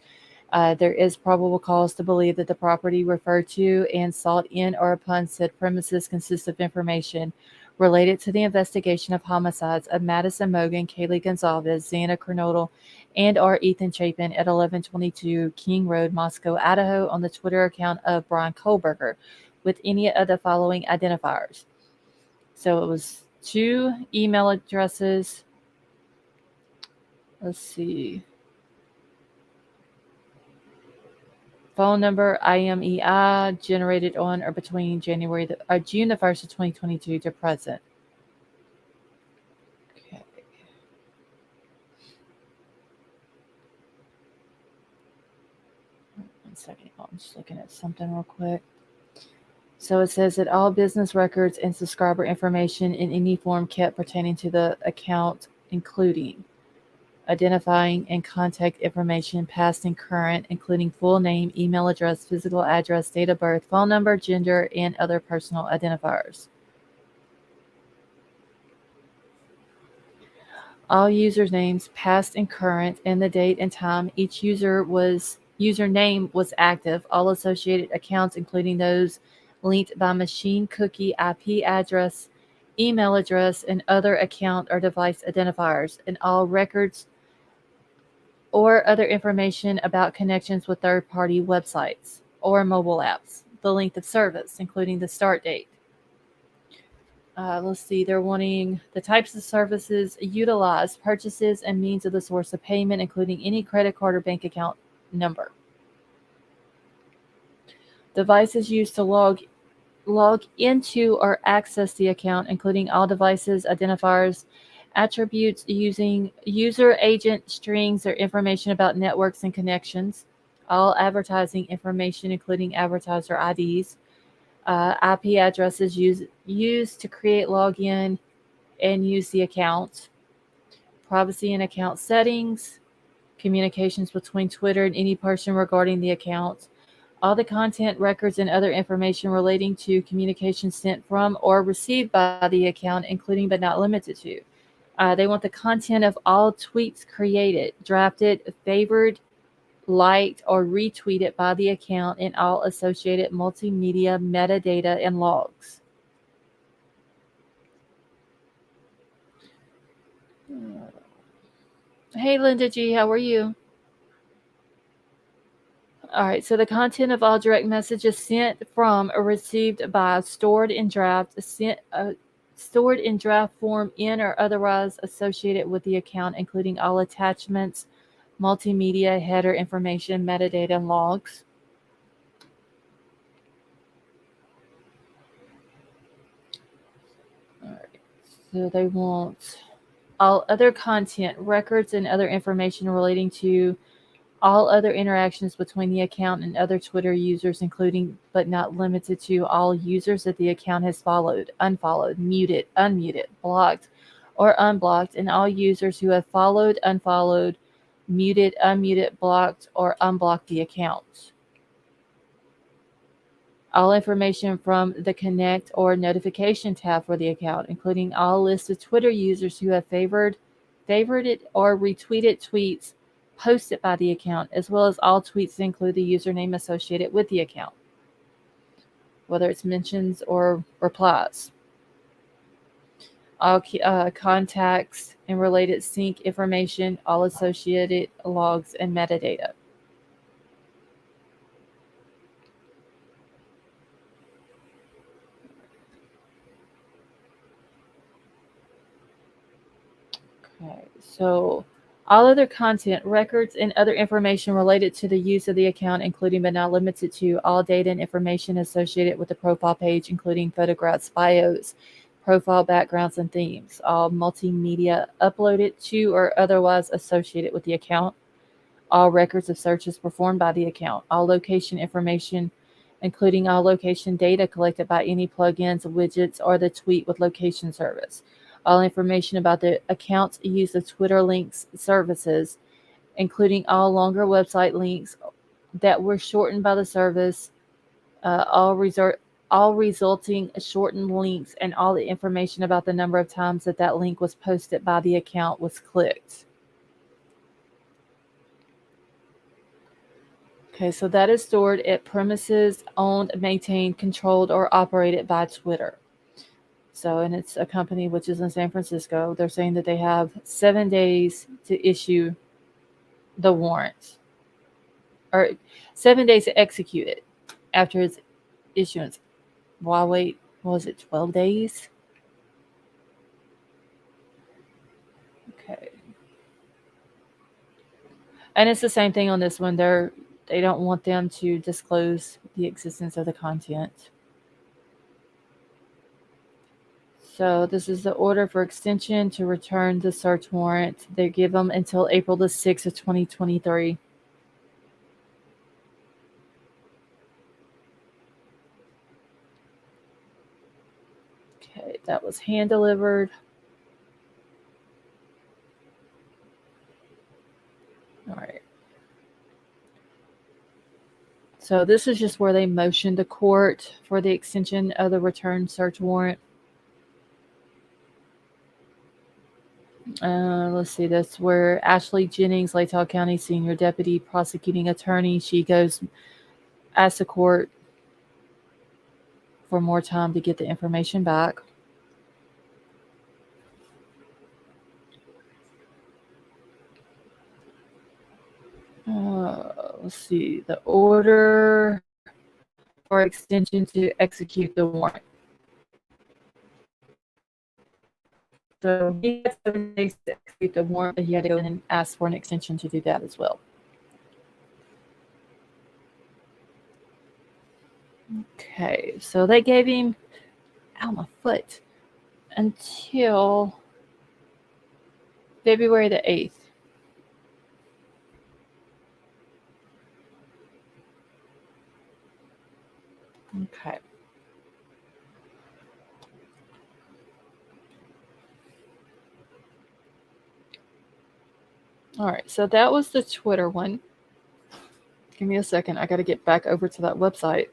There is probable cause to believe that the property referred to and sought in or upon said premises consists of information related to the investigation of homicides of Madison Mogan, Kaylee Gonzalez, Xana Kernodle, and or Ethan Chapin at 1122 King Road, Moscow, Idaho, on the Twitter account of Bryan Kohberger, with any of the following identifiers. So it was 2 email addresses. Let's see. Phone number IMEI generated on or between June the 1st of 2022 to present. Okay. second. I'm just looking at something real quick. So it says that all business records and subscriber information in any form kept pertaining to the account, including identifying and contact information, past and current, including full name, email address, physical address, date of birth, phone number, gender, and other personal identifiers. All usernames, past and current, and the date and time each username was active. All associated accounts, including those linked by machine cookie, IP address, email address, and other account or device identifiers, and all records or other information about connections with third-party websites or mobile apps, the length of service, including the start date. Let's see, they're wanting the types of services utilized, purchases, and means of the source of payment, including any credit card or bank account number. Devices used to log into or access the account, including all devices, identifiers, attributes using user agent strings or information about networks and connections, all advertising information, including advertiser IDs, IP addresses used to create, login, and use the account, privacy and account settings, communications between Twitter and any person regarding the account, all the content, records, and other information relating to communication sent from or received by the account, including but not limited to. They want the content of all tweets created, drafted, favored, liked, or retweeted by the account, and all associated multimedia metadata and logs. Hey, Linda G, how are you? All right, so the content of all direct messages sent from or received by stored in draft form in or otherwise associated with the account, including all attachments, multimedia, header information, metadata, and logs. All right, so they want all other content, records, and other information relating to all other interactions between the account and other Twitter users, including but not limited to all users that the account has followed, unfollowed, muted, unmuted, blocked, or unblocked, and all users who have followed, unfollowed, muted, unmuted, blocked, or unblocked the account. All information from the Connect or Notification tab for the account, including all lists of Twitter users who have favorited or retweeted tweets posted by the account, as well as all tweets that include the username associated with the account, whether it's mentions or replies. All contacts and related sync information, all associated logs and metadata. Okay, so all other content, records, and other information related to the use of the account, including but not limited to all data and information associated with the profile page, including photographs, bios, profile backgrounds, and themes. All multimedia uploaded to or otherwise associated with the account. All records of searches performed by the account. All location information, including all location data collected by any plugins, widgets, or the tweet with location service. All information about the account's use of Twitter links services, including all longer website links that were shortened by the service, all resulting shortened links, and all the information about the number of times that link was posted by the account was clicked. Okay, so that is stored at premises owned, maintained, controlled, or operated by Twitter. So, and it's a company which is in San Francisco. They're saying that they have 7 days to issue the warrant, or 7 days to execute it after its issuance. Why wait? Was it 12 days? Okay. And it's the same thing on this one. They don't want them to disclose the existence of the content. So this is the order for extension to return the search warrant. They give them until April the 6th of 2023. Okay, that was hand delivered. All right. So this is just where they motioned the court for the extension of the return search warrant. Let's see, that's where Ashley Jennings, Latah County Senior Deputy Prosecuting Attorney, she goes, asks the court for more time to get the information back. Let's see, the order for extension to execute the warrant. So he had 7 days to execute the warrant, but he had to go in and ask for an extension to do that as well. Okay, so they gave him, ow, my foot, until February the 8th. Okay. All right, so that was the Twitter one. Give me a second. I got to get back over to that website.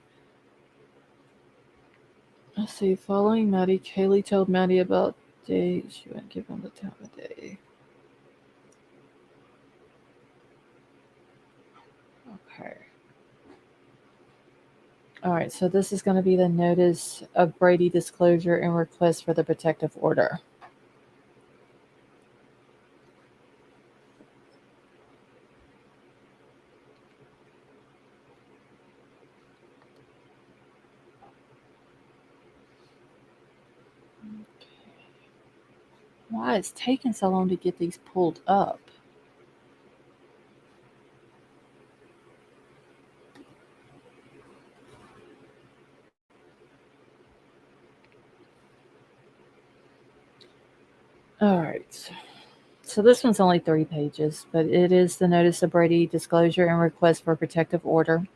Let's see. Following Maddie, Kaylee told Maddie about day. She wouldn't give him the time of day. Okay. All right, so this is going to be the notice of Brady disclosure and request for the protective order. Why it's taking so long to get these pulled up? All right. So this one's only 3 pages, but it is the notice of Brady disclosure and request for protective order.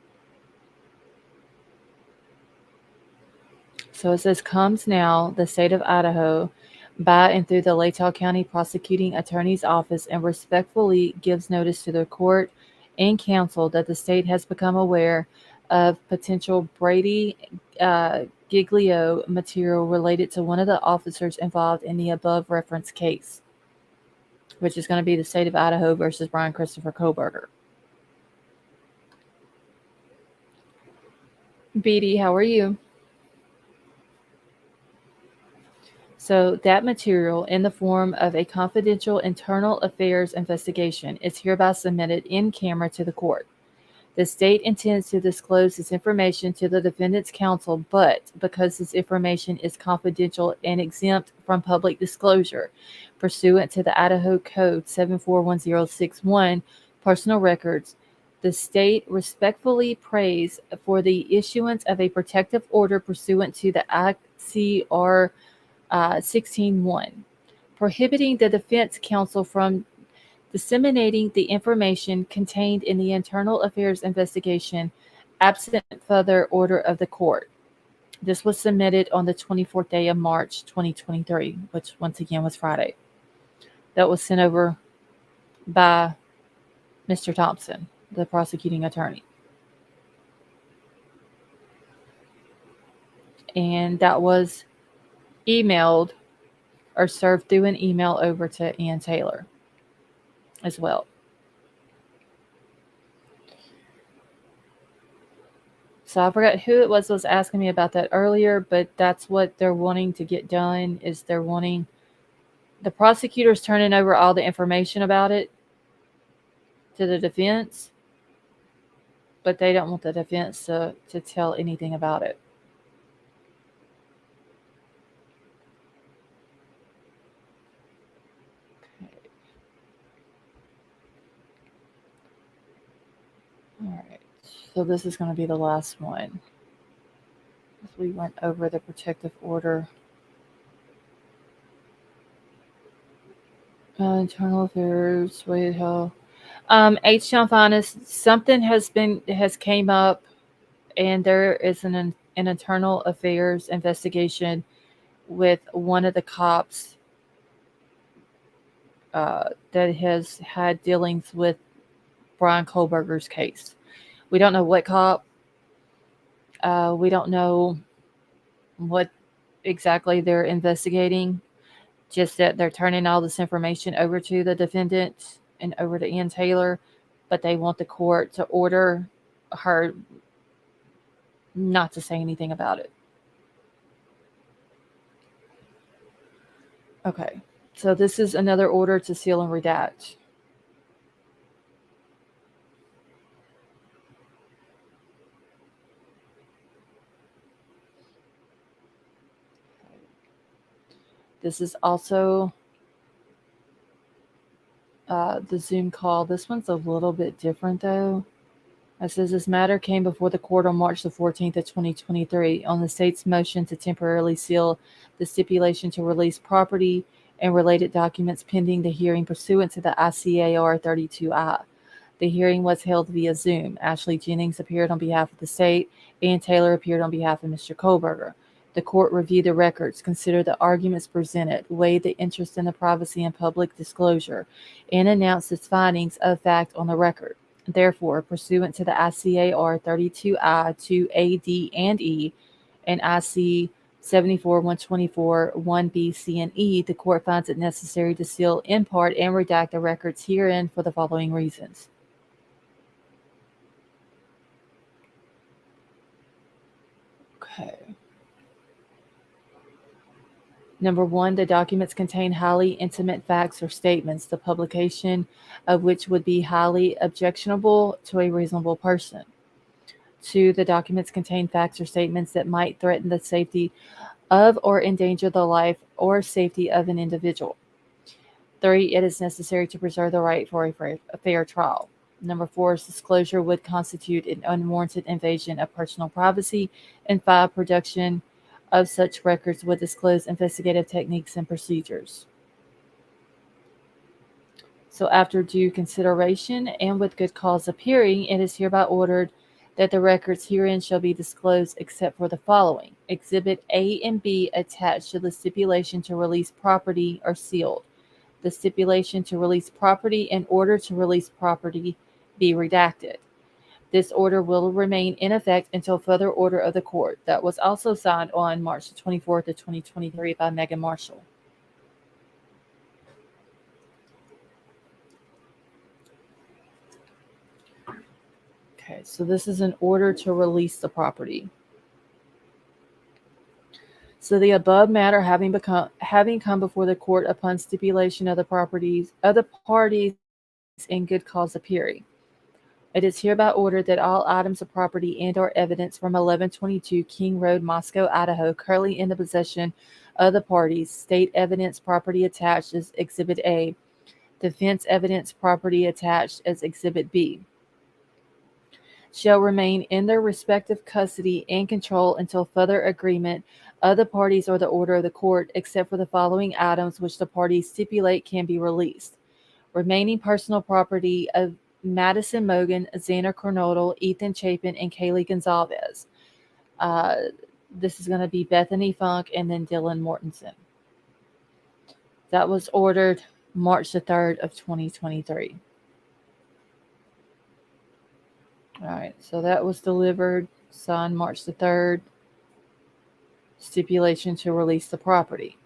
So it says, comes now the state of Idaho by and through the Latah County Prosecuting Attorney's Office and respectfully gives notice to the court and counsel that the state has become aware of potential Brady Giglio material related to one of the officers involved in the above referenced case, which is going to be the state of Idaho versus Bryan Christopher Kohberger. Beatty, how are you? So that material in the form of a confidential internal affairs investigation is hereby submitted in camera to the court. The state intends to disclose this information to the defendant's counsel, but because this information is confidential and exempt from public disclosure, pursuant to the Idaho Code 741061, personal records, the state respectfully prays for the issuance of a protective order pursuant to the ICR 16.1, prohibiting the defense counsel from disseminating the information contained in the internal affairs investigation absent further order of the court. This was submitted on the 24th day of March 2023, which once again was Friday. That was sent over by Mr. Thompson, the prosecuting attorney. And that was emailed or served through an email over to Ann Taylor as well. So I forgot who it was asking me about that earlier, but that's what they're wanting to get done, is they're wanting the prosecutors turning over all the information about it to the defense, but they don't want the defense to tell anything about it. All right, so this is going to be the last one. We went over the protective order. Internal affairs, Idaho. H. John Finest, something has came up, and there is an internal affairs investigation with one of the cops that has had dealings with Bryan Kohberger's case. We don't know what cop. We don't know what exactly they're investigating. Just that they're turning all this information over to the defendant and over to Ann Taylor, but they want the court to order her not to say anything about it. Okay, so this is another order to seal and redact. This is also the Zoom call. This one's a little bit different though. It says this matter came before the court on March the 14th of 2023 on the state's motion to temporarily seal the stipulation to release property and related documents pending the hearing pursuant to the ICAR 32I. The hearing was held via Zoom. Ashley Jennings appeared on behalf of the state, and Taylor appeared on behalf of Mr. Kohberger. The court reviewed the records, considered the arguments presented, weighed the interest in the privacy and public disclosure, and announced its findings of fact on the record. Therefore, pursuant to the ICAR 32I, 2A, D, and E, and IC 74-124, 1B, C, and E, the court finds it necessary to seal in part and redact the records herein for the following reasons. Okay. Number one, the documents contain highly intimate facts or statements, the publication of which would be highly objectionable to a reasonable person. Two, the documents contain facts or statements that might threaten the safety of or endanger the life or safety of an individual. Three, it is necessary to preserve the right for a fair trial. Number four, disclosure would constitute an unwarranted invasion of personal privacy. And five, production of such records would disclose investigative techniques and procedures. So after due consideration and with good cause appearing, it is hereby ordered that the records herein shall be disclosed except for the following. Exhibit A and B attached to the stipulation to release property are sealed. The stipulation to release property in order to release property be redacted. This order will remain in effect until further order of the court. That was also signed on March 24th of 2023 by Megan Marshall. Okay, so this is an order to release the property. So the above matter having come before the court upon stipulation of the parties in good cause appearing. It is hereby ordered that all items of property and/or evidence from 1122 King Road, Moscow, Idaho, currently in the possession of the parties, state evidence property attached as Exhibit A, defense evidence property attached as Exhibit B, shall remain in their respective custody and control until further agreement of the parties or the order of the court, except for the following items which the parties stipulate can be released. Remaining personal property of Madison Mogan, Xander Cornodal, Ethan Chapin, and Kaylee Gonzalez. This is going to be Bethany Funk and then Dylan Mortensen. That was ordered March the 3rd of 2023. All right, so that was delivered, signed March the 3rd. Stipulation to release the property.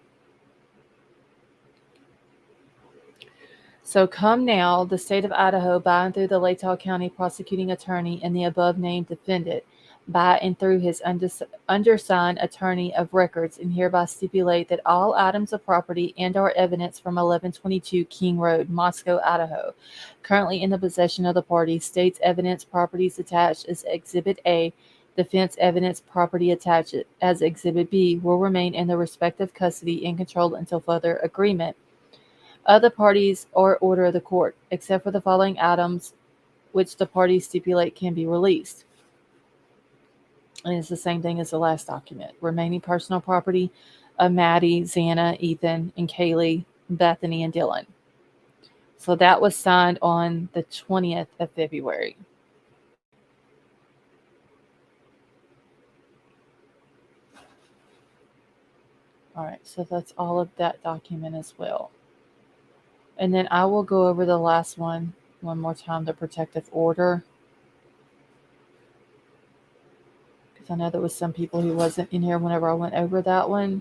So come now, the state of Idaho, by and through the Latah County prosecuting attorney and the above named defendant, by and through his undersigned attorney of records, and hereby stipulate that all items of property and/or evidence from 1122 King Road, Moscow, Idaho, currently in the possession of the parties, states evidence properties attached as Exhibit A, defense evidence property attached as Exhibit B, will remain in their respective custody and control until further agreement of the parties or order of the court, except for the following items which the parties stipulate can be released. And it's the same thing as the last document. Remaining personal property of Maddie, Xana, Ethan, and Kaylee, Bethany, and Dylan. So that was signed on the 20th of February. All right, so that's all of that document as well. And then I will go over the last one more time, the protective order. Because I know there was some people who wasn't in here whenever I went over that one.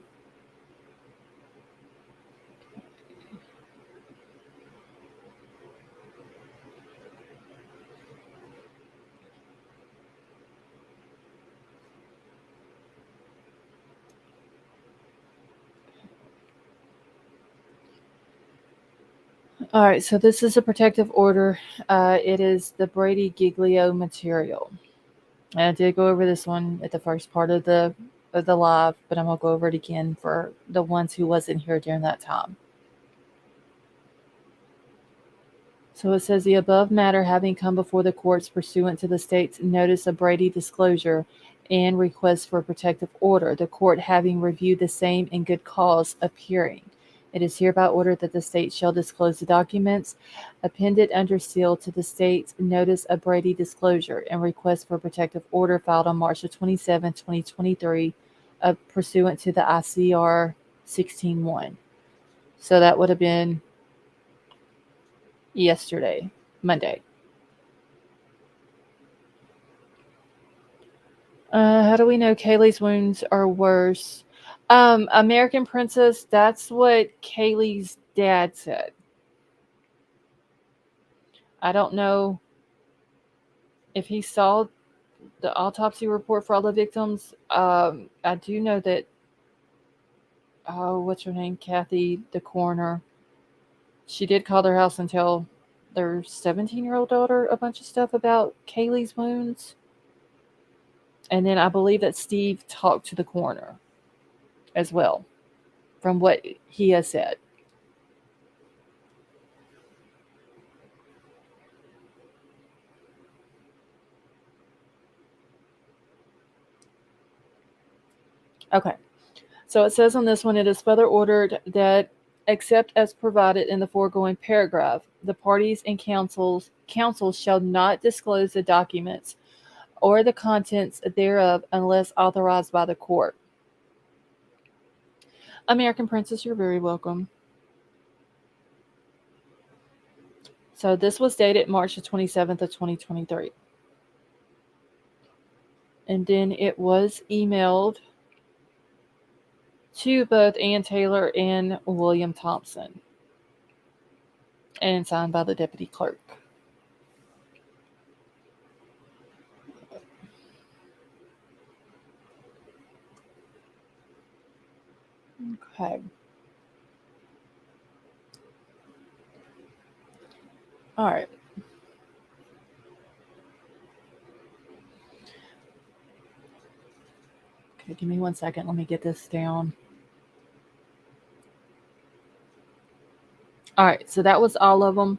All right, so this is a protective order. It is the Brady Giglio material. And I did go over this one at the first part of the live, but I'm gonna go over it again for the ones who wasn't here during that time. So it says the above matter having come before the courts pursuant to the state's notice of Brady disclosure and request for protective order, the court having reviewed the same in good cause appearing. It is hereby ordered that the state shall disclose the documents appended under seal to the state's notice of Brady disclosure and request for protective order filed on March 27, 2023, pursuant to the ICR 16-1. So that would have been yesterday, Monday. How do we know Kaylee's wounds are worse? American Princess, that's what Kaylee's dad said. I don't know if he saw the autopsy report for all the victims. I do know that, what's her name? Kathy, the coroner, she did call their house and tell their 17-year-old daughter a bunch of stuff about Kaylee's wounds. And then I believe that Steve talked to the coroner as well, from what he has said. Okay. So it says on this one, it is further ordered that, except as provided in the foregoing paragraph, the parties and councils shall not disclose the documents or the contents thereof unless authorized by the court. American Princess, you're very welcome. So this was dated March the 27th of 2023. And then it was emailed to both Ann Taylor and William Thompson and signed by the deputy clerk. Okay. All right. Okay, give me 1 second. Let me get this down. All right, so that was all of them.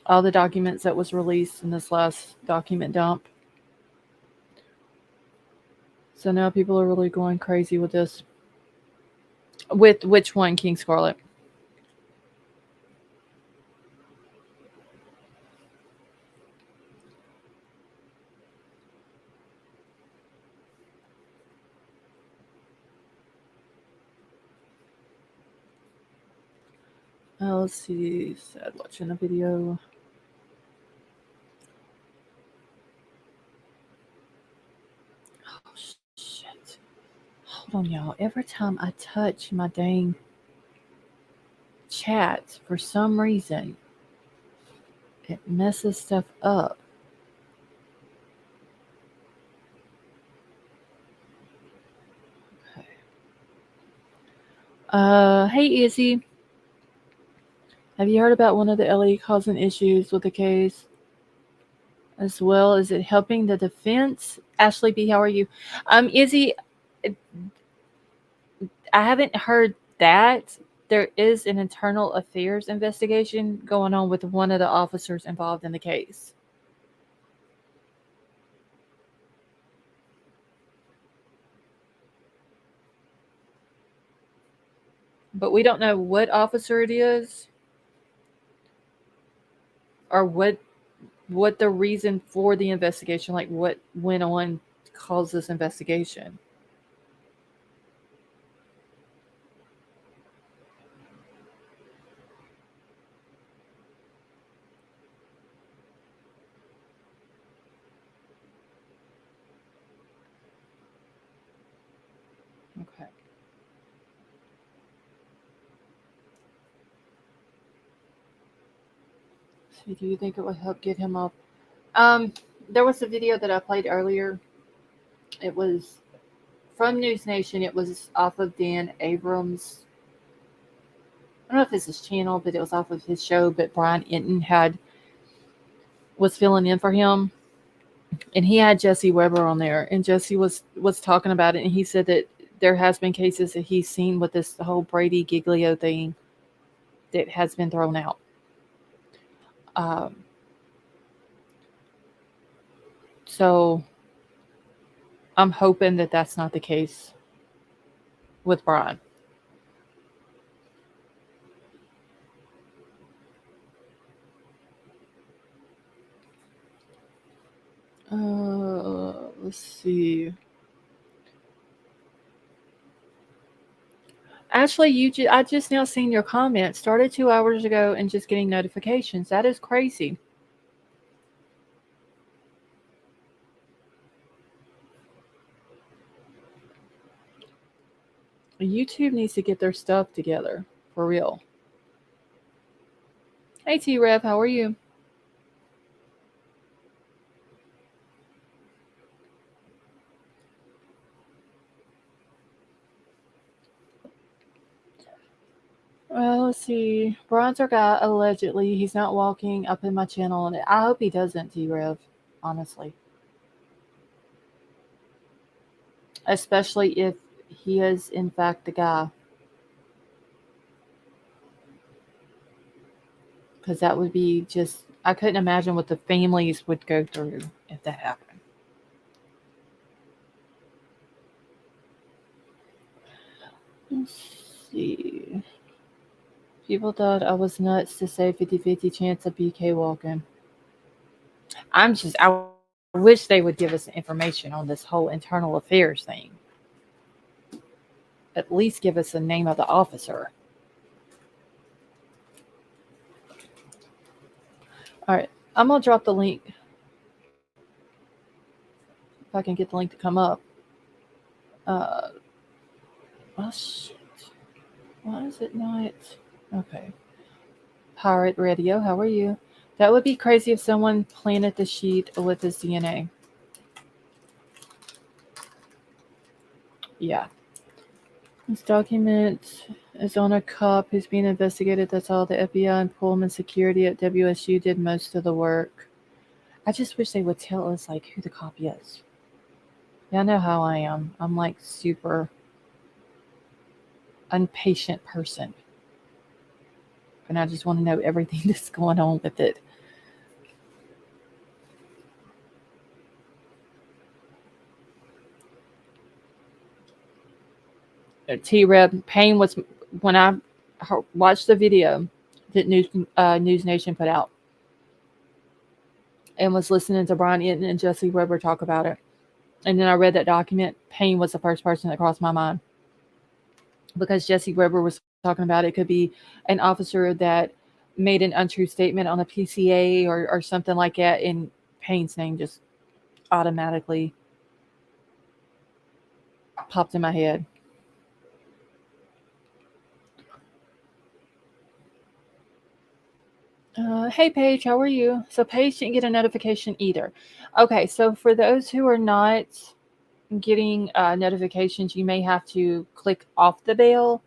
All the documents that was released in this last document dump. So now people are really going crazy with this. With which one, King Scarlet? Let's see. Sad watching the video. Oh, shit. Hold on, y'all. Every time I touch my dang chat, for some reason, it messes stuff up. Okay. Hey, Izzy. Have you heard about one of the LA causing issues with the case? As well, is it helping the defense? Ashley B, how are you? Izzy, I haven't heard that. There is an internal affairs investigation going on with one of the officers involved in the case. But we don't know what officer it is or what the reason for the investigation, like what went on to cause this investigation. Okay. So do you think it would help get him off? There was a video that I played earlier. It was from News Nation. It was off of Dan Abrams. I don't know if it's his channel, but it was off of his show. But Bryan was filling in for him, and he had Jesse Weber on there, and Jesse was talking about it, and he said that there has been cases that he's seen with this whole Brady Giglio thing that has been thrown out. So I'm hoping that that's not the case with Bryan. Let's see. Ashley, I just now seen your comment. Started 2 hours ago and just getting notifications. That is crazy. YouTube needs to get their stuff together. For real. Hey, T-Rev, how are you? Well, let's see. Bronzer guy, allegedly, he's not walking up in my channel. And I hope he doesn't, T-Rev, honestly. Especially if he is, in fact, the guy. Because that would be just... I couldn't imagine what the families would go through if that happened. Let's see. People thought I was nuts to say 50-50 chance of BK walking. I wish they would give us information on this whole internal affairs thing. At least give us the name of the officer. All right, I'm going to drop the link. If I can get the link to come up. Oh, shit. Why is it not? Okay. Pirate Radio, how are you? That would be crazy if someone planted the sheet with his DNA. Yeah. This document is on a cop who's being investigated. That's all. The FBI and Pullman security at WSU did most of the work. I just wish they would tell us, like, who the cop is. Y'all know how I am. I'm, like, super impatient person. And I just want to know everything that's going on with it. T-Reb, pain was when I watched the video that News Nation put out and was listening to Bryan Eaton and Jesse Weber talk about it. And then I read that document. Payne was the first person that crossed my mind. Because Jesse Weber was talking about it could be an officer that made an untrue statement on a PCA or something like that, and Payne's name just automatically popped in my head. Hey, Paige, how are you? So Paige didn't get a notification either. Okay, so for those who are not getting notifications, you may have to click off the bell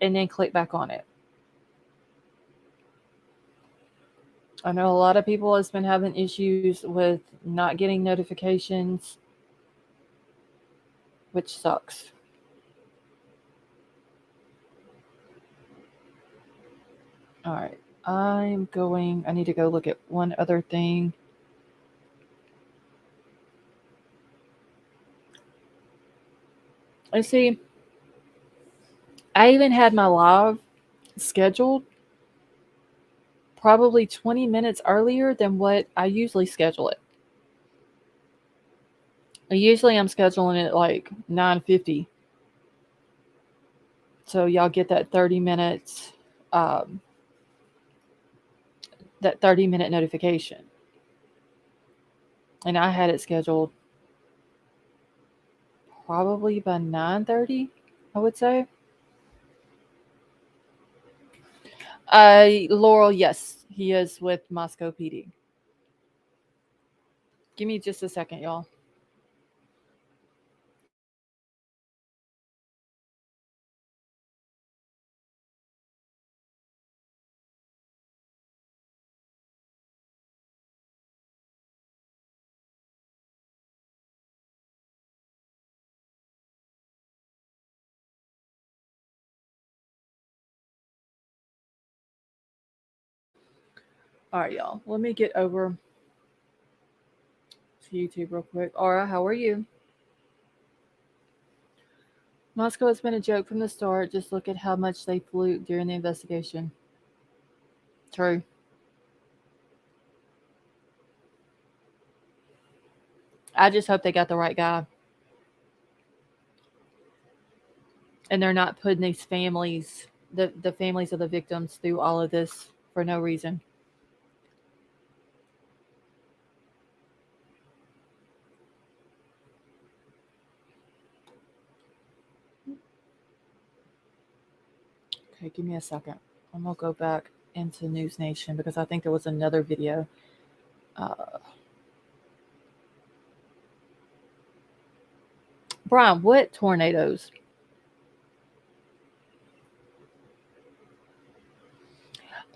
and then click back on it. I know a lot of people has been having issues with not getting notifications, which sucks. All right. I need to go look at one other thing. Let's see. I even had my live scheduled probably 20 minutes earlier than what I usually schedule it. Usually I'm scheduling it like 9:50. So y'all get that 30 minutes, that 30-minute notification. And I had it scheduled probably by 9:30. I would say. Laurel, yes, he is with Moscow PD. Give me just a second, y'all. All right, y'all. Let me get over to YouTube real quick. Aura, how are you? Moscow has been a joke from the start. Just look at how much they flew during the investigation. True. I just hope they got the right guy. And they're not putting these families, the families of the victims, through all of this for no reason. Okay, give me a second. I'm going to go back into News Nation because I think there was another video. Bryan, what tornadoes?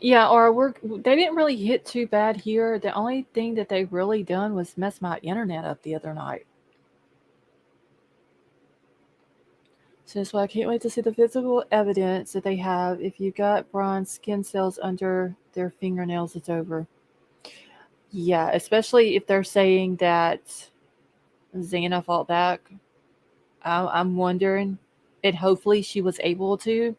Yeah, or they didn't really hit too bad here. The only thing that they really done was mess my internet up the other night. So that's why I can't wait to see the physical evidence that they have. If you got bronze skin cells under their fingernails, it's over. Yeah, especially if they're saying that Xana fought back. I'm wondering, and hopefully she was able to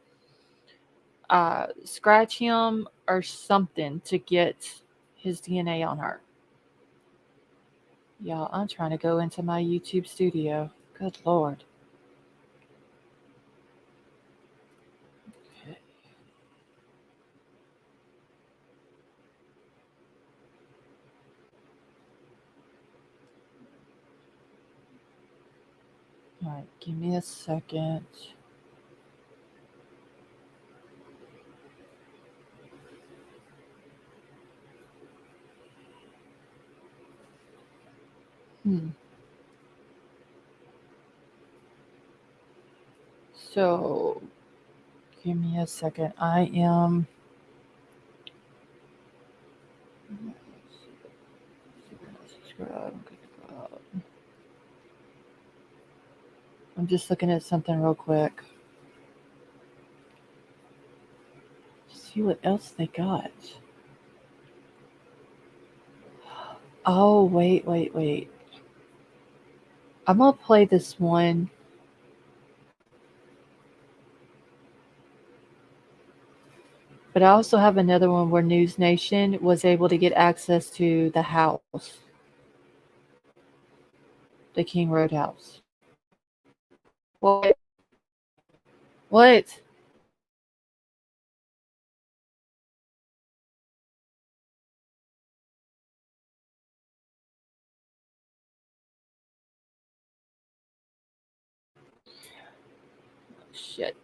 scratch him or something to get his DNA on her. Y'all, I'm trying to go into my YouTube studio. Good Lord. Okay. All right, give me a second. So, give me a second. I am. I'm just looking at something real quick. See what else they got. Oh, wait. I'm going to play this one. But I also have another one where News Nation was able to get access to the house, the King Road house. What? What? Shit.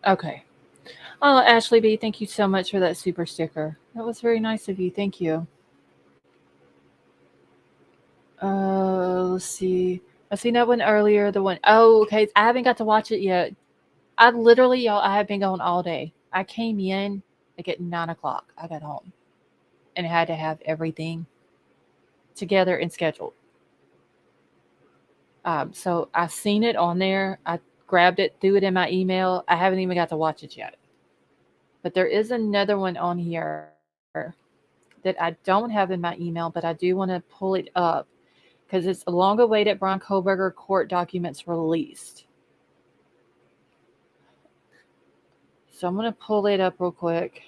Okay. Oh, Ashley B, thank you so much for that super sticker. That was very nice of you. Thank you. Let's see. I seen that one earlier. The one, oh, okay. I haven't got to watch it yet. Y'all, I have been going all day. I came in like at 9 o'clock. I got home and had to have everything together and scheduled. So I seen it on there. I grabbed it, threw it in my email. I haven't even got to watch it yet. But there is another one on here that I don't have in my email, but I do want to pull it up because it's a long awaited Bryan Kohberger court documents released. So I'm going to pull it up real quick,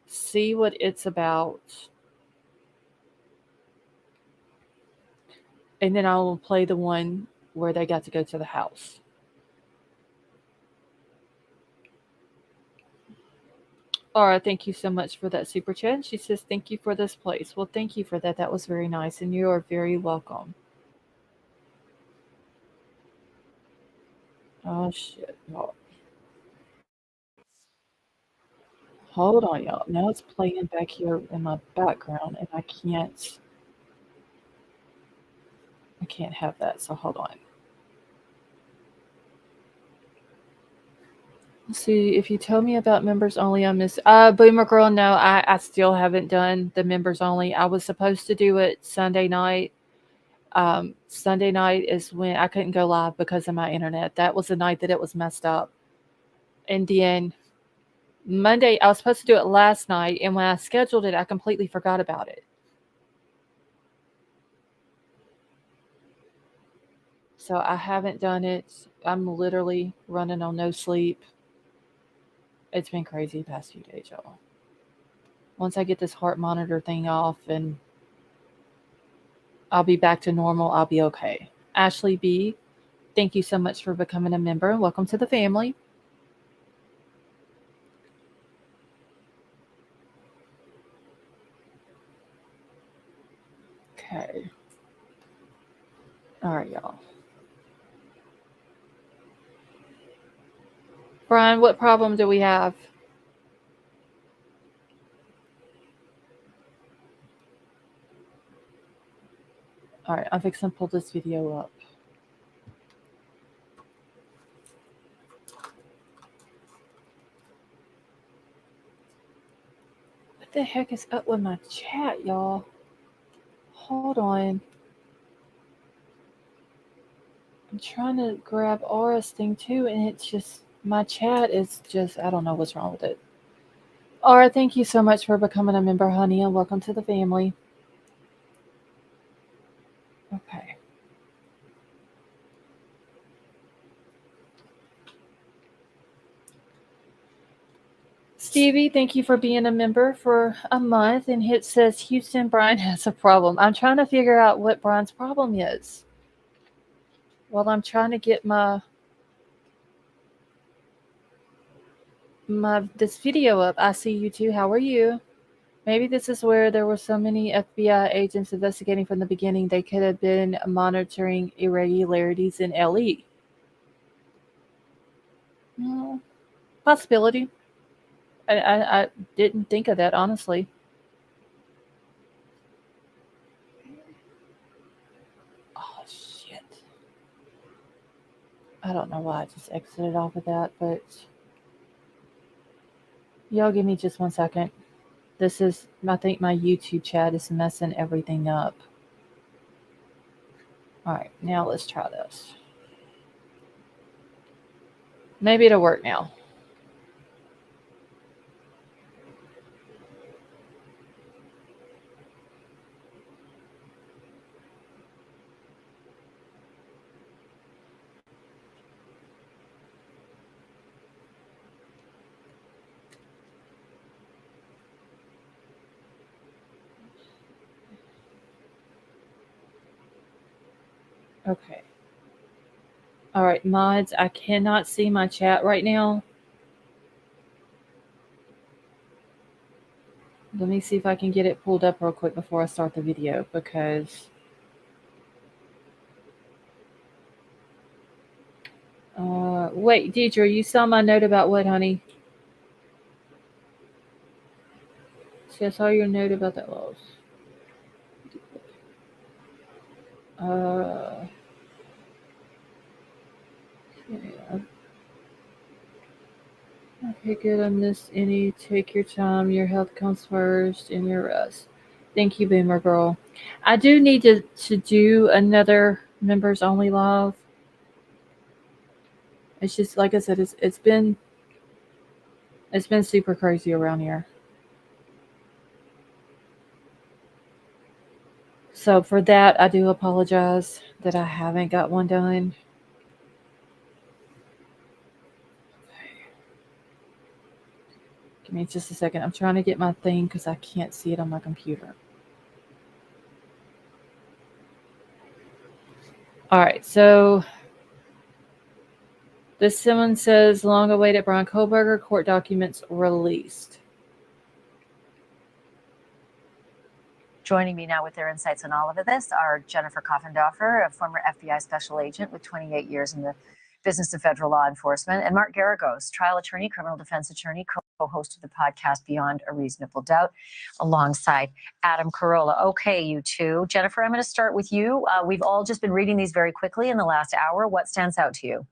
see what it's about, and then I'll play the one where they got to go to the house. Aura, thank you so much for that super chat. She says, thank you for this place. Well, thank you for that. That was very nice, and you are very welcome. Oh, shit. Y'all. Hold on, y'all. Now it's playing back here in my background, and I can't have that. So hold on. Let's see, if you tell me about members only on this, Boomer Girl, no, I still haven't done the members only. I was supposed to do it Sunday night. Sunday night is when I couldn't go live because of my internet. That was the night that it was messed up. And then Monday, I was supposed to do it last night, and when I scheduled it, I completely forgot about it. So I haven't done it. I'm literally running on no sleep. It's been crazy the past few days, y'all. Once I get this heart monitor thing off and I'll be back to normal, I'll be okay. Ashley B, thank you so much for becoming a member. Welcome to the family. Okay. All right, y'all. Bryan, what problem do we have? All right, I'm fixing to pull this video up. What the heck is up with my chat, y'all? Hold on. I'm trying to grab Aura's thing too, and it's just, my chat is just, I don't know what's wrong with it. Aura, thank you so much for becoming a member, honey, and welcome to the family. Okay. Stevie, thank you for being a member for a month. And it says Houston, Bryan has a problem. I'm trying to figure out what Bryan's problem is. While I'm trying to get my this video up. I see you too. How are you? Maybe this is where there were so many FBI agents investigating from the beginning. They could have been monitoring irregularities in LE. Possibility. I didn't think of that, honestly. Oh, shit. I don't know why I just exited off of that, but y'all give me just 1 second. This is, I think my YouTube chat is messing everything up. All right, now let's try this. Maybe it'll work now. Okay. All right, mods, I cannot see my chat right now. Let me see if I can get it pulled up real quick before I start the video, because wait, Deidre, you saw my note about what, honey? See, I saw your note about that loss. Yeah. Okay, good. I missed any. Take your time. Your health comes first, and your rest. Thank you, Boomer Girl. I do need to do another members only live. It's just like I said, it's been super crazy around here. So for that, I do apologize that I haven't got one done. Give me just a second. I'm trying to get my thing because I can't see it on my computer. All right, so this someone says long-awaited Bryan Kohberger court documents released. Joining me now with their insights on all of this are Jennifer Coffendorfer, a former FBI special agent with 28 years in the Business of Federal Law Enforcement, and Mark Garagos, trial attorney, criminal defense attorney, co-host of the podcast Beyond a Reasonable Doubt, alongside Adam Carolla. Okay, you two. Jennifer, I'm going to start with you. We've all just been reading these very quickly in the last hour. What stands out to you?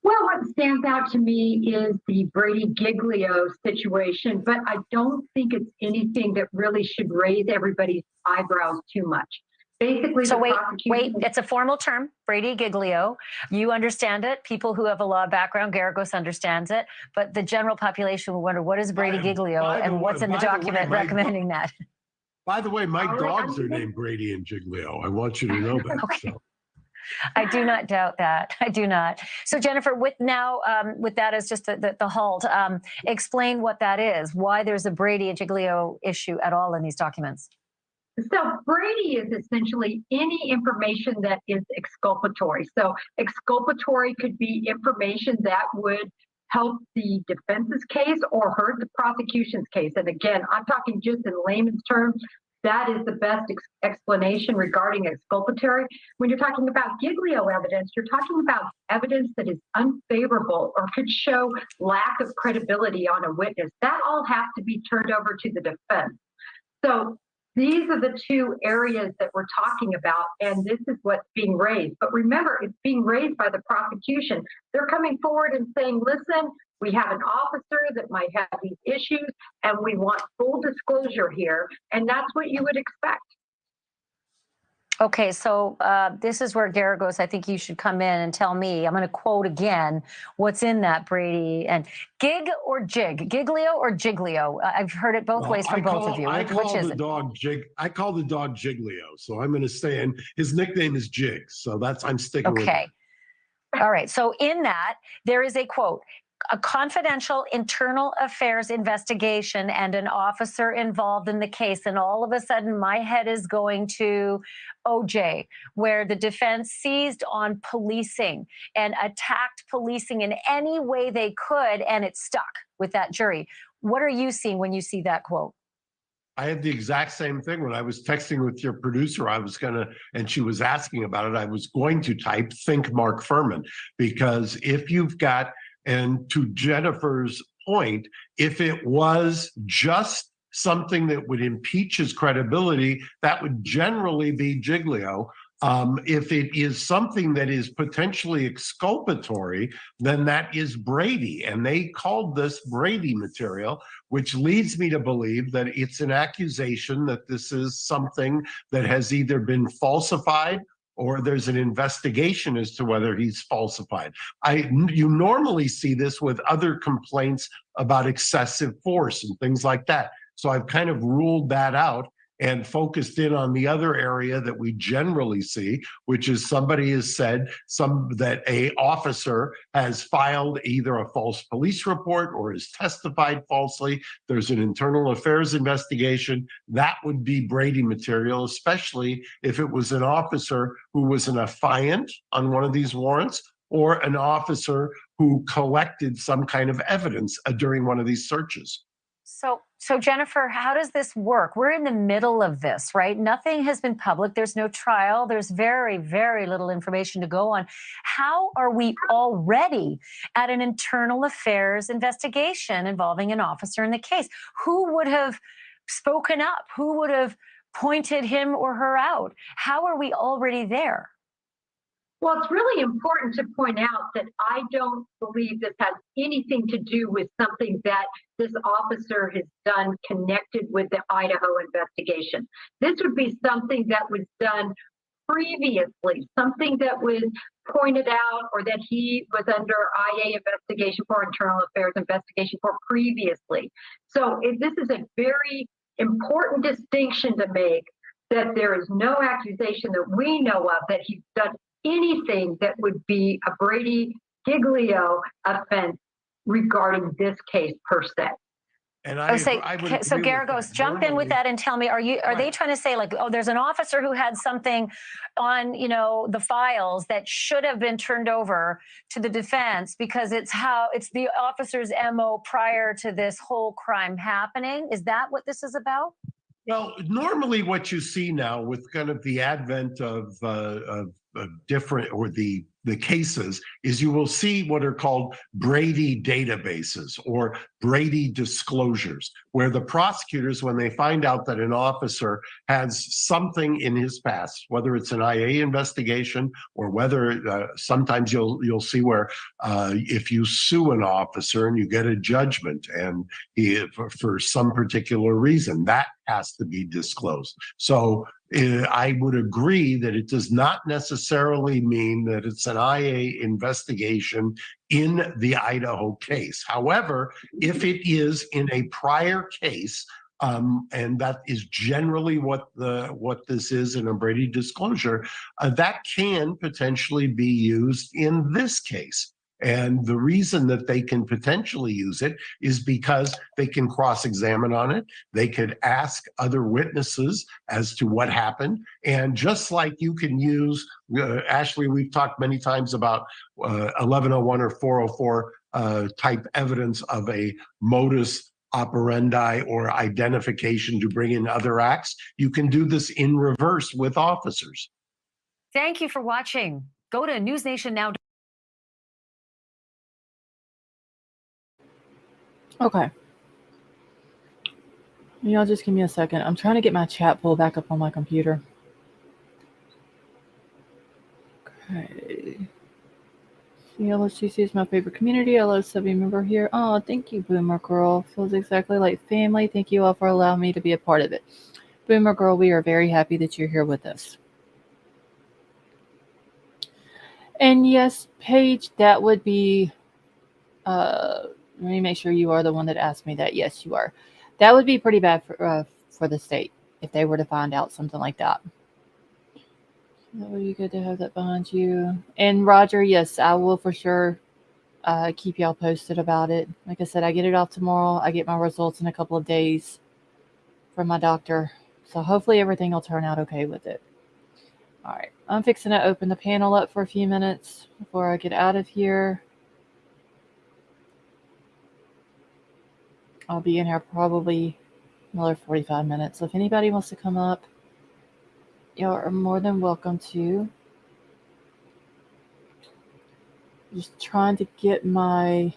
Well, what stands out to me is the Brady Giglio situation, but I don't think it's anything that really should raise everybody's eyebrows too much. Basically, so wait, prosecution... it's a formal term, Brady Giglio. You understand it. People who have a law background, Garagos understands it, but the general population will wonder, what is Brady Giglio and what's in the document recommending that? By the way, my dogs are named Brady and Giglio. I want you to know that. Okay. So. I do not doubt that. I do not. So, Jennifer, with that as just the halt, explain what that is, why there's a Brady and Giglio issue at all in these documents. So Brady is essentially any information that is exculpatory. So exculpatory could be information that would help the defense's case or hurt the prosecution's case. And again, I'm talking just in layman's terms. That is the best explanation regarding exculpatory. When you're talking about Giglio evidence, you're talking about evidence that is unfavorable or could show lack of credibility on a witness. That all has to be turned over to the defense. So these are the two areas that we're talking about, and this is what's being raised. But remember, it's being raised by the prosecution. They're coming forward and saying, listen, we have an officer that might have these issues, and we want full disclosure here, and that's what you would expect. Okay, so this is where Garagos, I think you should come in and tell me, I'm going to quote again, what's in that, Brady, and gig or jig, Giglio or Giglio? I've heard it both ways from both of you. I Which is it? I call the dog Giglio, so I'm going to say, and his nickname is Jig, so I'm sticking with it. Okay. All right, so in that, there is a quote, a confidential internal affairs investigation and an officer involved in the case. And all of a sudden, my head is going to OJ, where the defense seized on policing and attacked policing in any way they could, and it stuck with that jury. What are you seeing when you see that quote? I had the exact same thing when I was texting with your producer. And she was asking about it, I was going to type, think Mark Furman, because if you've got, and to Jennifer's point, if it was just something that would impeach his credibility, that would generally be Giglio. If it is something that is potentially exculpatory, then that is Brady. And they called this Brady material, which leads me to believe that it's an accusation that this is something that has either been falsified or there's an investigation as to whether he's falsified. You normally see this with other complaints about excessive force and things like that. So I've kind of ruled that out and focused in on the other area that we generally see, which is somebody has said that a officer has filed either a false police report or has testified falsely. There's an internal affairs investigation. That would be Brady material, especially if it was an officer who was an affiant on one of these warrants or an officer who collected some kind of evidence during one of these searches. So Jennifer, how does this work? We're in the middle of this, right? Nothing has been public. There's no trial. There's very, very little information to go on. How are we already at an internal affairs investigation involving an officer in the case? Who would have spoken up? Who would have pointed him or her out? How are we already there? Well, it's really important to point out that I don't believe this has anything to do with something that this officer has done connected with the Idaho investigation. This would be something that was done previously, something that was pointed out or that he was under IA investigation for, internal affairs investigation for previously. So this is a very important distinction to make, that there is no accusation that we know of that he's done anything that would be a Brady Giglio offense regarding this case per se. And so Garagos, jump in with that and tell me, are they trying to say, like, oh, there's an officer who had something on, the files that should have been turned over to the defense because it's the officer's MO prior to this whole crime happening? Is that what this is about? Well, normally what you see now with kind of the advent of different, or the the cases is you will see what are called Brady databases or Brady disclosures, where the prosecutors, when they find out that an officer has something in his past, whether it's an IA investigation or whether sometimes you'll see where if you sue an officer and you get a judgment and for some particular reason, that has to be disclosed. So I would agree that it does not necessarily mean that it's an IA investigation in the Idaho case. However, if it is in a prior case, and that is generally what this is in a Brady disclosure, that can potentially be used in this case. And the reason that they can potentially use it is because they can cross-examine on it. They could ask other witnesses as to what happened. And just like you can use, Ashley, we've talked many times about 1101 or 404 type evidence of a modus operandi or identification to bring in other acts. You can do this in reverse with officers. Thank you for watching. Go to newsnationnow.com. Okay. Y'all just give me a second. I'm trying to get my chat pulled back up on my computer. Okay. CLSGC is my favorite community. I love Subby member here. Oh, thank you, Boomer Girl. Feels exactly like family. Thank you all for allowing me to be a part of it. Boomer Girl, we are very happy that you're here with us. And yes, Paige, that would be... let me make sure you are the one that asked me that. Yes, you are. That would be pretty bad for the state if they were to find out something like that. That would be good to have that behind you. And Roger, yes, I will for sure keep y'all posted about it. Like I said, I get it off tomorrow. I get my results in a couple of days from my doctor. So hopefully everything will turn out okay with it. All right. I'm fixing to open the panel up for a few minutes before I get out of here. I'll be in here probably another 45 minutes. So if anybody wants to come up, y'all are more than welcome to. Just trying to get my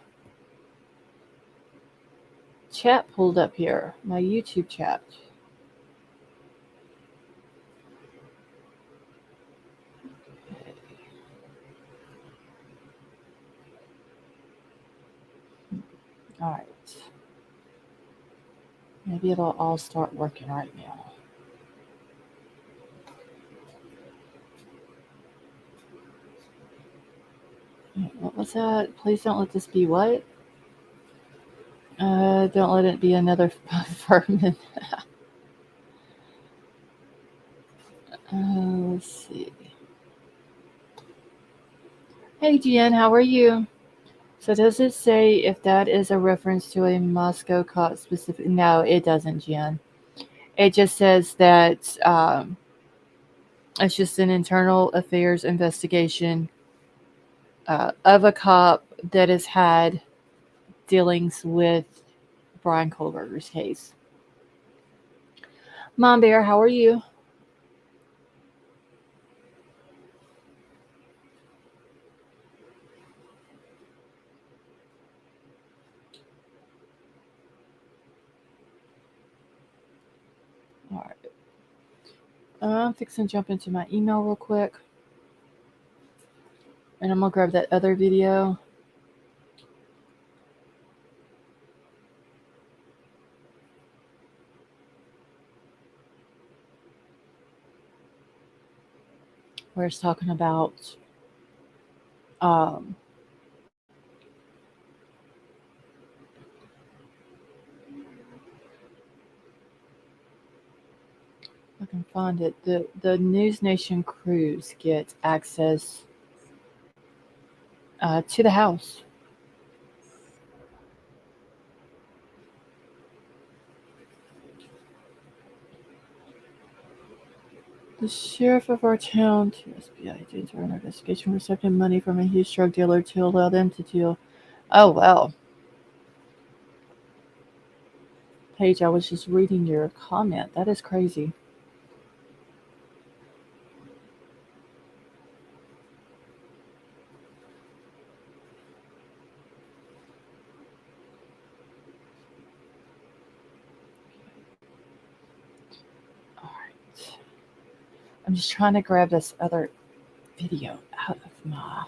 chat pulled up here, my YouTube chat. Okay. All right. Maybe it'll all start working right now. What was that? Please don't let this be what? Don't let it be another Furman. Let's see. Hey, Jen, how are you? So does it say if that is a reference to a Moscow cop specific? No, it doesn't, Jen. It just says that it's just an internal affairs investigation of a cop that has had dealings with Bryan Kohberger's case. Mom Bear, how are you? All right. I'm fixing to jump into my email real quick. And I'm going to grab that other video. Where it's talking about I can find it. The News Nation crews get access to the house. The sheriff of our town to SBI to enter an investigation for accepting money from a huge drug dealer to allow them to deal. Oh, wow. Paige, I was just reading your comment. That is crazy. I'm just trying to grab this other video out of my...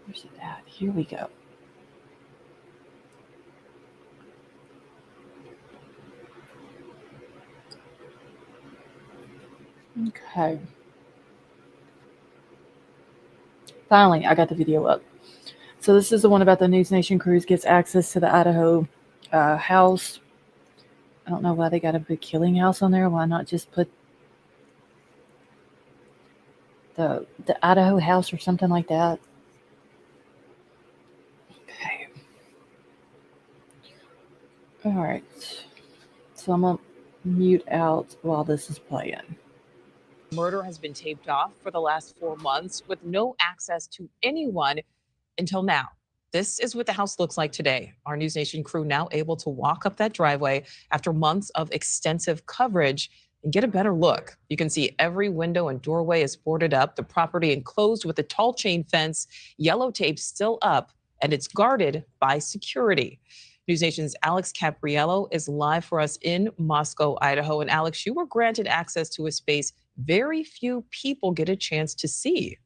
Where's it at? Here we go. Okay. Finally, I got the video up. So this is the one about the News Nation crews gets access to the Idaho house. I don't know why they got a big killing house on there. Why not just put the Idaho house or something like that? Okay. All right. So I'm gonna mute out while this is playing. Murder has been taped off for the last 4 months with no access to anyone until now. This is what the house looks like today. Our News Nation crew now able to walk up that driveway after months of extensive coverage and get a better look. You can see every window and doorway is boarded up, the property enclosed with a tall chain fence, yellow tape still up, and it's guarded by security. News Nation's Alex Capriello is live for us in Moscow, Idaho. And Alex, you were granted access to a space very few people get a chance to see.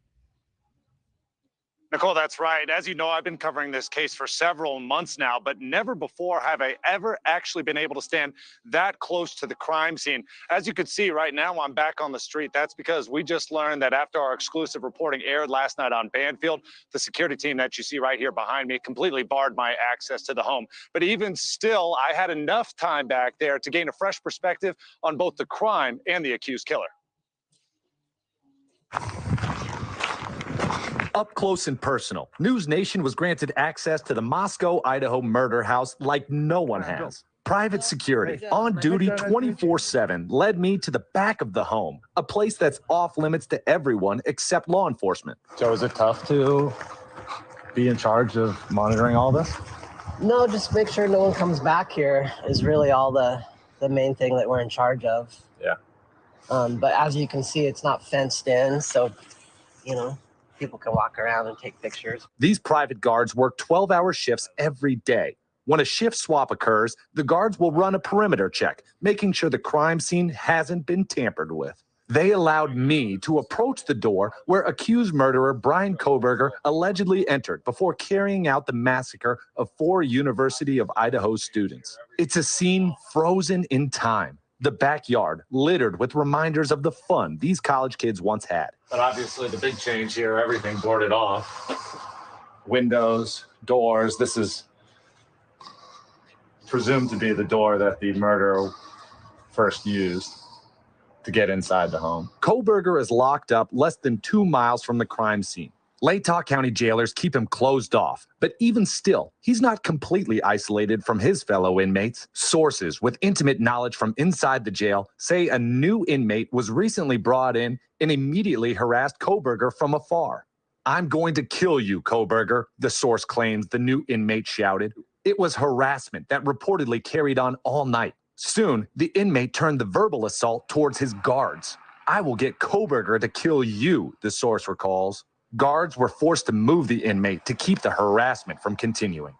Nicole, that's right. As you know, I've been covering this case for several months now, but never before have I ever actually been able to stand that close to the crime scene. As you can see right now, I'm back on the street. That's because we just learned that after our exclusive reporting aired last night on Banfield, the security team that you see right here behind me completely barred my access to the home. But even still, I had enough time back there to gain a fresh perspective on both the crime and the accused killer. Up close and personal, News Nation was granted access to the Moscow, Idaho murder house like no one has. Private security, on duty 24/7, led me to the back of the home, a place that's off limits to everyone except law enforcement. So is it tough to be in charge of monitoring all this? No, just make sure no one comes back here is really all the main thing that we're in charge of. Yeah. But as you can see, it's not fenced in, so, you know, people can walk around and take pictures. These private guards work 12-hour shifts every day. When a shift swap occurs, the guards will run a perimeter check, making sure the crime scene hasn't been tampered with. They allowed me to approach the door where accused murderer Bryan Kohberger allegedly entered before carrying out the massacre of 4 University of Idaho students. It's a scene frozen in time. The backyard littered with reminders of the fun these college kids once had. But obviously the big change here, everything boarded off. Windows, doors. This is presumed to be the door that the murderer first used to get inside the home. Kohberger is locked up less than 2 miles from the crime scene. Latah County jailers keep him closed off, but even still, he's not completely isolated from his fellow inmates. Sources with intimate knowledge from inside the jail say a new inmate was recently brought in and immediately harassed Kohberger from afar. "I'm going to kill you, Kohberger," the source claims the new inmate shouted. It was harassment that reportedly carried on all night. Soon, the inmate turned the verbal assault towards his guards. "I will get Kohberger to kill you," the source recalls. Guards were forced to move the inmate to keep the harassment from continuing.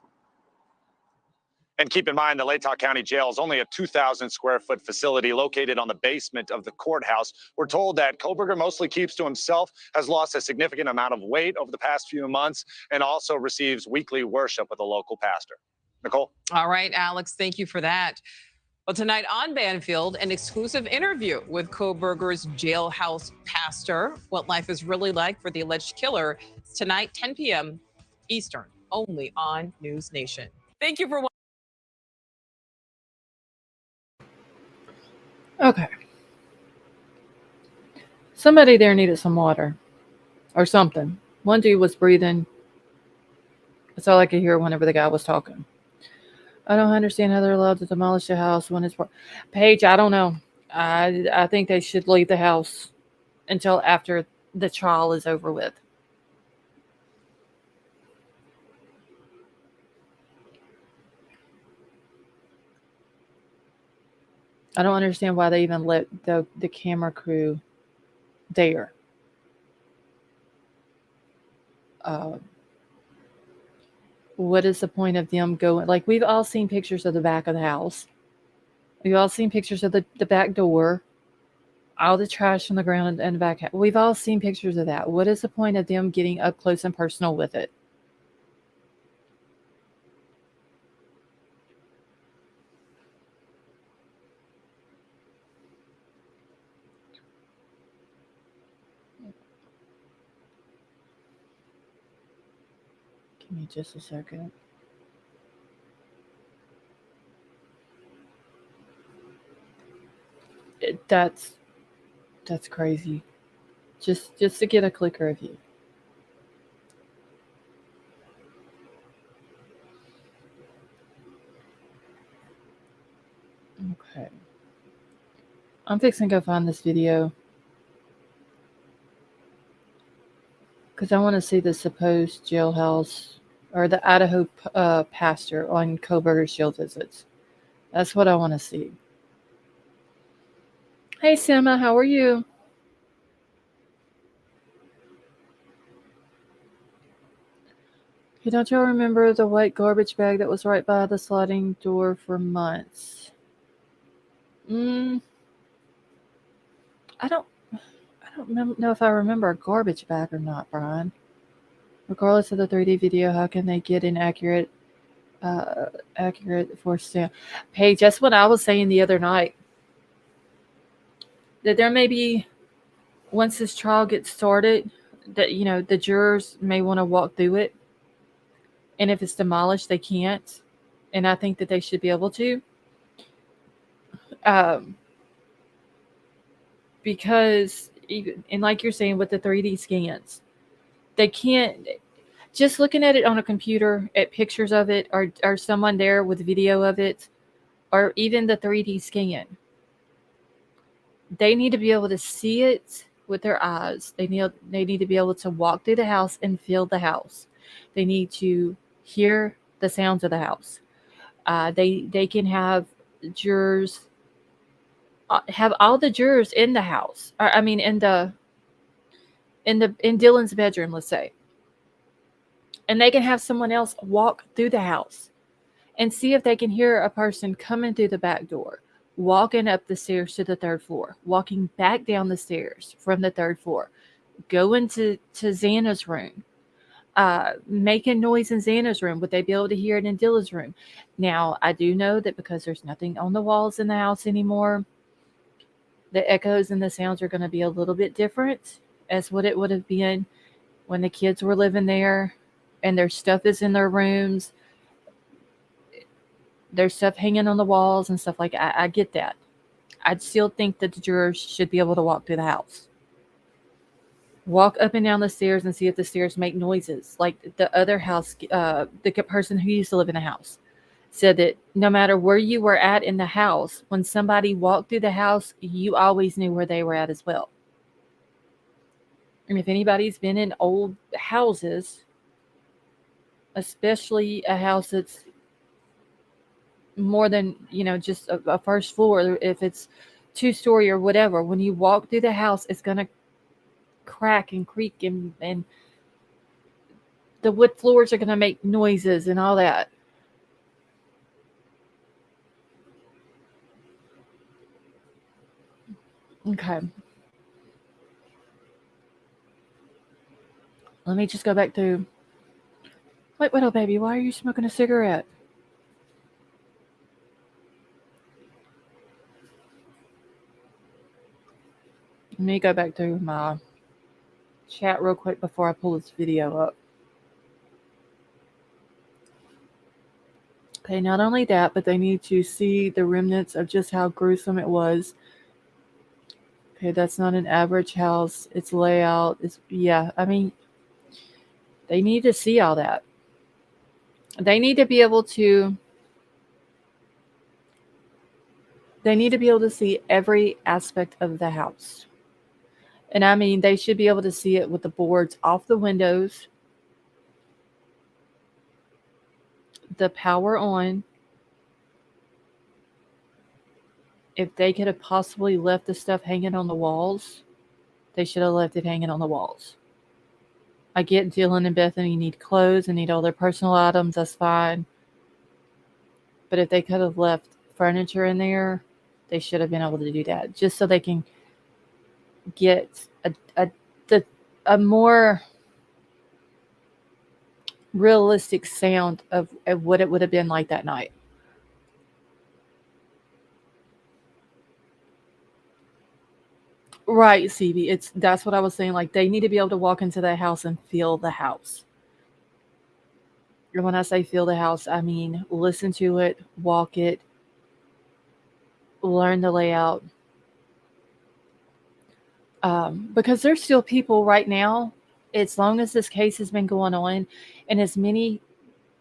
And keep in mind, the Latah County Jail is only a 2,000 square foot facility located on the basement of the courthouse. We're told that Kohberger mostly keeps to himself, has lost a significant amount of weight over the past few months, and also receives weekly worship with a local pastor. Nicole? All right, Alex, thank you for that. Well, tonight on Banfield, an exclusive interview with Kohberger's jailhouse pastor. What life is really like for the alleged killer. It's tonight, 10 p.m. Eastern, only on News Nation. Thank you for watching. Okay. Somebody there needed some water or something. One dude was breathing. That's all I could hear whenever the guy was talking. I don't understand how they're allowed to demolish the house when it's... Paige, I don't know. I think they should leave the house until after the trial is over with. I don't understand why they even let the camera crew there. What is the point of them going? Like, we've all seen pictures of the back of the house. We've all seen pictures of the back door. all the trash on the ground and the back. We've all seen pictures of that. What is the point of them getting up close and personal with it? Give me just a second. That's crazy. Just to get a clicker of you. Okay. I'm fixing to go find this video because I want to see the supposed jailhouse or the Idaho pastor on Kohberger's jail visits. That's what I want to see. Hey, Sima, how are you? Hey, don't y'all remember the white garbage bag that was right by the sliding door for months? I don't know if I remember a garbage bag or not, Bryan. Regardless of the 3D video, how can they get an accurate for stamp? Paige, that's what I was saying the other night. That there may be, once this trial gets started, that, you know, the jurors may want to walk through it. And if it's demolished, they can't. And I think that they should be able to. Because, even, and like you're saying with the 3D scans, they can't, just looking at it on a computer, at pictures of it, or someone there with video of it, or even the 3D scan, they need to be able to see it with their eyes. They need to be able to walk through the house and feel the house. They need to hear the sounds of the house. They can have jurors, have all the jurors in the house. Or, I mean, in Dylan's bedroom, let's say. And they can have someone else walk through the house and see if they can hear a person coming through the back door, walking up the stairs to the 3rd floor, walking back down the stairs from the 3rd floor, going to Xana's room, making noise in Xana's room. Would they be able to hear it in Dylan's room? Now, I do know that because there's nothing on the walls in the house anymore, the echoes and the sounds are going to be a little bit different as what it would have been when the kids were living there and their stuff is in their rooms. There's stuff hanging on the walls and stuff like that. I get that. I'd still think that the jurors should be able to walk through the house. Walk up and down the stairs and see if the stairs make noises. Like the other house, the person who used to live in the house said that no matter where you were at in the house, when somebody walked through the house, you always knew where they were at as well. And if anybody's been in old houses, especially a house that's more than, you know, just a first floor, if it's 2-story or whatever, when you walk through the house, it's going to crack and creak and the wood floors are going to make noises and all that. Okay. Let me just go back to... Wait, oh, baby, why are you smoking a cigarette? Let me go back to my chat real quick before I pull this video up. Okay, not only that, but they need to see the remnants of just how gruesome it was. Okay, that's not an average house. Its layout is, yeah, I mean, they need to see all that. They need to be able to see every aspect of the house. And I mean, they should be able to see it with the boards off the windows, the power on. If they could have possibly left the stuff hanging on the walls, they should have left it hanging on the walls. I get Dylan and Bethany need clothes and need all their personal items, that's fine. But if they could have left furniture in there, they should have been able to do that. Just so they can get a more realistic sound of what it would have been like that night. Right, CB. That's what I was saying. Like, they need to be able to walk into the house and feel the house. And when I say feel the house, I mean listen to it, walk it, learn the layout. Because there's still people right now, as long as this case has been going on, and as many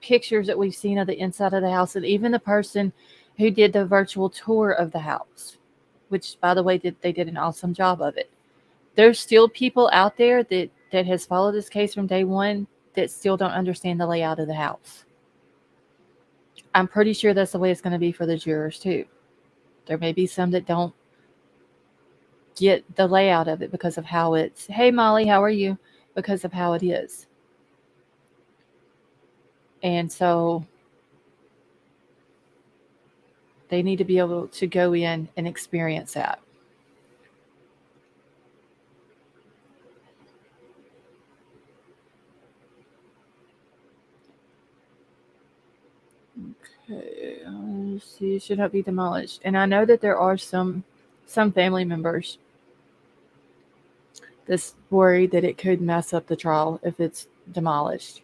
pictures that we've seen of the inside of the house, and even the person who did the virtual tour of the house, which, by the way, they did an awesome job of it. There's still people out there that has followed this case from day one that still don't understand the layout of the house. I'm pretty sure that's the way it's going to be for the jurors too. There may be some that don't get the layout of it because of how it's, hey Molly, how are you? Because of how it is. And so they need to be able to go in and experience that. Okay, let's see, it should not be demolished. And I know that there are some family members that's worried that it could mess up the trial if it's demolished.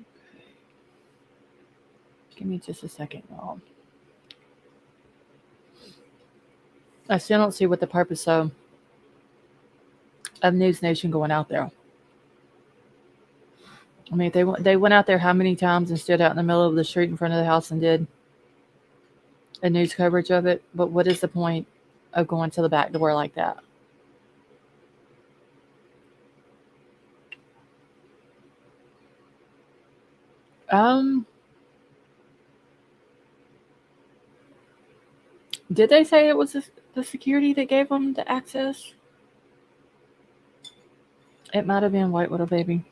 Okay. Give me just a second, y'all. I still don't see what the purpose of News Nation going out there. I mean, they went out there how many times and stood out in the middle of the street in front of the house and did a news coverage of it. But what is the point of going to the back door like that? Did they say it was the security that gave them the access? It might have been White Widow Baby.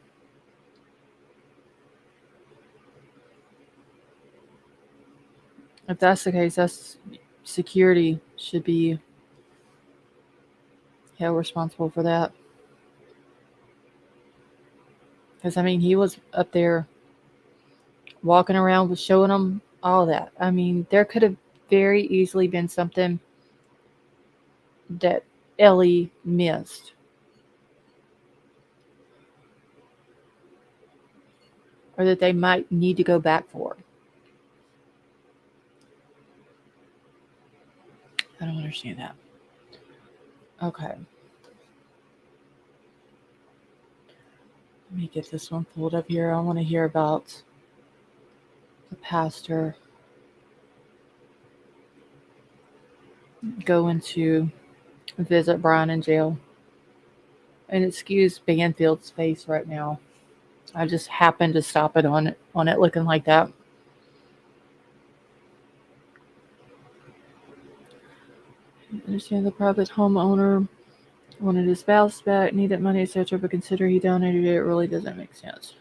If that's the case, that's security should be held responsible for that. Because, I mean, he was up there walking around with showing them all that. I mean, there could have very easily been something that Ellie missed. Or that they might need to go back for. I don't understand that. Okay. Let me get this one pulled up here. I want to hear about the pastor going to visit Bryan in jail. And excuse Banfield's face right now. I just happened to stop it on it looking like that. I understand the private homeowner wanted his spouse back, needed money, etc., but consider he donated it. It really doesn't make sense.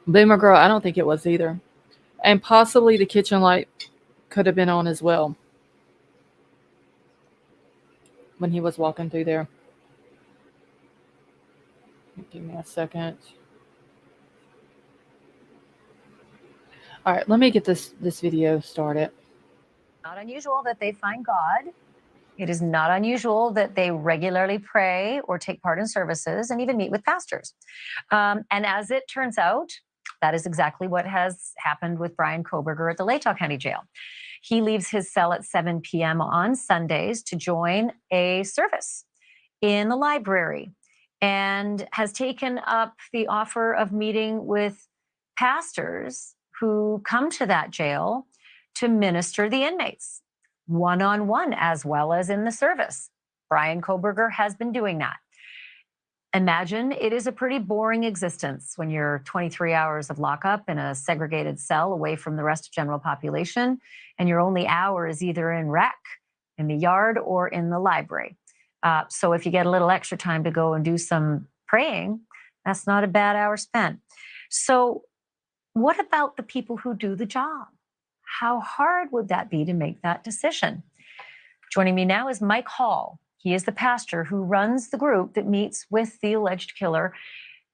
Boomer Girl, I don't think it was either. And possibly the kitchen light could have been on as well when he was walking through there. Give me a second. All right, let me get this video started. Not unusual that they find God. It is not unusual that they regularly pray or take part in services and even meet with pastors. And as it turns out, that is exactly what has happened with Bryan Kohberger at the Latah County Jail. He leaves his cell at 7 p.m. on Sundays to join a service in the library and has taken up the offer of meeting with pastors who come to that jail to minister the inmates one-on-one as well as in the service. Bryan Kohberger has been doing that. Imagine it is a pretty boring existence when you're 23 hours of lockup in a segregated cell away from the rest of general population, and your only hour is either in rec in the yard or in the library. So if you get a little extra time to go and do some praying, that's not a bad hour spent. So what about the people who do the job? How hard would that be to make that decision? Joining me now is Mike Hall. He is the pastor who runs the group that meets with the alleged killer,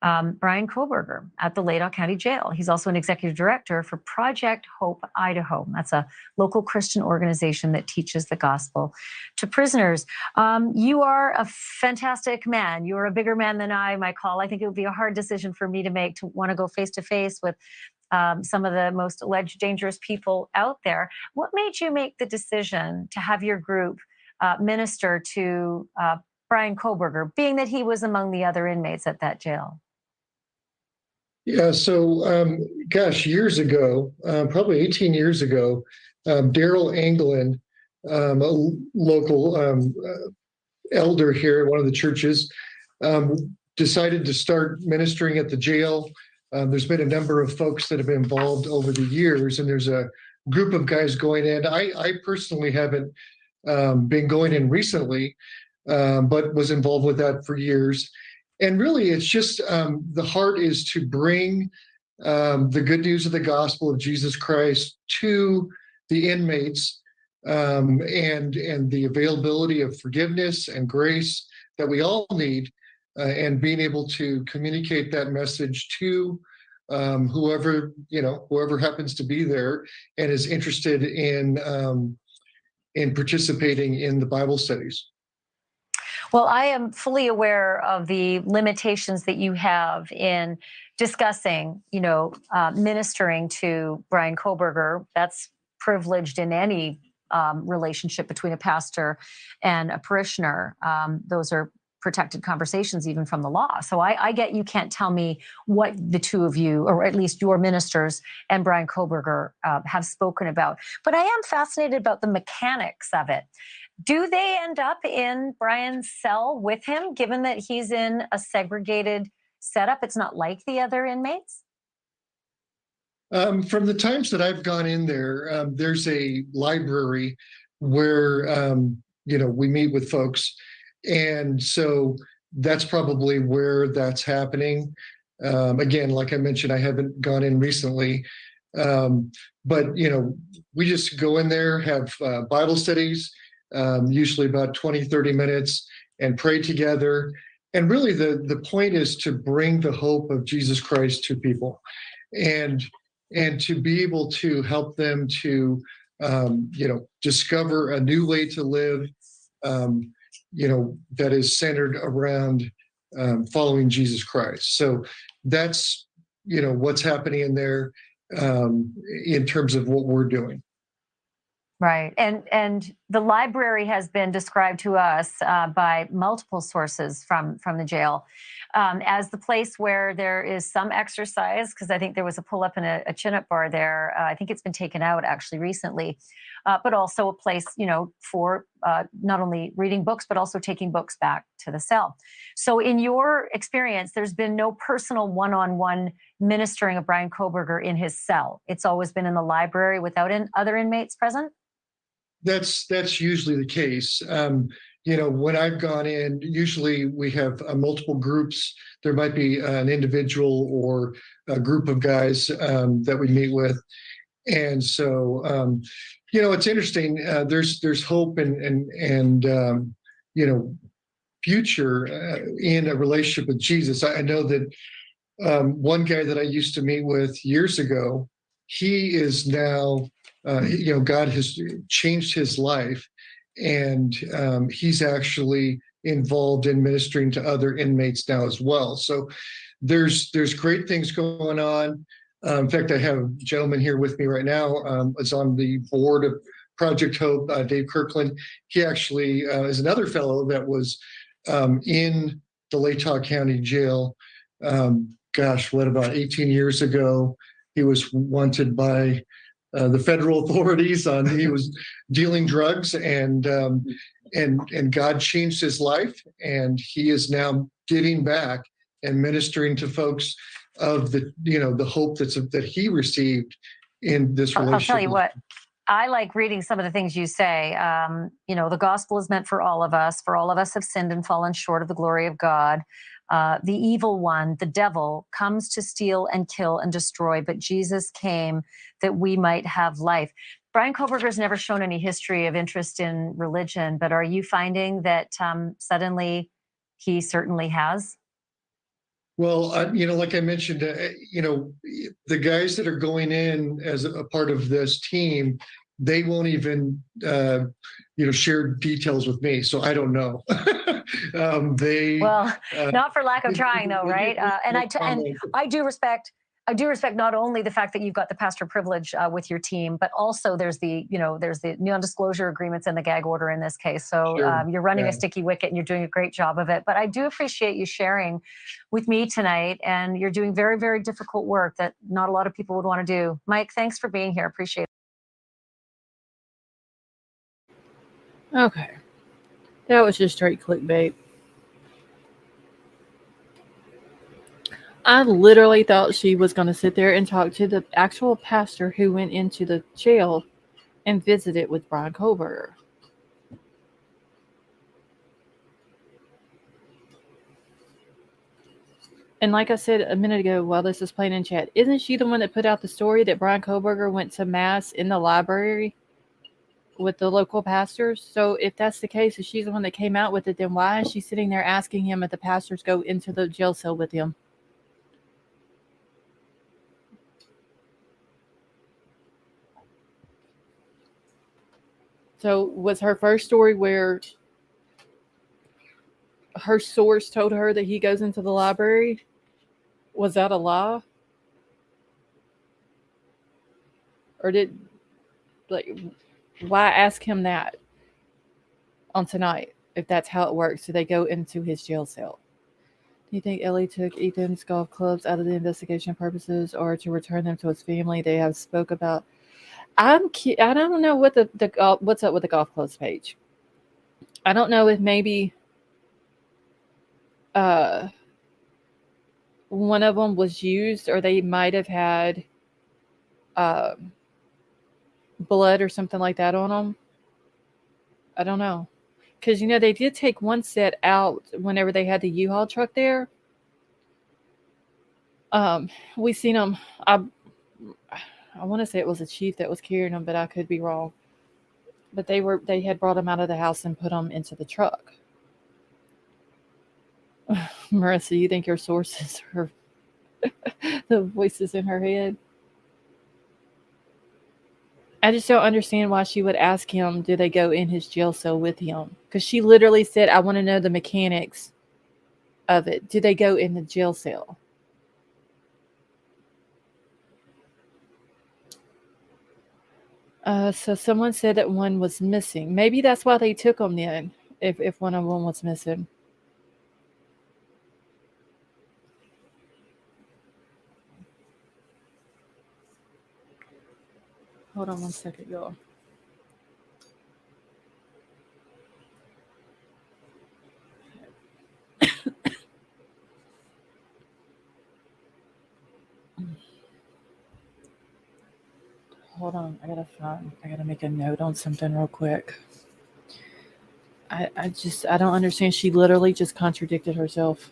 Bryan Kohberger, at the Idaho County Jail. He's also an executive director for Project Hope Idaho. That's a local Christian organization that teaches the gospel to prisoners. You are a fantastic man. You're a bigger man than I, Mike Hall. I think it would be a hard decision for me to make, to want to go face to face with some of the most alleged dangerous people out there. What made you make the decision to have your group minister to Bryan Kohberger, being that he was among the other inmates at that jail? Yeah, so gosh, years ago, probably 18 years ago, Daryl Anglin, a local elder here at one of the churches, decided to start ministering at the jail. There's been a number of folks that have been involved over the years, and there's a group of guys going in. I personally haven't been going in recently, but was involved with that for years. And really, it's just the heart is to bring the good news of the gospel of Jesus Christ to the inmates, and the availability of forgiveness and grace that we all need, and being able to communicate that message to whoever happens to be there and is interested in participating in the Bible studies. Well, I am fully aware of the limitations that you have in discussing, ministering to Bryan Kohberger. That's privileged in any relationship between a pastor and a parishioner. Those are protected conversations even from the law. So I get you can't tell me what the two of you, or at least your ministers and Bryan Kohberger, have spoken about. But I am fascinated about the mechanics of it. Do they end up in Bryan's cell with him, given that he's in a segregated setup? It's not like the other inmates? From the times that I've gone in there, there's a library where, we meet with folks. And so that's probably where that's happening. Again, like I mentioned, I haven't gone in recently. But, we just go in there, have Bible studies, usually about 20, 30 minutes, and pray together. And really the point is to bring the hope of Jesus Christ to people, and to be able to help them to, discover a new way to live, that is centered around following Jesus Christ. So that's, what's happening in there in terms of what we're doing. Right. And the library has been described to us by multiple sources from the jail as the place where there is some exercise, because I think there was a pull-up and a chin-up bar there. I think it's been taken out actually recently, but also a place, for not only reading books, but also taking books back to the cell. So in your experience, there's been no personal one-on-one ministering of Bryan Kohberger in his cell. It's always been in the library without other inmates present? That's usually the case. When I've gone in, usually we have multiple groups. There might be an individual or a group of guys that we meet with. And so, it's interesting. There's hope and future in a relationship with Jesus. I know that one guy that I used to meet with years ago, he is now, God has changed his life, and he's actually involved in ministering to other inmates now as well. So there's great things going on. In fact, I have a gentleman here with me right now, is on the board of Project Hope, Dave Kirkland. He actually is another fellow that was in the Idaho County Jail. About 18 years ago, he was wanted by the federal authorities he was dealing drugs, and God changed his life, and he is now giving back and ministering to folks of the hope that he received in this relationship. I'll tell you what, I like reading some of the things you say. The gospel is meant for all of us. For all of us have sinned and fallen short of the glory of God. The evil one, the devil, comes to steal and kill and destroy, but Jesus came that we might have life. Bryan Kohberger's never shown any history of interest in religion, but are you finding that suddenly he certainly has? Well, like I mentioned, the guys that are going in as a part of this team, they won't even, share details with me. So I don't know. Not for lack of trying, though, right? And I do respect. I do respect not only the fact that you've got the pastor privilege with your team, but also there's the non-disclosure agreements and the gag order in this case. So Sure. you're running a sticky wicket and you're doing a great job of it. But I do appreciate you sharing with me tonight, and you're doing very, very difficult work that not a lot of people would want to do. Mike, thanks for being here. Appreciate it. Okay. That was just straight clickbait. I literally thought she was going to sit there and talk to the actual pastor who went into the jail and visited with Bryan Kohberger. And like I said a minute ago while this was playing in chat, isn't she the one that put out the story that Bryan Kohberger went to mass in the library with the local pastors? So if that's the case, if she's the one that came out with it, then why is she sitting there asking him if the pastors go into the jail cell with him? So was her first story where her source told her that he goes into the library? Was that a lie? Or why ask him that on tonight if that's how it works? Do they go into his jail cell? Do you think Ellie took Ethan's golf clubs out of the investigation purposes or to return them to his family? They have spoke about. I don't know what what's up with the golf clubs page. I don't know if maybe one of them was used, or they might have had blood or something like that on them. I don't know. Because, they did take one set out whenever they had the U-Haul truck there. We seen them. I want to say it was a chief that was carrying them, but I could be wrong. But they had brought them out of the house and put them into the truck. Marissa, you think your sources are the voices in her head? I just don't understand why she would ask him, do they go in his jail cell with him? Because she literally said, I want to know the mechanics of it. Do they go in the jail cell? So someone said that one was missing. Maybe that's why they took them then, if one of them was missing. Hold on one second, y'all. Hold on, I gotta make a note on something real quick. I don't understand. She literally just contradicted herself.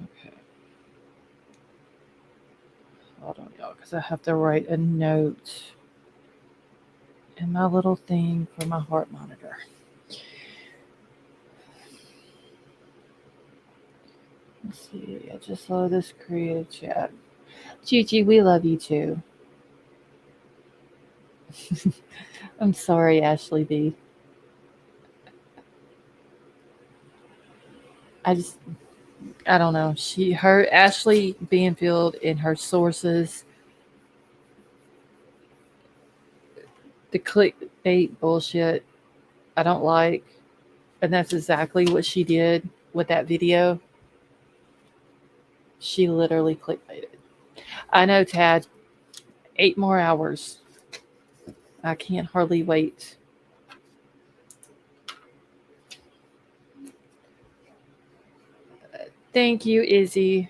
Okay. Hold on, y'all, because I have to write a note in my little thing for my heart monitor. Let's see. I just saw this creative chat. Gigi, we love you too. I'm sorry, Ashley B. I don't know. Ashley Banfield and her sources, the clickbait bullshit, I don't like. And that's exactly what she did with that video. She literally clickbaited. I know, Tad. 8 more hours. I can't hardly wait Thank you, Izzy.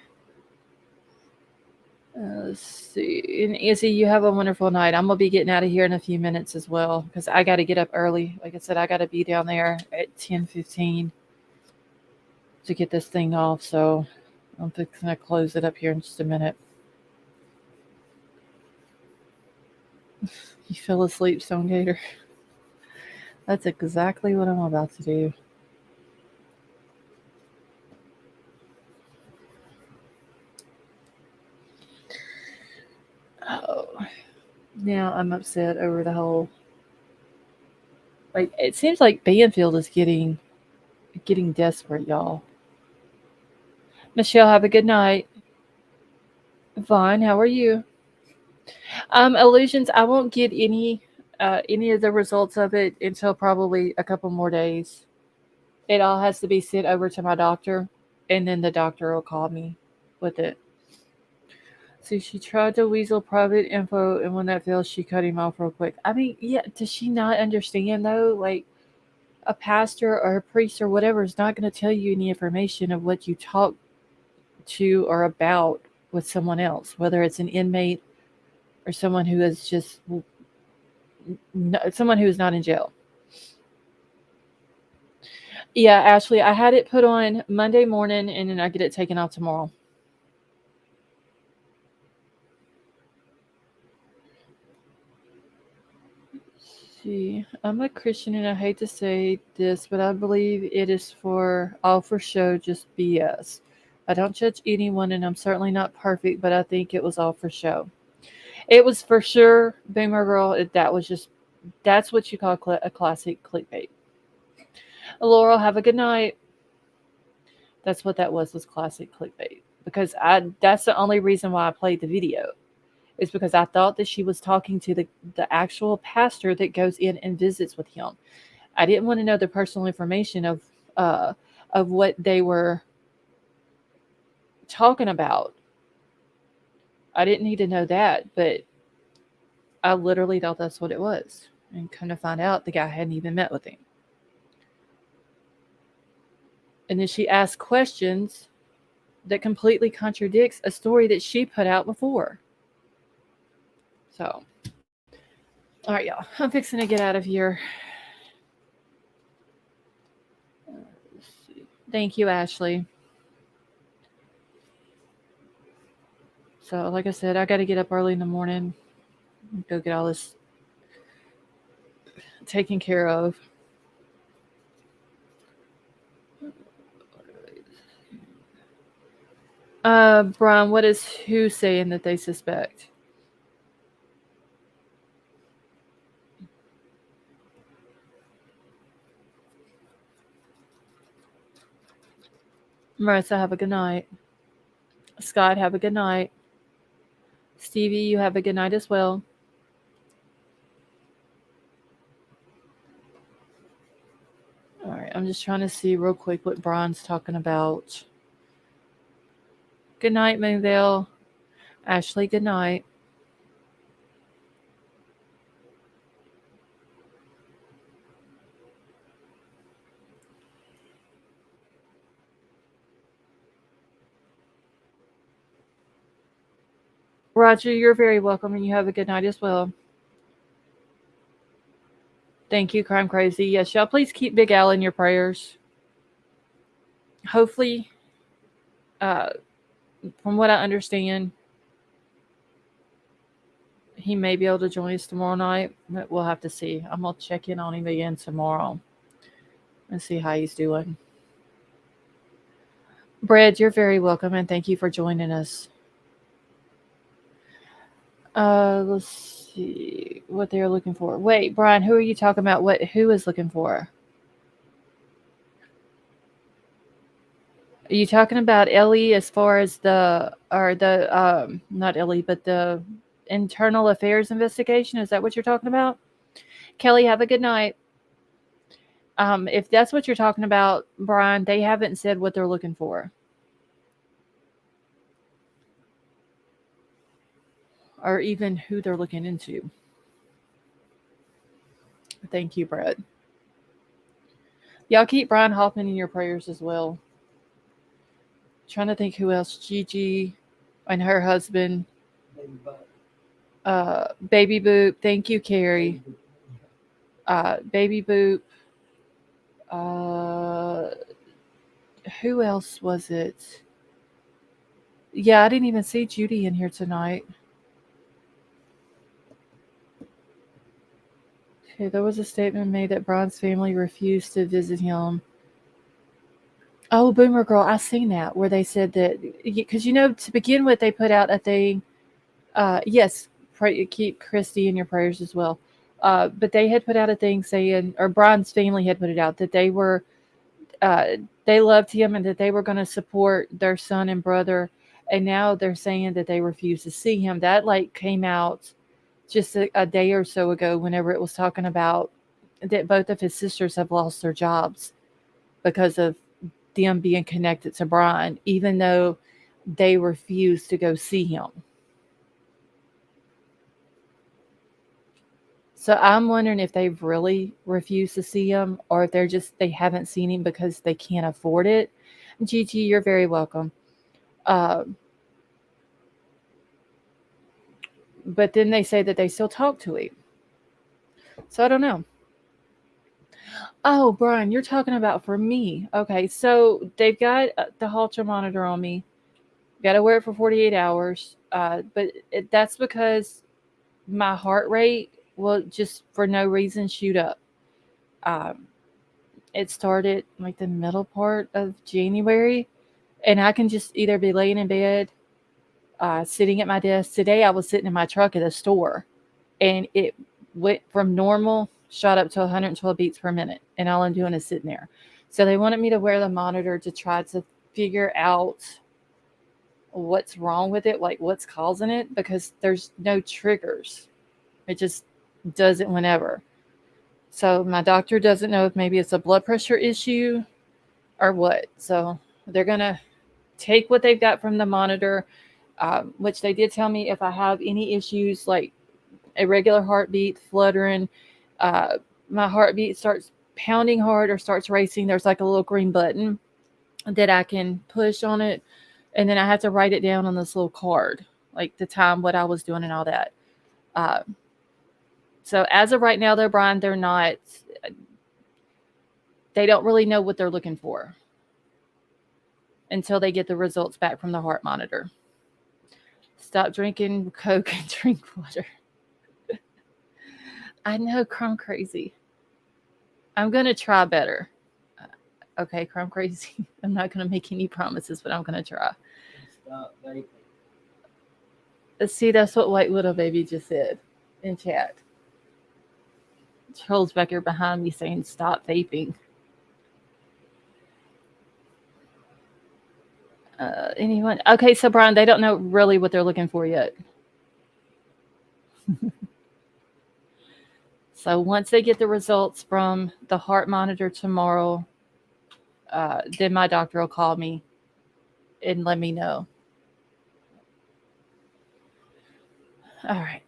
Let's see. And Izzy, you have a wonderful night. I'm going to be getting out of here in a few minutes as well because I got to get up early. Like I said, I got to be down there at 10:15 to get this thing off. So I'm fixing to close it up here in just a minute. You fell asleep, Stone Gator. That's exactly what I'm about to do. Oh, now I'm upset over the whole. Like it seems like Banfield is getting desperate, y'all. Michelle, have a good night. Vaughn, how are you? Illusions. I won't get any of the results of it until probably a couple more days. It all has to be sent over to my doctor, and then the doctor will call me with it. So she tried to weasel private info, and when that failed, she cut him off real quick. I mean, yeah, does she not understand though? Like, a pastor or a priest or whatever is not going to tell you any information of what you talk to or about with someone else, whether it's an inmate or someone who is just someone who is not in jail. Yeah, Ashley, I had it put on Monday morning, and then I get it taken off tomorrow. See, I'm a Christian, and I hate to say this, but I believe it is for all for show, just BS. I don't judge anyone, and I'm certainly not perfect, but I think it was all for show. It was for sure, Boomer Girl. That's what you call a classic clickbait. Laurel, have a good night. That's what that was classic clickbait. Because that's the only reason why I played the video. Is because I thought that she was talking to the actual pastor that goes in and visits with him. I didn't want to know the personal information of what they were talking about. I didn't need to know that, but I literally thought that's what it was. And come to find out, the guy hadn't even met with him. And then she asked questions that completely contradicts a story that she put out before. So, all right, y'all. I'm fixing to get out of here. Thank you, Ashley. So, like I said, I got to get up early in the morning, go get all this taken care of. Bryan, what is who saying that they suspect? Marissa, have a good night. Scott, have a good night. Stevie, you have a good night as well. All right, I'm just trying to see real quick what Bryan's talking about. Good night, Moonville. Ashley, good night. Roger, you're very welcome, and you have a good night as well. Thank you, Crime Crazy. Yes, y'all, please keep Big Al in your prayers. Hopefully, from what I understand, he may be able to join us tomorrow night, but we'll have to see. I'm going to check in on him again tomorrow and see how he's doing. Brad, you're very welcome, and thank you for joining us. Let's see what they're looking for. Wait, Bryan, who are you talking about? Who is looking for? Are you talking about Ellie as far as not Ellie, but the internal affairs investigation? Is that what you're talking about? Kelly, have a good night. If that's what you're talking about, Bryan, they haven't said what they're looking for. Or even who they're looking into. Thank you, Brad. Y'all keep Brian Hoffman in your prayers as well. trying to think who else. Gigi and her husband. Baby Boop. Thank you, Carrie. Baby Boop. Who else was it? Yeah, I didn't even see Judy in here tonight. Okay, there was a statement made that Bryan's family refused to visit him. Oh, Boomer Girl, I seen that where they said that because to begin with they put out a thing. Yes, pray, keep Christy in your prayers as well. But they had put out a thing saying, or Bryan's family had put it out that they were, they loved him and that they were going to support their son and brother. And now they're saying that they refuse to see him. That came out just a day or so ago. Whenever it was talking about that both of his sisters have lost their jobs because of them being connected to Bryan, even though they refused to go see him. So I'm wondering if they've really refused to see him or if they haven't seen him because they can't afford it. Gigi, you're very welcome. But then they say that they still talk to him. So I don't know. Oh, Bryan, you're talking about for me. Okay, so they've got the Holter monitor on me. Got to wear it for 48 hours. But that's because my heart rate will just for no reason shoot up. It started the middle part of January, and I can just either be laying in bed, sitting at my desk. Today I was sitting in my truck at a store, and it went from normal, shot up to 112 beats per minute, and all I'm doing is sitting there. So they wanted me to wear the monitor to try to figure out what's wrong with it, what's causing it, because there's no triggers. It just does it whenever. So my doctor doesn't know if maybe it's a blood pressure issue or what. So they're going to take what they've got from the monitor, which they did tell me if I have any issues like irregular heartbeat, fluttering, my heartbeat starts pounding hard or starts racing, there's a little green button that I can push on it. And then I have to write it down on this little card, the time, what I was doing and all that. So as of right now, though, Bryan, they don't really know what they're looking for until they get the results back from the heart monitor. Stop drinking Coke and drink water. I know, Crumb Crazy. I'm going to try better. Okay, Crumb Crazy. I'm not going to make any promises, but I'm going to try. Stop vaping. See, that's what White Widow Baby just said in chat. Trolls back here behind me saying stop vaping. Anyone? Okay, so Bryan, they don't know really what they're looking for yet. So once they get the results from the heart monitor tomorrow, then my doctor will call me and let me know. All right.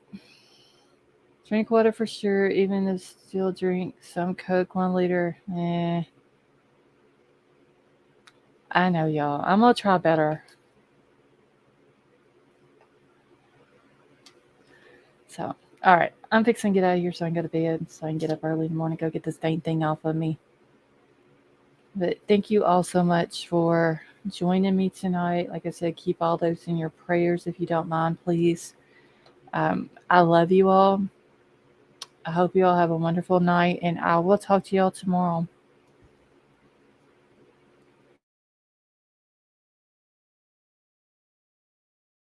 Drink water for sure, even if still drink some Coke 1 liter. I know, y'all. I'm going to try better. So, all right. I'm fixing to get out of here so I can go to bed, so I can get up early in the morning, go get this dang thing off of me. But thank you all so much for joining me tonight. Like I said, keep all those in your prayers if you don't mind, please. I love you all. I hope you all have a wonderful night, and I will talk to y'all tomorrow.